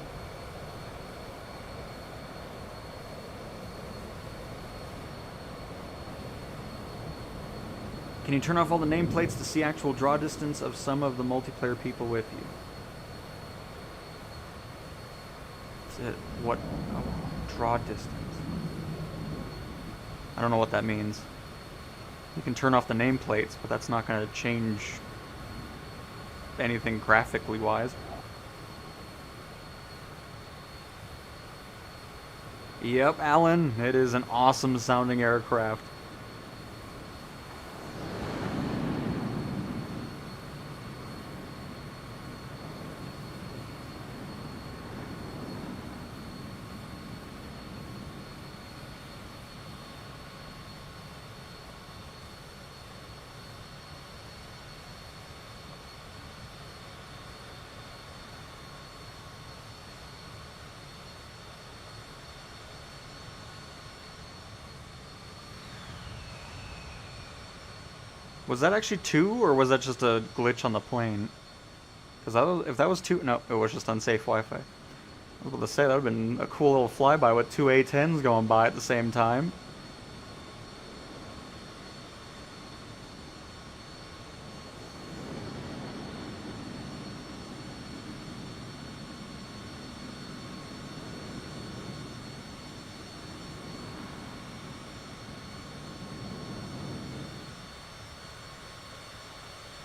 Can you turn off all the nameplates to see actual draw distance of some of the multiplayer people with you? What? Oh, draw distance. I don't know what that means. You can turn off the nameplates, but that's not going to change anything graphically wise. Yep, Alan, it is an awesome sounding aircraft. Was that actually 2, or was that just a glitch on the plane? Because if that was 2... No, it was just unsafe Wi-Fi. I was about to say, that would have been a cool little flyby with 2 A-10s going by at the same time.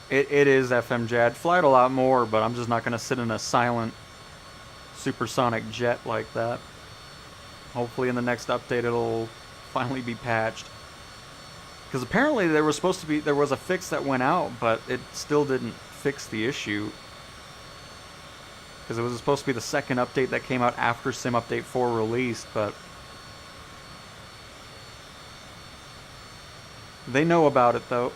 It is FMJ. I'd fly it a lot more, but I'm just not going to sit in a silent supersonic jet like that. Hopefully in the next update it'll finally be patched. Because apparently there was a fix that went out, but it still didn't fix the issue. Because it was supposed to be the second update that came out after Sim Update 4 released, but... They know about it, though.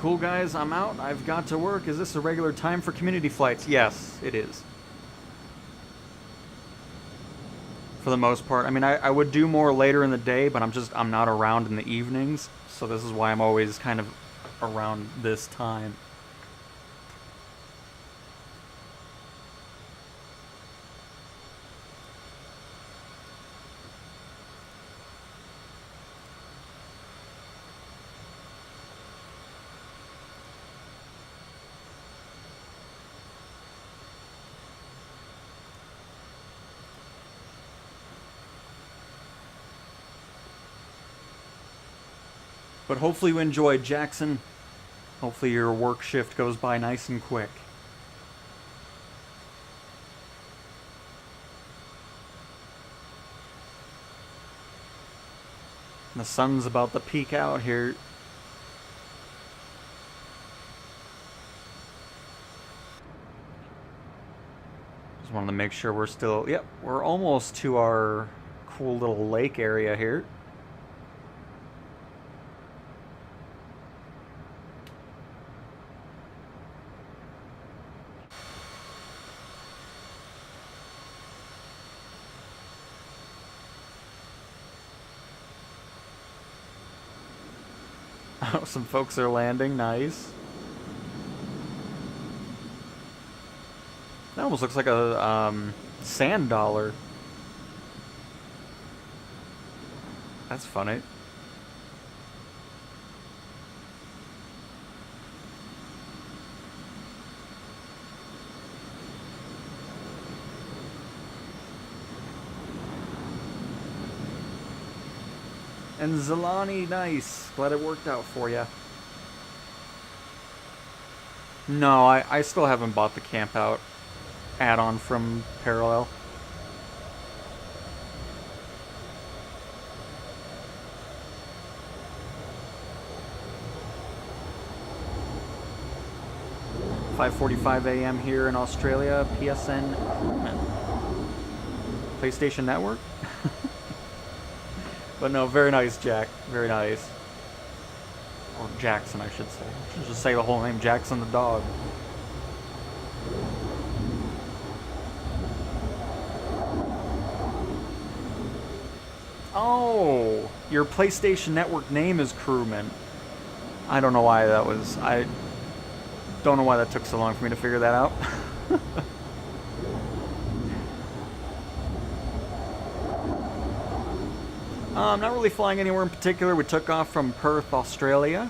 Cool guys, I'm out. I've got to work. Is this a regular time for community flights? Yes, it is. For the most part. I mean, I would do more later in the day, but I'm not around in the evenings. So this is why I'm always kind of around this time. But hopefully you enjoyed, Jackson. Hopefully your work shift goes by nice and quick. And the sun's about to peek out here. Just wanted to make sure we're still... Yep, we're almost to our cool little lake area here. Some folks are landing, nice. That almost looks like a sand dollar. That's funny. And Zilani, nice. Glad it worked out for you. No, I still haven't bought the camp out add-on from Parallel. $5:45 a.m. here in Australia. PSN Crewman. PlayStation Network. But no, very nice, Jack. Very nice. Or Jackson, I should say. I should just say the whole name, Jackson the dog. Oh, your PlayStation Network name is Crewman. I don't know why that was. I don't know why that took so long for me to figure that out. I'm not really flying anywhere in particular. We took off from Perth, Australia.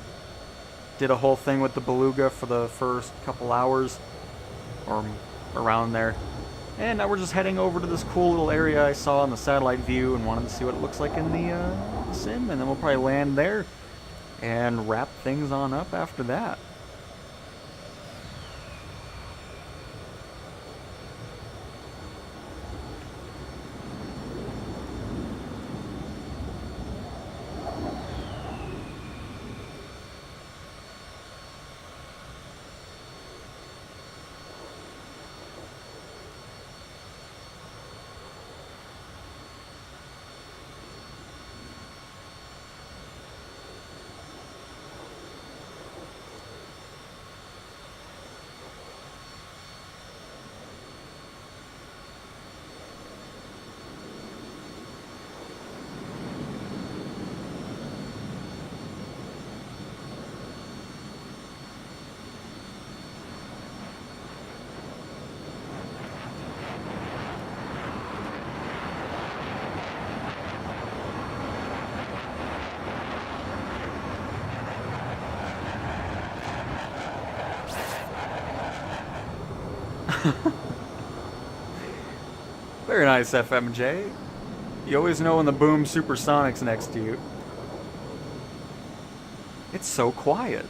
Did a whole thing with the Beluga for the first couple hours, or around there. And now we're just heading over to this cool little area I saw in the satellite view and wanted to see what it looks like in the sim. And then we'll probably land there and wrap things on up after that. Very nice, FMJ. You always know when the Boom Supersonic's next to you. It's so quiet.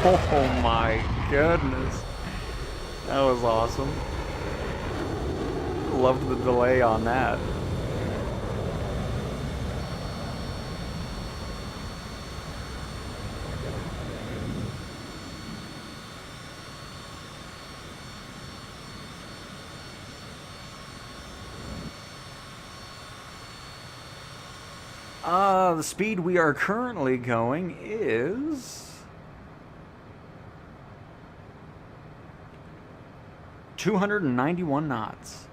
Oh my goodness. That was awesome. Loved the delay on that. The speed we are currently going is 291 knots.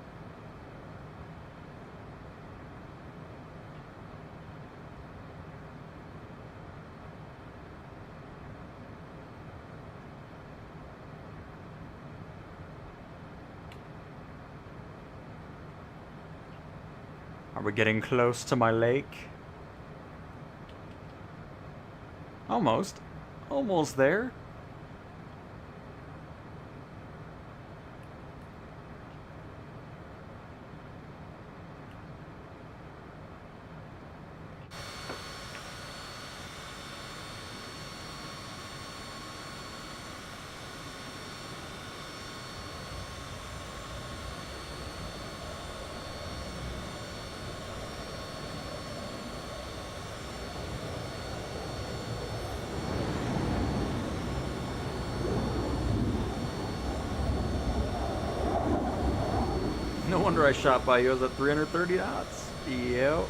Are we getting close to my lake? Almost. Almost there. No wonder I shot by you. I was at 330 knots. Yep.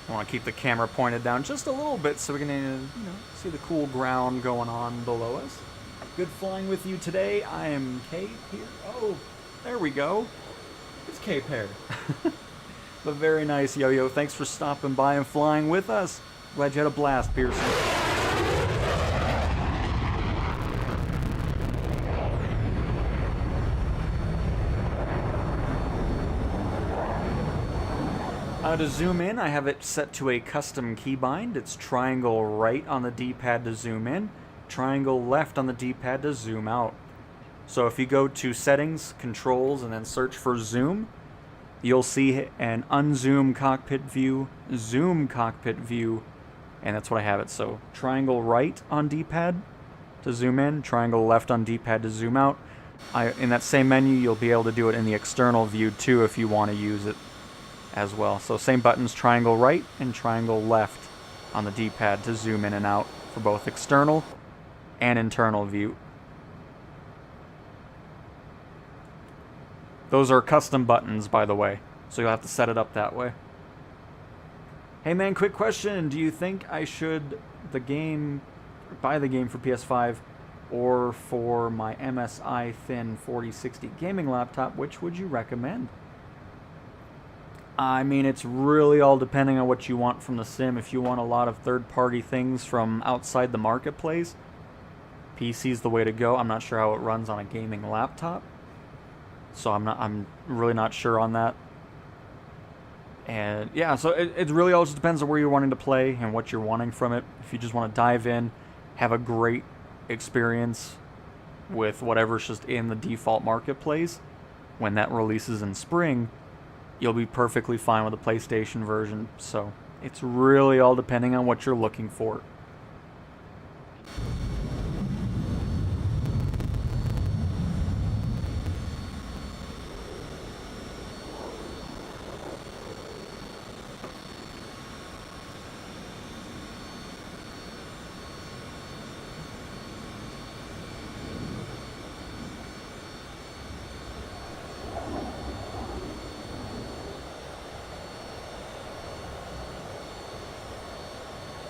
I want to keep the camera pointed down just a little bit so we can, see the cool ground going on below us. Good flying with you today. I am Kate here. Oh, there we go. It's Cape Hair. But very nice, Yo-Yo. Thanks for stopping by and flying with us. Glad you had a blast, Pearson. To zoom in, I have it set to a custom keybind. It's triangle right on the D-pad to zoom in, triangle left on the D-pad to zoom out. So if you go to settings, controls, and then search for zoom, you'll see an unzoom cockpit view, zoom cockpit view, and that's what I have it. So triangle right on D-pad to zoom in, triangle left on D-pad to zoom out. In that same menu, you'll be able to do it in the external view too if you want to use it as well. So same buttons, triangle right and triangle left on the D-pad to zoom in and out for both external and internal view. Those are custom buttons, by the way, so you'll have to set it up that way. Hey man, quick question. Do you think I should buy the game for PS5 or for my MSI Thin 4060 gaming laptop? Which would you recommend? I mean, it's really all depending on what you want from the sim. If you want a lot of third-party things from outside the marketplace, PC's the way to go. I'm not sure how it runs on a gaming laptop, so I'm really not sure on that. And yeah, so it really all just depends on where you're wanting to play and what you're wanting from it. If you just want to dive in, have a great experience with whatever's just in the default marketplace, when that releases in spring, you'll be perfectly fine with the PlayStation version. So it's really all depending on what you're looking for.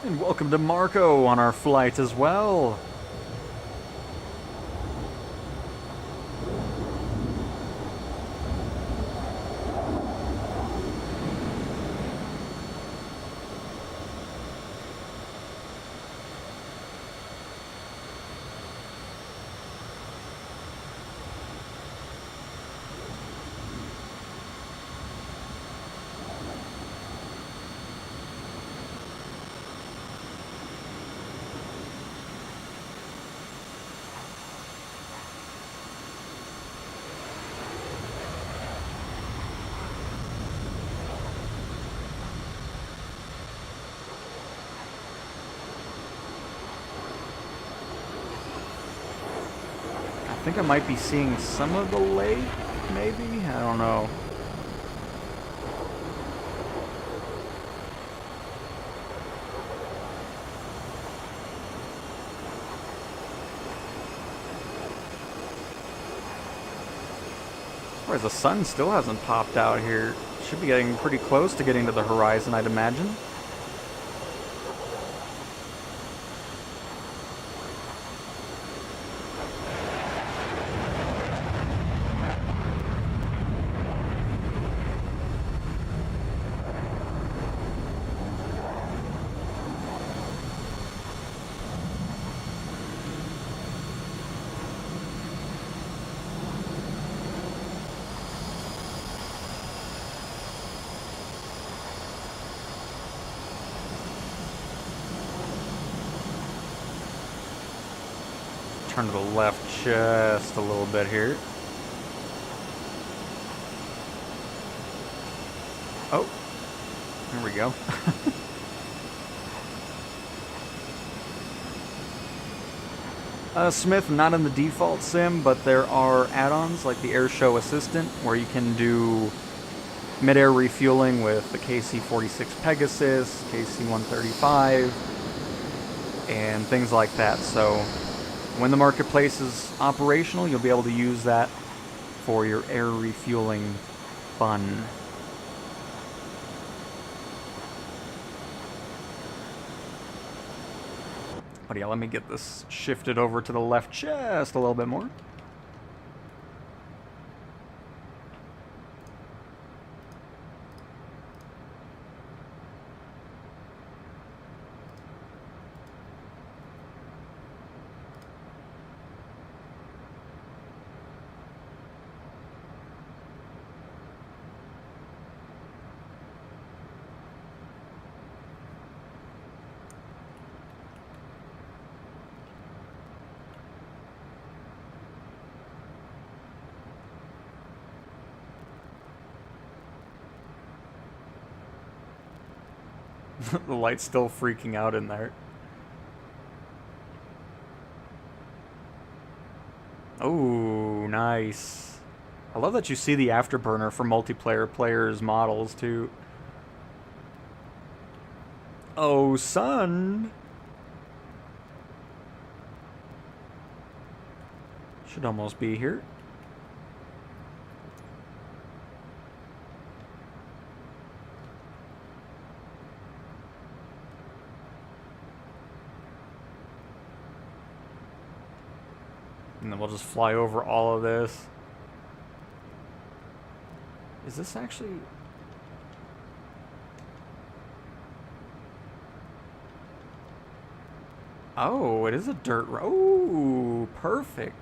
And welcome to Marco on our flight as well. I think I might be seeing some of the lake, maybe? I don't know. Surprised the sun still hasn't popped out here. Should be getting pretty close to getting to the horizon, I'd imagine. Turn to the left just a little bit here. Oh, there we go. Smith, not in the default sim, but there are add-ons like the Airshow Assistant, where you can do mid-air refueling with the KC-46 Pegasus, KC-135, and things like that. So when the marketplace is operational, you'll be able to use that for your air refueling fun. But yeah, let me get this shifted over to the left just a little bit more. The light's still freaking out in there. Oh, nice. I love that you see the afterburner for multiplayer players' models, too. Oh, son. Should almost be here. And then we'll just fly over all of this. Is this actually... Oh, it is a dirt road. Oh, perfect.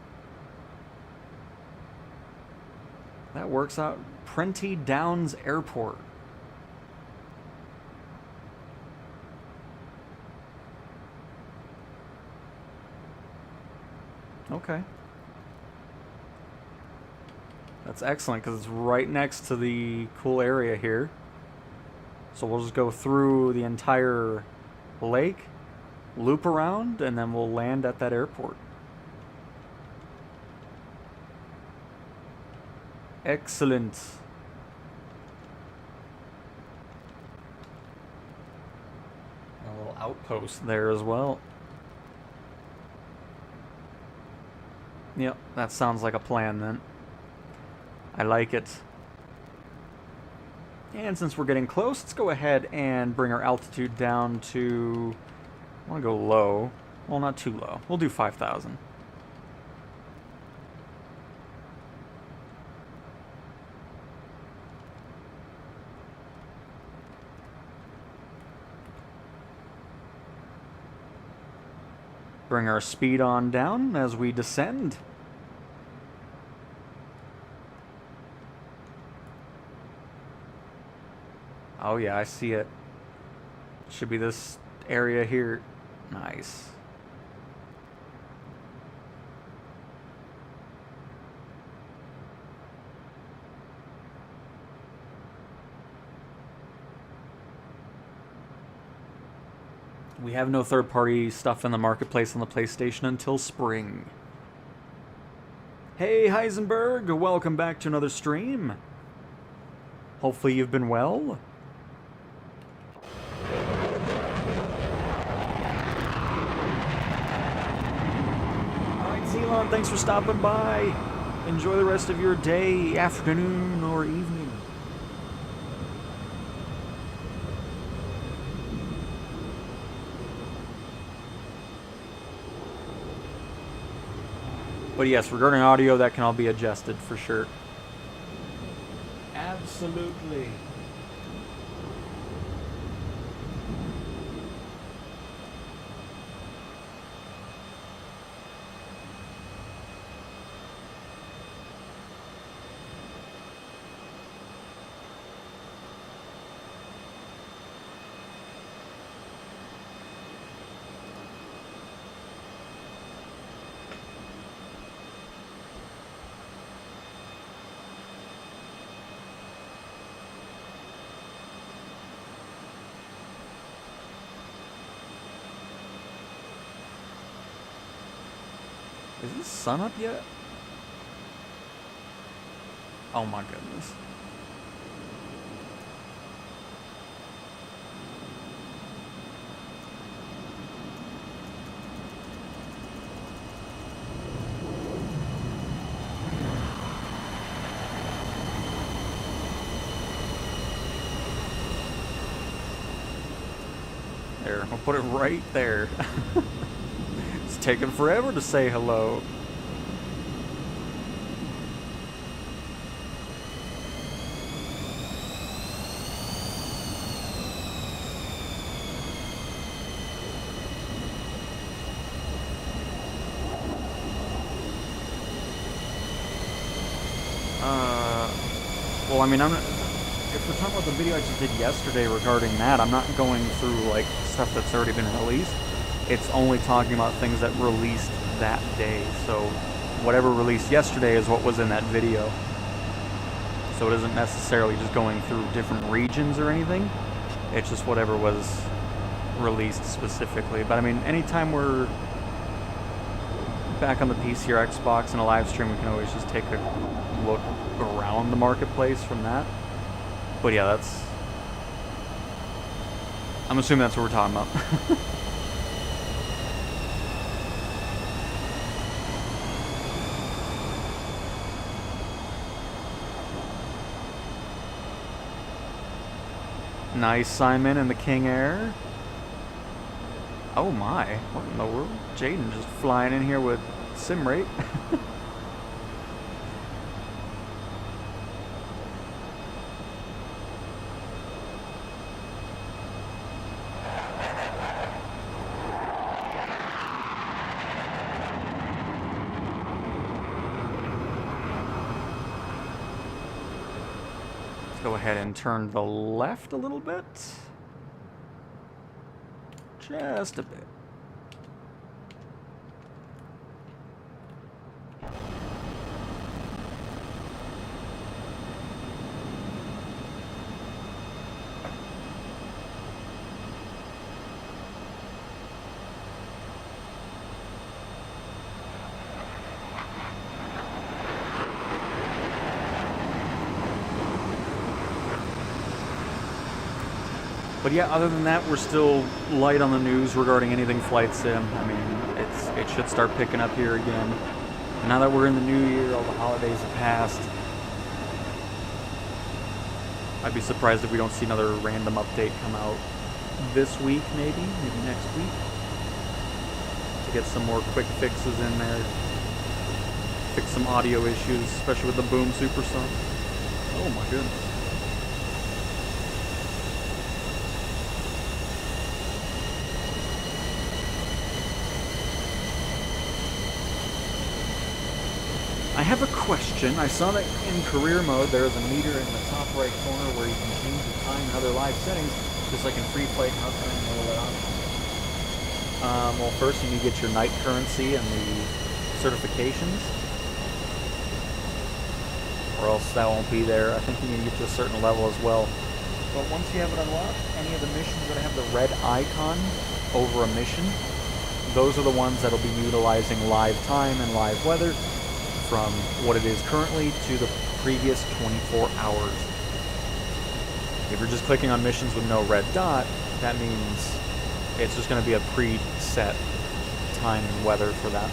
That works out. Prenty Downs Airport. Okay. That's excellent because it's right next to the cool area here. So we'll just go through the entire lake, loop around, and then we'll land at that airport. Excellent. A little outpost there as well. Yep, that sounds like a plan then. I like it. And since we're getting close, let's go ahead and bring our altitude down to... I want to go low. Well, not too low. We'll do 5,000. Bring our speed on down as we descend. Oh yeah, I see it. Should be this area here. Nice. We have no third-party stuff in the marketplace on the PlayStation until spring. Hey Heisenberg, welcome back to another stream. Hopefully you've been well. Alright, Zelon, thanks for stopping by. enjoy the rest of your day, afternoon, or evening. But yes, regarding audio, that can all be adjusted for sure. Absolutely. Is the sun up yet? Oh my goodness. There, I'll put it right there. It's taking forever to say hello. Well, I mean, if we're talking about the video I just did yesterday regarding that, I'm not going through, like, stuff that's already been released. It's only talking about things that released that day. So, whatever released yesterday is what was in that video. So it isn't necessarily just going through different regions or anything. It's just whatever was released specifically. But, I mean, anytime we're back on the PC or Xbox in a live stream, we can always just take a look around the marketplace from that. But yeah, I'm assuming that's what we're talking about. Nice, Simon and the King Air. Oh my, what in the world? Jaden just flying in here with sim rate. Go ahead and turn the left a little bit. Just a bit. But yeah, other than that, we're still light on the news regarding anything flight sim. I mean, it should start picking up here again. And now that we're in the new year, all the holidays have passed. I'd be surprised if we don't see another random update come out this week, maybe next week, to get some more quick fixes in there. Fix some audio issues, especially with the boom supersonic. Oh my goodness. I have a question. I saw that in career mode there is a meter in the top right corner where you can change the time and other live settings, just like in free play. How can I enable that option? Well, first you need to get your night currency and the certifications, or else that won't be there. I think you need to get to a certain level as well. But once you have it unlocked, any of the missions that have the red icon over a mission, those are the ones that will be utilizing live time and live weather from what it is currently to the previous 24 hours. If you're just clicking on missions with no red dot, that means it's just going to be a preset time and weather for that.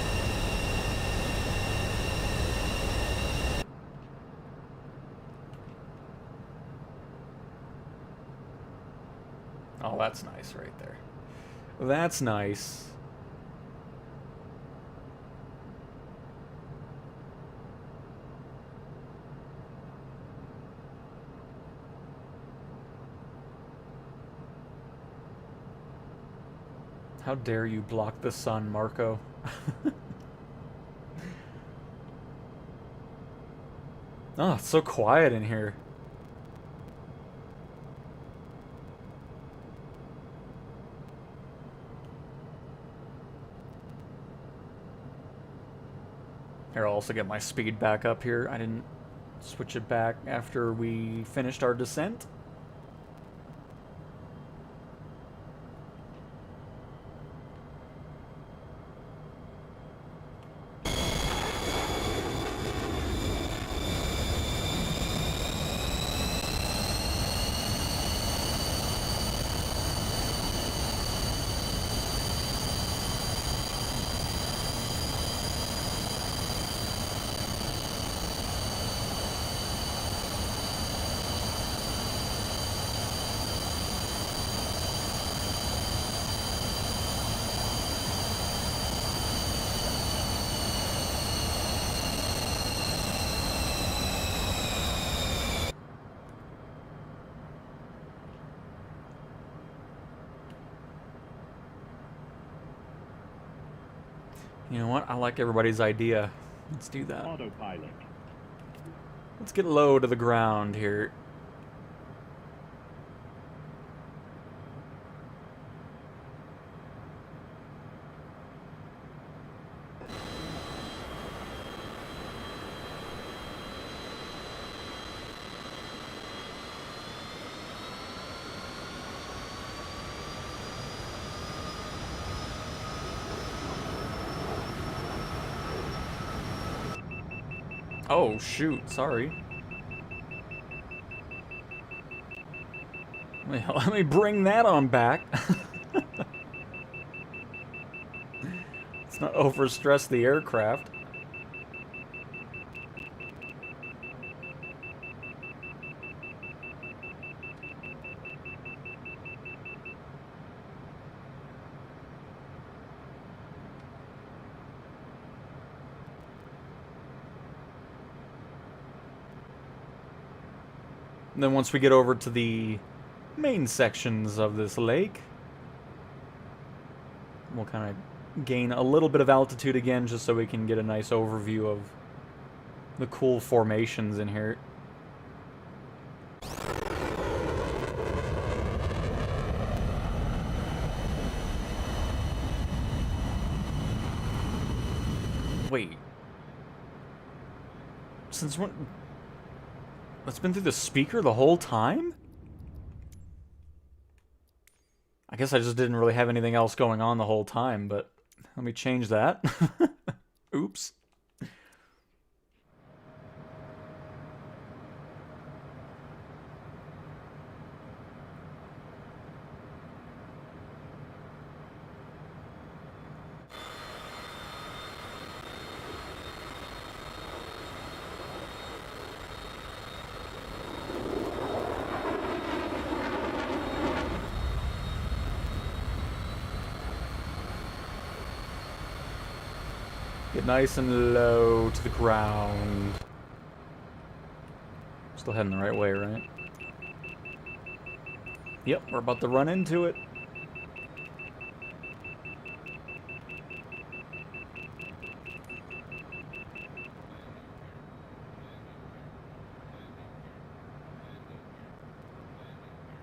that's nice right there. That's nice. How dare you block the sun, Marco? Oh, it's so quiet in here. Here, I'll also get my speed back up here. I didn't switch it back after we finished our descent. You know what? I like everybody's idea. Let's do that. Autopilot. Let's get low to the ground here. Oh, shoot. Sorry. Let me bring that on back. Let's not overstress the aircraft. And then once we get over to the main sections of this lake, we'll kind of gain a little bit of altitude again just so we can get a nice overview of the cool formations in here. Wait. Since when... That's been through the speaker the whole time? I guess I just didn't really have anything else going on the whole time, but let me change that. Oops. Get nice and low to the ground. Still heading the right way, right? Yep, we're about to run into it.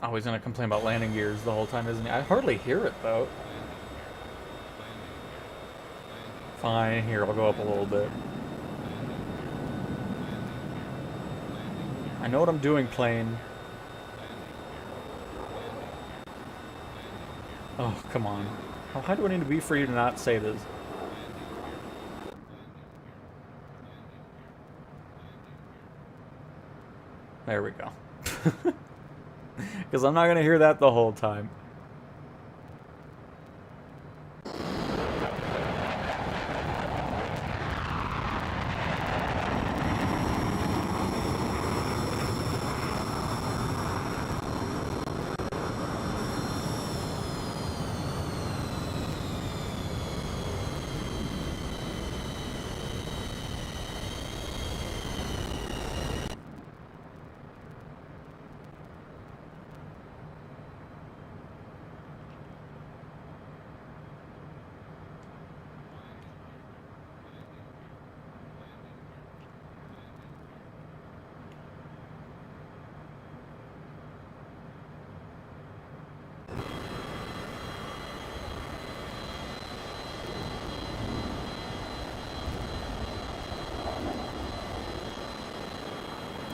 Oh, he's gonna complain about landing gears the whole time, isn't he? I hardly hear it, though. Fine, here, I'll go up a little bit. I know what I'm doing, plane. Oh, come on. How high do I need to be for you to not say this? There we go. Because I'm not going to hear that the whole time.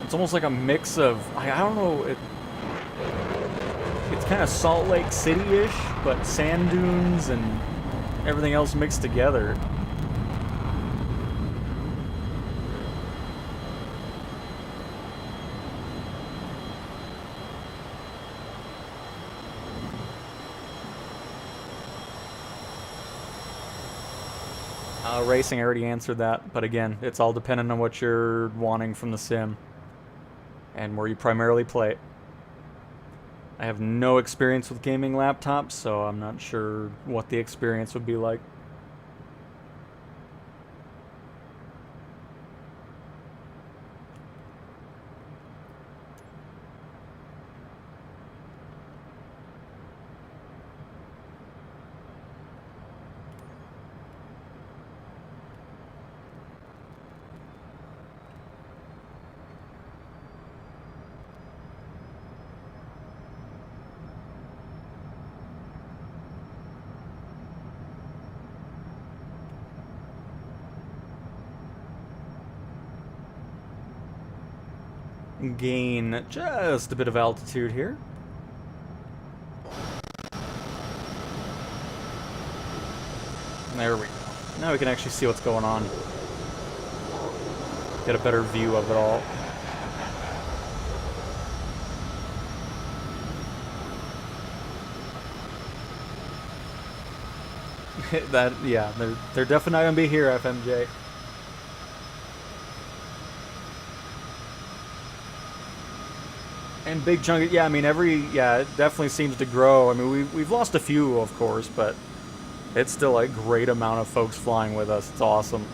It's almost like a mix of, I don't know, it's kind of Salt Lake City-ish, but sand dunes and everything else mixed together. Racing, I already answered that, but again, it's all dependent on what you're wanting from the sim and where you primarily play it. I have no experience with gaming laptops, so I'm not sure what the experience would be like. Gain just a bit of altitude here. There we go. Now we can actually see what's going on. Get a better view of it all. Yeah, they're definitely not gonna be here, FMJ. And big chunk, yeah, I mean, it definitely seems to grow. I mean, we've lost a few, of course, but it's still a great amount of folks flying with us. It's awesome.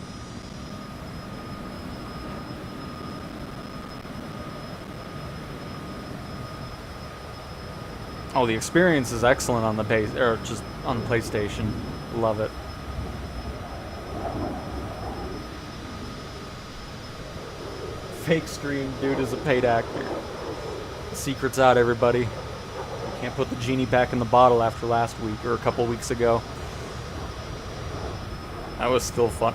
Oh, the experience is excellent on the just on the PlayStation. Love it. Fake stream, dude is a paid actor. Secret's out, everybody. You can't put the genie back in the bottle after last week or a couple weeks ago. That was still fun.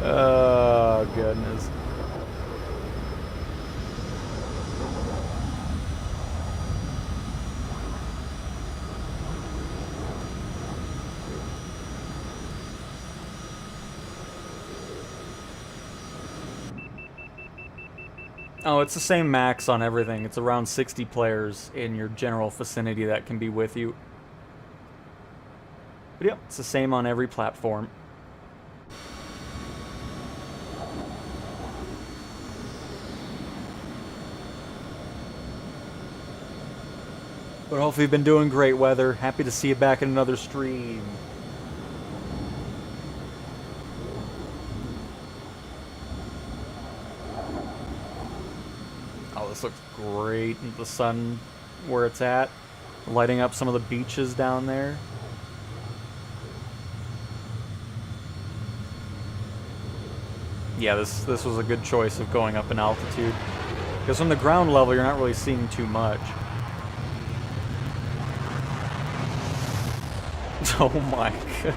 Oh, goodness. Oh, it's the same max on everything. It's around 60 players in your general vicinity that can be with you. But yep, it's the same on every platform. But hopefully you've been doing great, Weather. Happy to see you back in another stream. Oh, this looks great. The sun where it's at, lighting up some of the beaches down there. Yeah, this was a good choice of going up in altitude. Because from the ground level, you're not really seeing too much. Oh my god.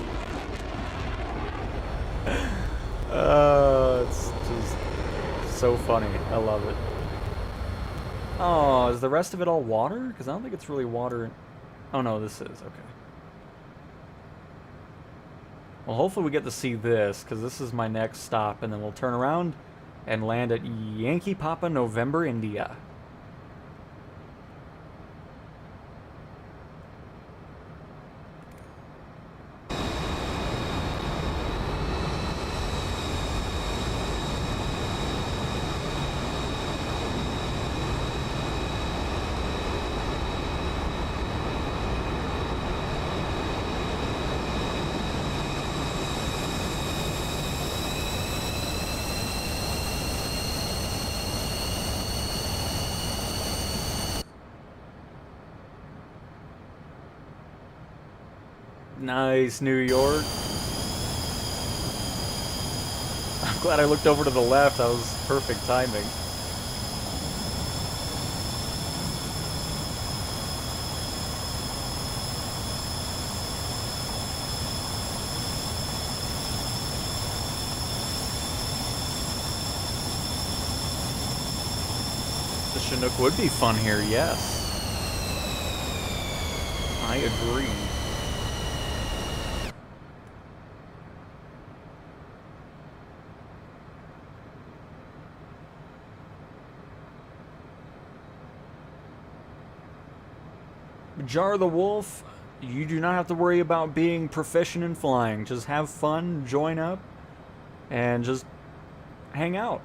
It's just so funny. I love it. Oh, is the rest of it all water? Because I don't think it's really water. Oh no, this is. Okay. Well, hopefully we get to see this, because this is my next stop, and then we'll turn around and land at Yankee Papa November, India. Nice, New York. I'm glad I looked over to the left. That was perfect timing. Chinook would be fun here, yes. I agree. Jar the Wolf, you do not have to worry about being proficient in flying. Just have fun, join up, and just hang out.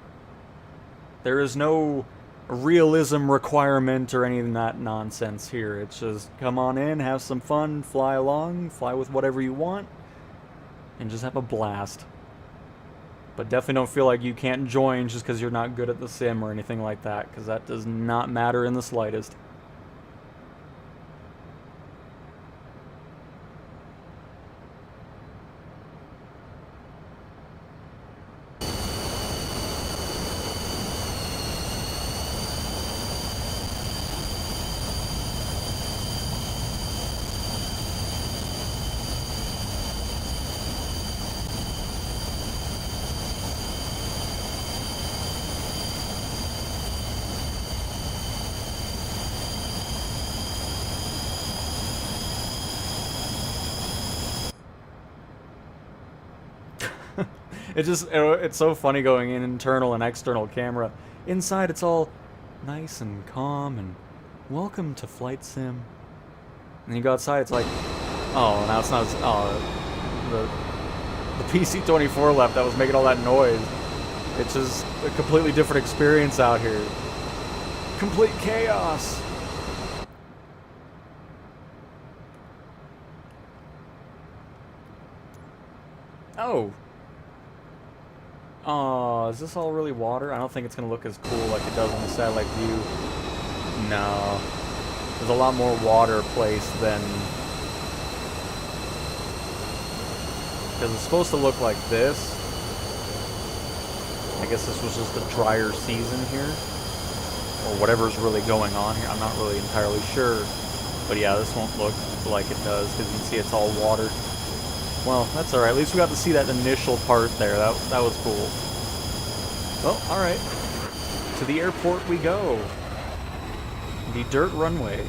There is no realism requirement or any of that nonsense here. It's just come on in, have some fun, fly along, fly with whatever you want, and just have a blast. But definitely don't feel like you can't join just because you're not good at the sim or anything like that, because that does not matter in the slightest. It's so funny going in internal and external camera. Inside it's all nice and calm and welcome to Flight Sim. And you go outside, it's like, oh, now it's not as, the PC-24 left that was making all that noise. It's just a completely different experience out here. Complete chaos. Oh. Is this all really water? I don't think it's going to look as cool like it does on the satellite view. No. There's a lot more water placed than... Because it's supposed to look like this. I guess this was just a drier season here. Or whatever's really going on here. I'm not really entirely sure. But yeah, this won't look like it does because you can see it's all water. Well, that's alright. At least we got to see that initial part there. That was cool. Well, alright. To the airport we go. The dirt runway.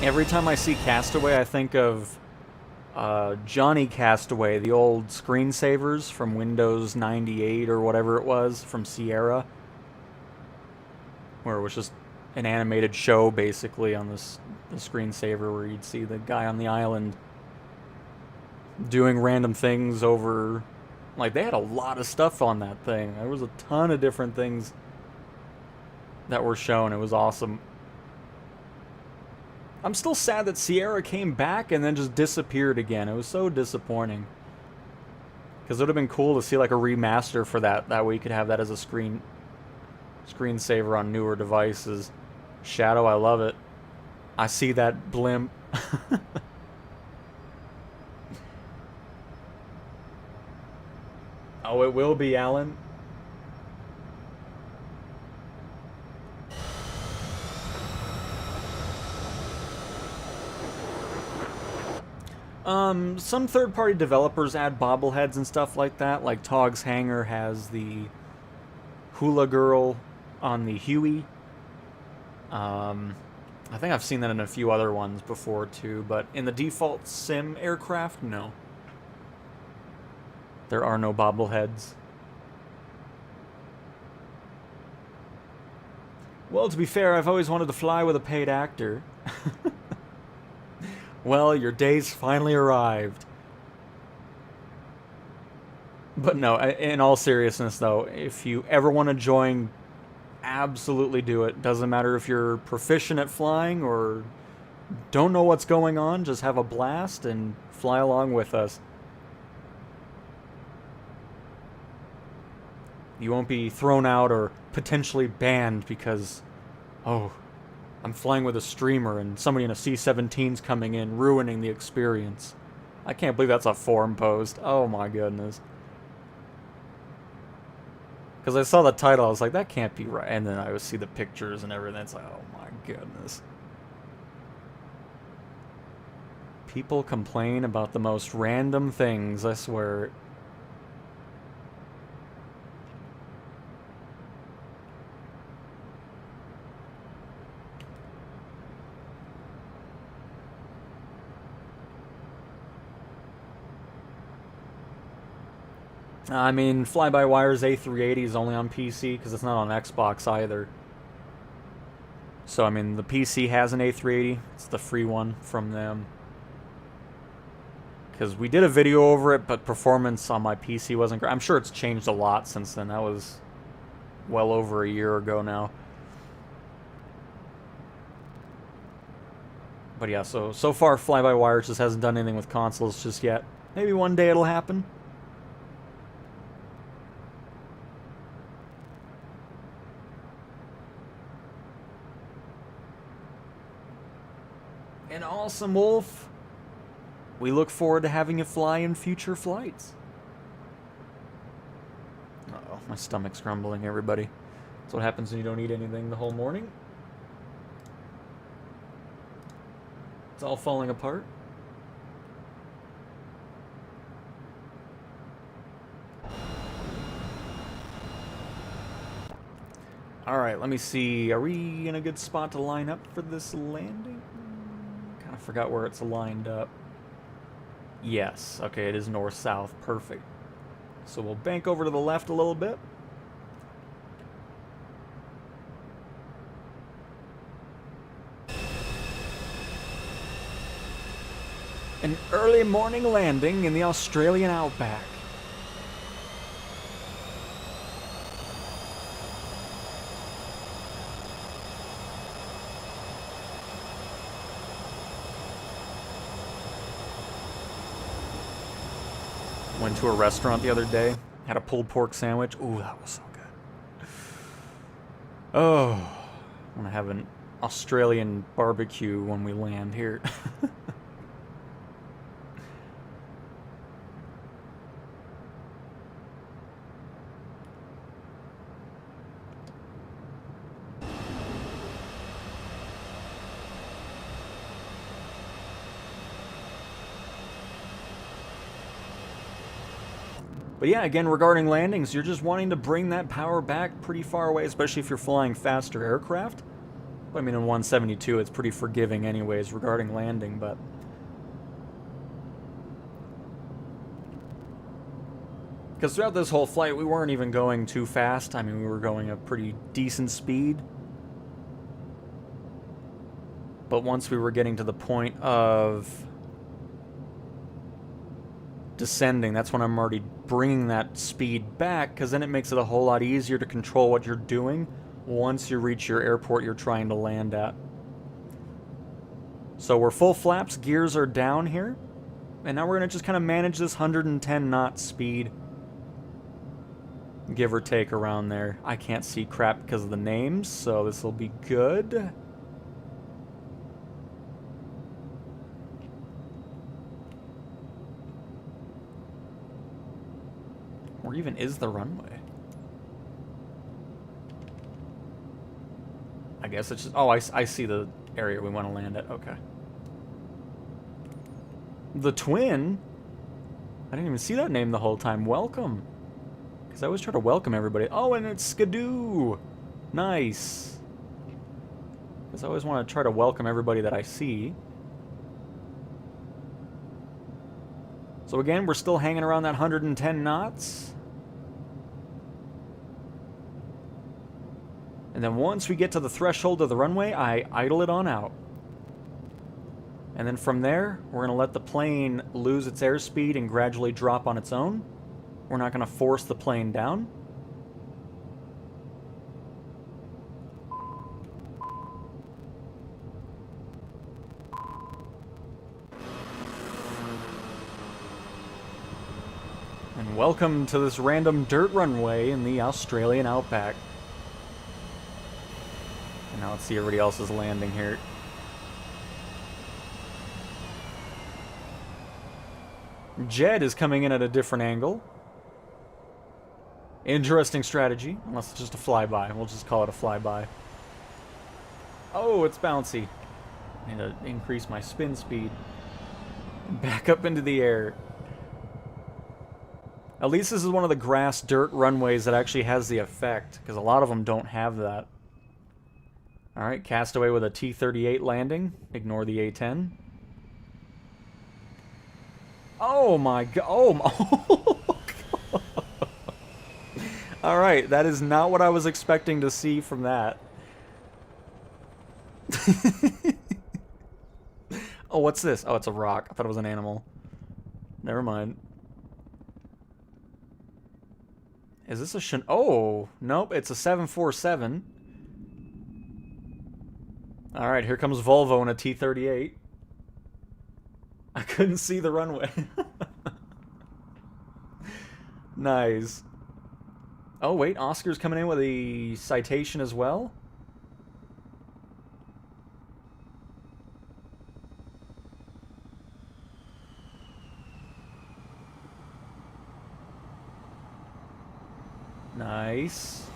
Every time I see Castaway, I think of Johnny Castaway, the old screensavers from Windows 98 or whatever it was from Sierra, where it was just an animated show basically on the screensaver where you'd see the guy on the island doing random things over... Like, they had a lot of stuff on that thing. There was a ton of different things that were shown. It was awesome. I'm still sad that Sierra came back and then just disappeared again. It was so disappointing. Because it would have been cool to see like a remaster for that. That way you could have that as a screensaver on newer devices. Shadow, I love it. I see that blimp. Oh, it will be, Alan. Some third-party developers add bobbleheads and stuff like that. Like Tog's Hangar has the Hula Girl on the Huey. I think I've seen that in a few other ones before too, but in the default sim aircraft, no. There are no bobbleheads. Well, to be fair, I've always wanted to fly with a paid actor. Well, your day's finally arrived. But no, in all seriousness though, if you ever want to join, absolutely do it. Doesn't matter if you're proficient at flying or don't know what's going on, just have a blast and fly along with us. You won't be thrown out or potentially banned because, oh, I'm flying with a streamer and somebody in a C-17's coming in, ruining the experience. I can't believe that's a forum post. Oh my goodness. Because I saw the title, I was like, that can't be right. And then I would see the pictures and everything. It's like, oh my goodness. People complain about the most random things, I swear. I mean, Fly-by-Wire's A380 is only on PC because it's not on Xbox either. So, I mean, the PC has an A380. It's the free one from them. Because we did a video over it, but performance on my PC wasn't great. I'm sure it's changed a lot since then. That was well over a year ago now. But yeah, so far Fly-by-Wire just hasn't done anything with consoles just yet. Maybe one day it'll happen. An awesome wolf. We look forward to having you fly in future flights. Uh-oh, my stomach's grumbling, everybody. That's what happens when you don't eat anything the whole morning. It's all falling apart. Alright, let me see. Are we in a good spot to line up for this landing? Kind of forgot where it's lined up. Yes. Okay, it is north-south. Perfect. So we'll bank over to the left a little bit. An early morning landing in the Australian outback. Went to a restaurant the other day, had a pulled pork sandwich. Ooh, that was so good. Oh, I'm gonna have an Australian barbecue when we land here. But yeah, again, regarding landings, you're just wanting to bring that power back pretty far away, especially if you're flying faster aircraft. I mean, in 172, it's pretty forgiving anyways regarding landing, but... Because throughout this whole flight, we weren't even going too fast. I mean, we were going a pretty decent speed. But once we were getting to the point of descending, that's when I'm already bringing that speed back, because then it makes it a whole lot easier to control what you're doing once you reach your airport you're trying to land at. So we're full flaps, gears are down here, and now we're going to just kind of manage this 110 knot speed, give or take around there. I can't see crap because of the names, so this will be good. Where even is the runway? I guess it's just... Oh, I see the area we want to land at. Okay. The Twin? I didn't even see that name the whole time. Welcome. Because I always try to welcome everybody. Oh, and it's Skidoo! Nice. Because I always want to try to welcome everybody that I see. So again, we're still hanging around that 110 knots. And then once we get to the threshold of the runway, I idle it on out. And then from there, we're going to let the plane lose its airspeed and gradually drop on its own. We're not going to force the plane down. And welcome to this random dirt runway in the Australian outback. And now let's see everybody else's landing here. Jed is coming in at a different angle. Interesting strategy, unless it's just a flyby. We'll just call it a flyby. Oh, it's bouncy. I need to increase my spin speed. Back up into the air. At least this is one of the grass dirt runways that actually has the effect, because a lot of them don't have that. Alright, Castaway with a T-38 landing. Ignore the A-10. Oh my god. Oh my. Alright, that is not what I was expecting to see from that. Oh, what's this? Oh, it's a rock. I thought it was an animal. Never mind. Is this a Oh, nope, it's a 747. Alright, here comes Volvo in a T-38. I couldn't see the runway. Nice. Oh, wait, Oscar's coming in with a citation as well? Nice.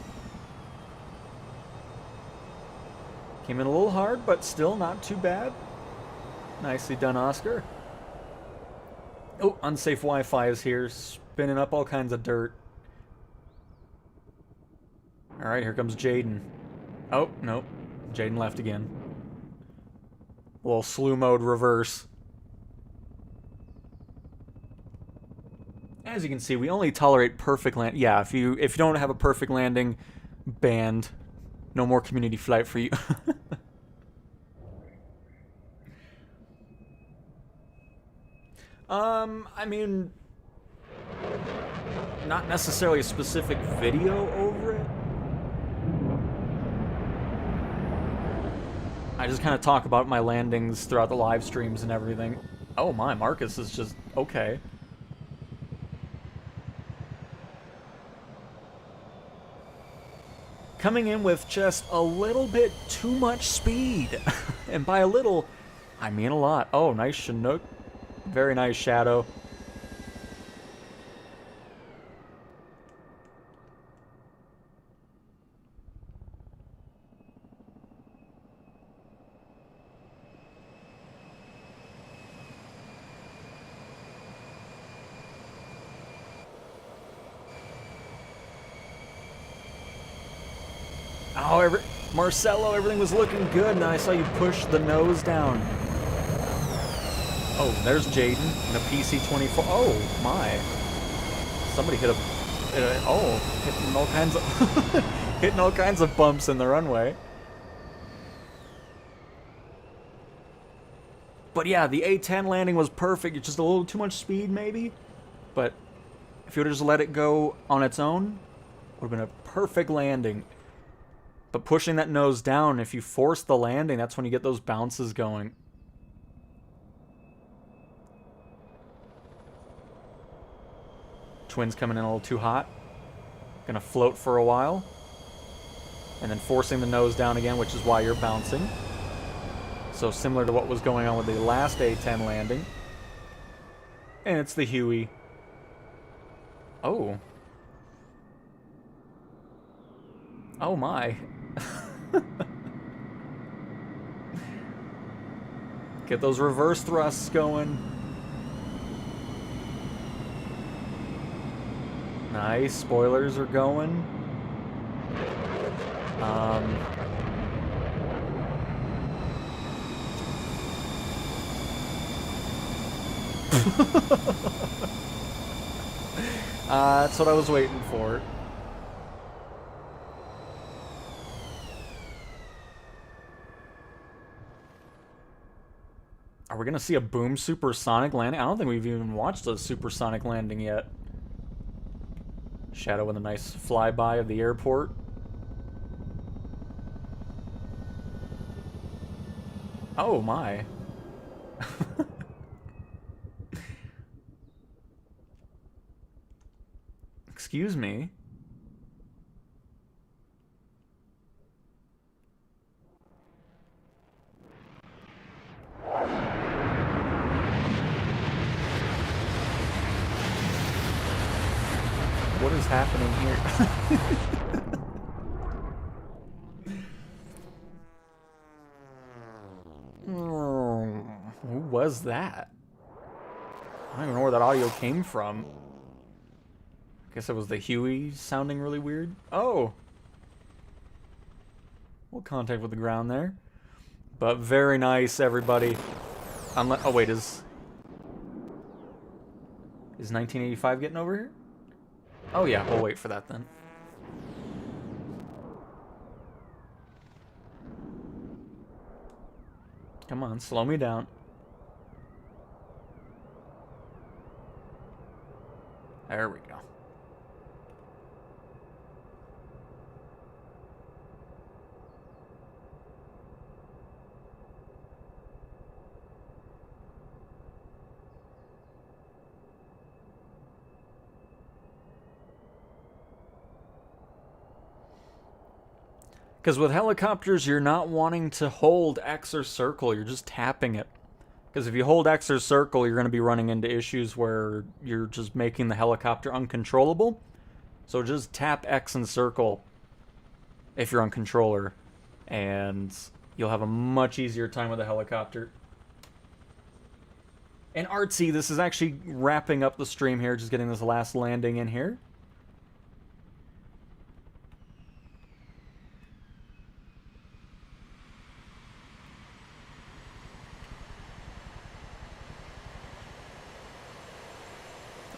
Came in a little hard, but still not too bad. Nicely done, Oscar. Oh, unsafe Wi-Fi is here, spinning up all kinds of dirt. Alright, here comes Jaden. Oh, nope. Jaden left again. A little slew mode reverse. As you can see, we only tolerate perfect land. Yeah, if you don't have a perfect landing, banned. No more community flight for you. I mean, not necessarily a specific video over it. I just kind of talk about my landings throughout the live streams and everything. Oh my, Marcus is just okay. Coming in with just a little bit too much speed. And by a little, I mean a lot. Oh, nice Chinook. Very nice shadow. Oh, Marcelo, everything was looking good, and I saw you push the nose down. Oh, there's Jaden in a PC-24. Oh, my. Somebody hit hitting all kinds of hitting all kinds of bumps in the runway. But yeah, the A-10 landing was perfect. It's just a little too much speed, maybe. But if you would have just let it go on its own, it would have been a perfect landing. But pushing that nose down, if you force the landing, that's when you get those bounces going. Twins coming in a little too hot. Gonna float for a while. And then forcing the nose down again, which is why you're bouncing. So similar to what was going on with the last A-10 landing. And it's the Huey. Oh. Oh my. Get those reverse thrusts going. Nice, spoilers are going. That's what I was waiting for. Are we gonna see a boom supersonic landing? I don't think we've even watched a supersonic landing yet. Shadow with a nice flyby of the airport. Oh my. Excuse me. happening here? Who was that? I don't even know where that audio came from. I guess it was the Huey sounding really weird. Oh! We'll contact with the ground there. But very nice, everybody. Oh, wait, is 1985 getting over here? Oh, yeah, we'll wait for that then. Come on, slow me down. There we go. Because with helicopters, you're not wanting to hold X or circle, you're just tapping it. Because if you hold X or circle, you're going to be running into issues where you're just making the helicopter uncontrollable. So just tap X and circle if you're on controller, and you'll have a much easier time with the helicopter. And artsy, this is actually wrapping up the stream here, just getting this last landing in here.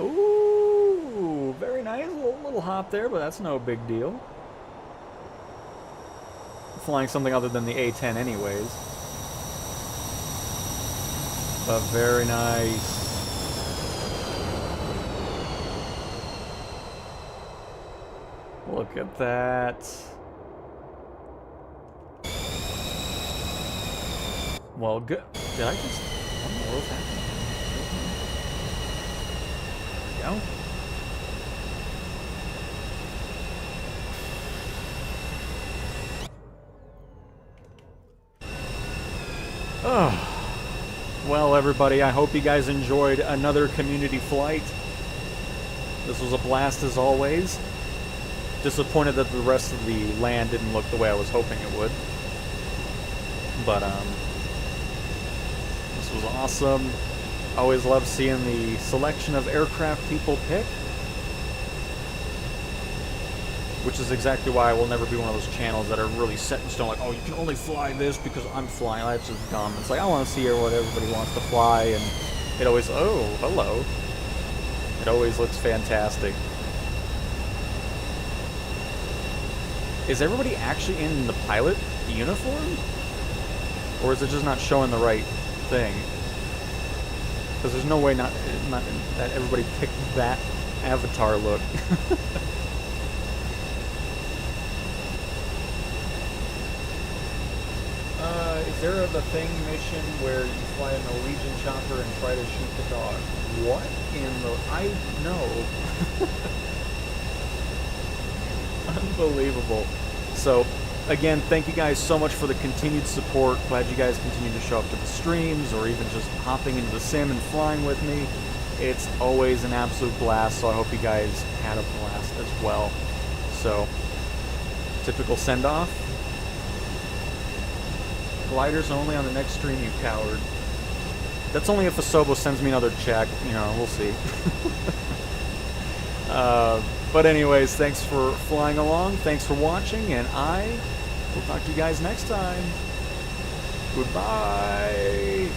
Ooh, very nice. A little hop there, but that's no big deal. Flying something other than the A-10 anyways. But very nice. Look at that. Well, good. Did I just... What in the world's happening? There we go. Oh. Well, everybody, I hope you guys enjoyed another community flight. This was a blast as always. Disappointed that the rest of the land didn't look the way I was hoping it would. But, this was awesome. Always love seeing the selection of aircraft people pick. Which is exactly why I will never be one of those channels that are really set in stone, like, oh, you can only fly this because I'm flying. That's just dumb. It's like, I want to see what everybody wants to fly, and it always, oh, hello. It always looks fantastic. Is everybody actually in the pilot uniform? Or is it just not showing the right thing? Because there's no way not that everybody picked that avatar look. Is there the thing mission where you fly a Norwegian chopper and try to shoot the dog? What in the... I know. Unbelievable. So, again, thank you guys so much for the continued support. Glad you guys continue to show up to the streams or even just hopping into the sim and flying with me. It's always an absolute blast, so I hope you guys had a blast as well. So, typical send-off. Gliders only on the next stream, you coward. That's only if Asobo sends me another check. You know, we'll see. But anyways, thanks for flying along. Thanks for watching, and I will talk to you guys next time. Goodbye.